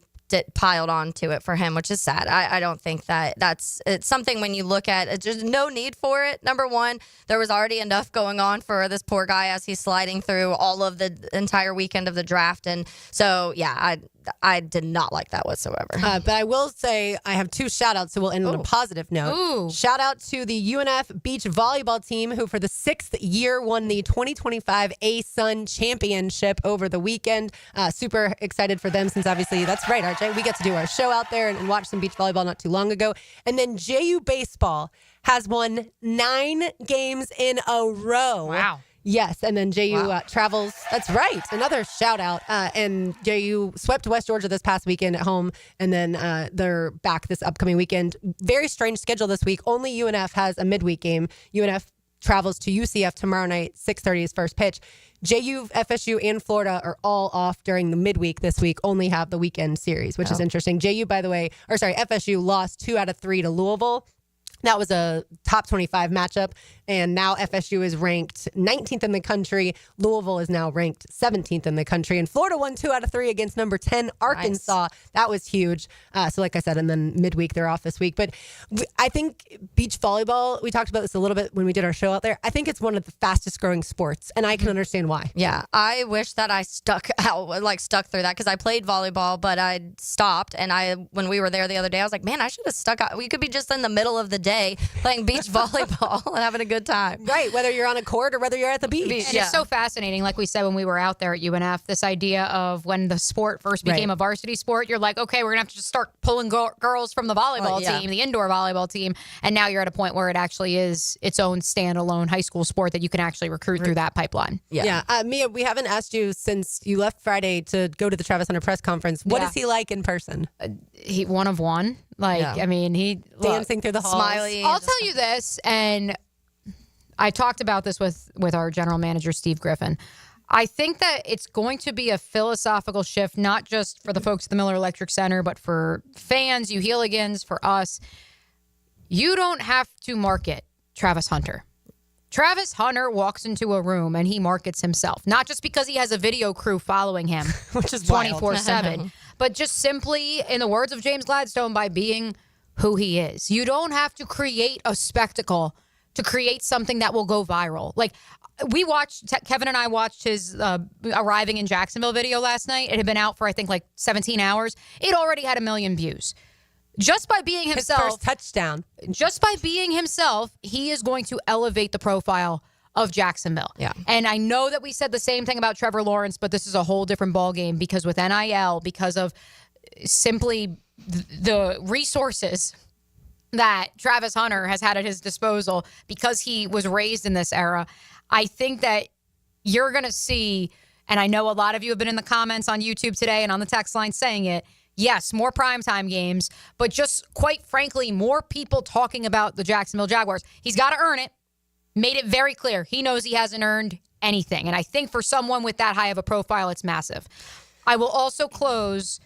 piled on to it for him, which is sad. I don't think it's something when you look at it, there's no need for it. Number one, there was already enough going on for this poor guy as he's sliding through all of the entire weekend of the draft. And so, yeah, I did not like that whatsoever. But I will say I have 2 shout-outs, so we'll end on a positive note. Ooh. Shout out to the UNF beach volleyball team who for the 6th year won the 2025 ASUN Championship over the weekend. Super excited for them since obviously, that's right, RJ, we get to do our show out there and watch some beach volleyball not too long ago. And then JU Baseball has won 9 games in a row. Wow. Yes, and then JU travels. That's right. Another shout out. And JU swept West Georgia this past weekend at home, and then they're back this upcoming weekend. Very strange schedule this week. Only UNF has a midweek game. UNF travels to UCF tomorrow night, 6:30 is first pitch. JU, FSU, and Florida are all off during the midweek this week, only have the weekend series, which is interesting. JU, by the way, FSU lost 2 out of 3 to Louisville. That was a top 25 matchup, and now FSU is ranked 19th in the country. Louisville is now ranked 17th in the country, and Florida won 2 out of 3 against number 10 Arkansas. Nice. That was huge. So like I said, and then midweek they're off this week. But I think beach volleyball, we talked about this a little bit when we did our show out there. I think it's one of the fastest growing sports, and I can understand why. Yeah, I wish that I stuck through that because I played volleyball, but I stopped. And when we were there the other day, I was like, man, I should have stuck out. We could be just in the middle of the day playing beach volleyball and having a good time. Right, whether you're on a court or whether you're at the beach. And it's so fascinating, like we said when we were out there at UNF, this idea of when the sport first became a varsity sport, you're like, okay, we're going to have to just start pulling girls from the volleyball team, the indoor volleyball team, and now you're at a point where it actually is its own standalone high school sport that you can actually recruit through that pipeline. Yeah. Mia, we haven't asked you since you left Friday to go to the Travis Hunter press conference. What is he like in person? He one of one. I mean, he dancing through the halls. Smiley. I'll tell you this, and I talked about this with our general manager, Steve Griffin. I think that it's going to be a philosophical shift, not just for the folks at the Miller Electric Center, but for fans, you hooligans, for us. You don't have to market Travis Hunter. Travis Hunter walks into a room and he markets himself, not just because he has a video crew following him, which is 24/7, but just simply, in the words of James Gladstone, by being who he is. You don't have to create a spectacle to create something that will go viral. Like Kevin and I watched his arriving in Jacksonville video last night. It had been out for, I think, like 17 hours. It already had 1 million views. Just by being himself. His first touchdown. Just by being himself, he is going to elevate the profile of Jacksonville. Yeah. And I know that we said the same thing about Trevor Lawrence, but this is a whole different ballgame because with NIL, because of simply the resources that Travis Hunter has had at his disposal, because he was raised in this era, I think that you're going to see, and I know a lot of you have been in the comments on YouTube today and on the text line saying it, yes, more primetime games, but just quite frankly, more people talking about the Jacksonville Jaguars. He's got to earn it. Made it very clear. He knows he hasn't earned anything. And I think for someone with that high of a profile, it's massive. I will also close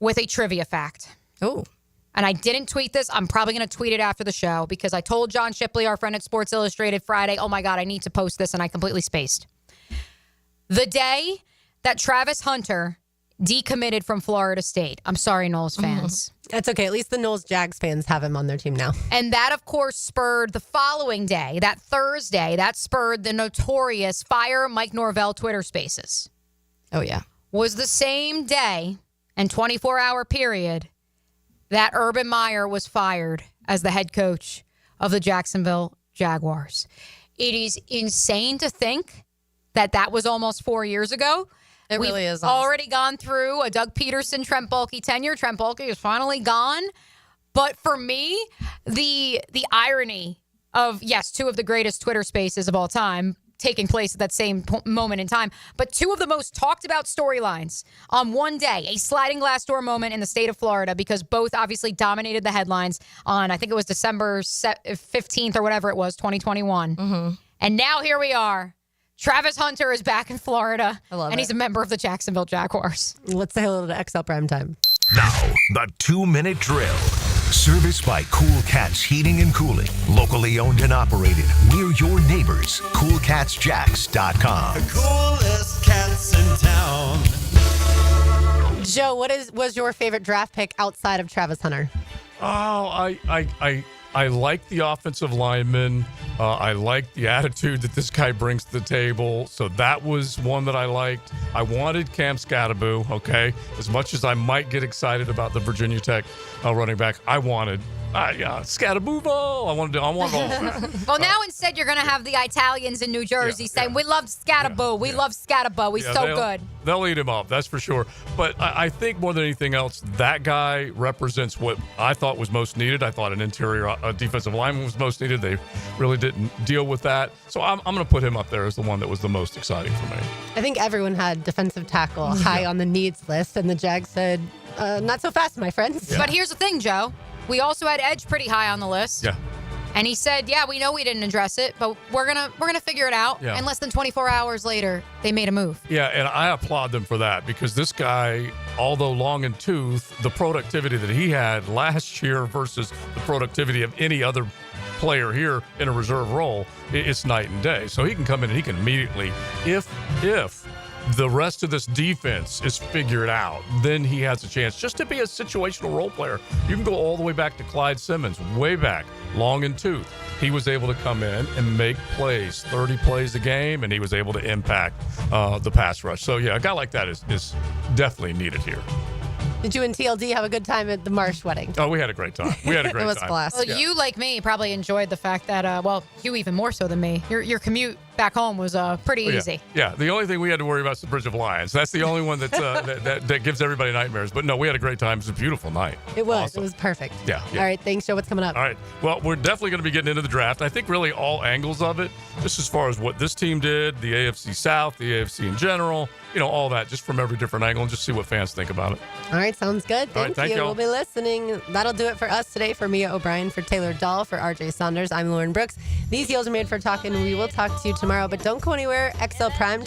with a trivia fact. Oh. And I didn't tweet this. I'm probably going to tweet it after the show because I told John Shipley, our friend at Sports Illustrated Friday, oh my God, I need to post this, and I completely spaced. The day that Travis Hunter decommitted from Florida State. I'm sorry, Knowles fans. That's okay. At least the Knowles Jags fans have him on their team now. And that, of course, spurred the following day, that Thursday, that spurred the notorious Fire Mike Norvell Twitter Spaces. Oh, yeah. Was the same day and 24-hour period that Urban Meyer was fired as the head coach of the Jacksonville Jaguars. It is insane to think that that was almost 4 years ago. It really is. We've already gone through a Doug Peterson, Trent Baalke tenure. Trent Baalke is finally gone. But for me, the irony of, yes, two of the greatest Twitter spaces of all time taking place at that same moment in time, but two of the most talked about storylines on one day, a sliding glass door moment in the state of Florida, because both obviously dominated the headlines on, I think it was December 15th or whatever it was, 2021. Mm-hmm. And now here we are. Travis Hunter is back in Florida, and he's a member of the Jacksonville Jaguars. Let's say hello to XL Primetime. Now, the 2-minute drill. Serviced by Cool Cats Heating and Cooling. Locally owned and operated. We're your neighbors. CoolCatsJacks.com. The coolest cats in town. Joe, what was your favorite draft pick outside of Travis Hunter? Oh, I like the offensive lineman. I like the attitude that this guy brings to the table. So that was one that I liked. I wanted Cam Scatterbo, okay? As much as I might get excited about the Virginia Tech running back, I wanted Scatterbo. I wanted all that. Well, now instead you're going to have the Italians in New Jersey saying, we love Scatterbo. We love Scatterbo. He's so good. They'll eat him up, that's for sure. But I think more than anything else, that guy represents what I thought was most needed. I thought an interior defensive lineman was most needed. They really didn't deal with that. So I'm going to put him up there as the one that was the most exciting for me. I think everyone had defensive tackle high on the needs list, and the Jags said, not so fast, my friends. But here's the thing, Joe. We also had edge pretty high on the list. Yeah. And he said, yeah, we know we didn't address it, but we're gonna figure it out. Yeah. And less than 24 hours later, they made a move. Yeah, and I applaud them for that because this guy, although long in tooth, the productivity that he had last year versus the productivity of any other player here in a reserve role, it's night and day. So he can come in and he can immediately, if the rest of this defense is figured out, then he has a chance just to be a situational role player. You can go all the way back to Clyde Simmons, way back, long in tooth. He was able to come in and make plays, 30 plays a game, and he was able to impact the pass rush. So, yeah, a guy like that is definitely needed here. Did you and TLD have a good time at the Marsh wedding? Oh, we had a great time. We had a great time. It was a blast. Well, you, like me, probably enjoyed the fact that, you even more so than me, your commute back home was pretty easy. Yeah, the only thing we had to worry about is the Bridge of Lions. That's the only one that's, that gives everybody nightmares. But no, we had a great time. It was a beautiful night. It was. Awesome. It was perfect. Yeah. All right, thanks, Joe. What's coming up? All right. Well, we're definitely going to be getting into the draft. I think really all angles of it, just as far as what this team did, the AFC South, the AFC in general, all that, just from every different angle, and just see what fans think about it. All right, sounds good. All right, thank you. y'all. We'll be listening. That'll do it for us today. For Mia O'Brien, for Taylor Dahl, for RJ Saunders, I'm Lauren Brooks. These deals are made for talking. We will talk to you tomorrow, but don't go anywhere. XL Prime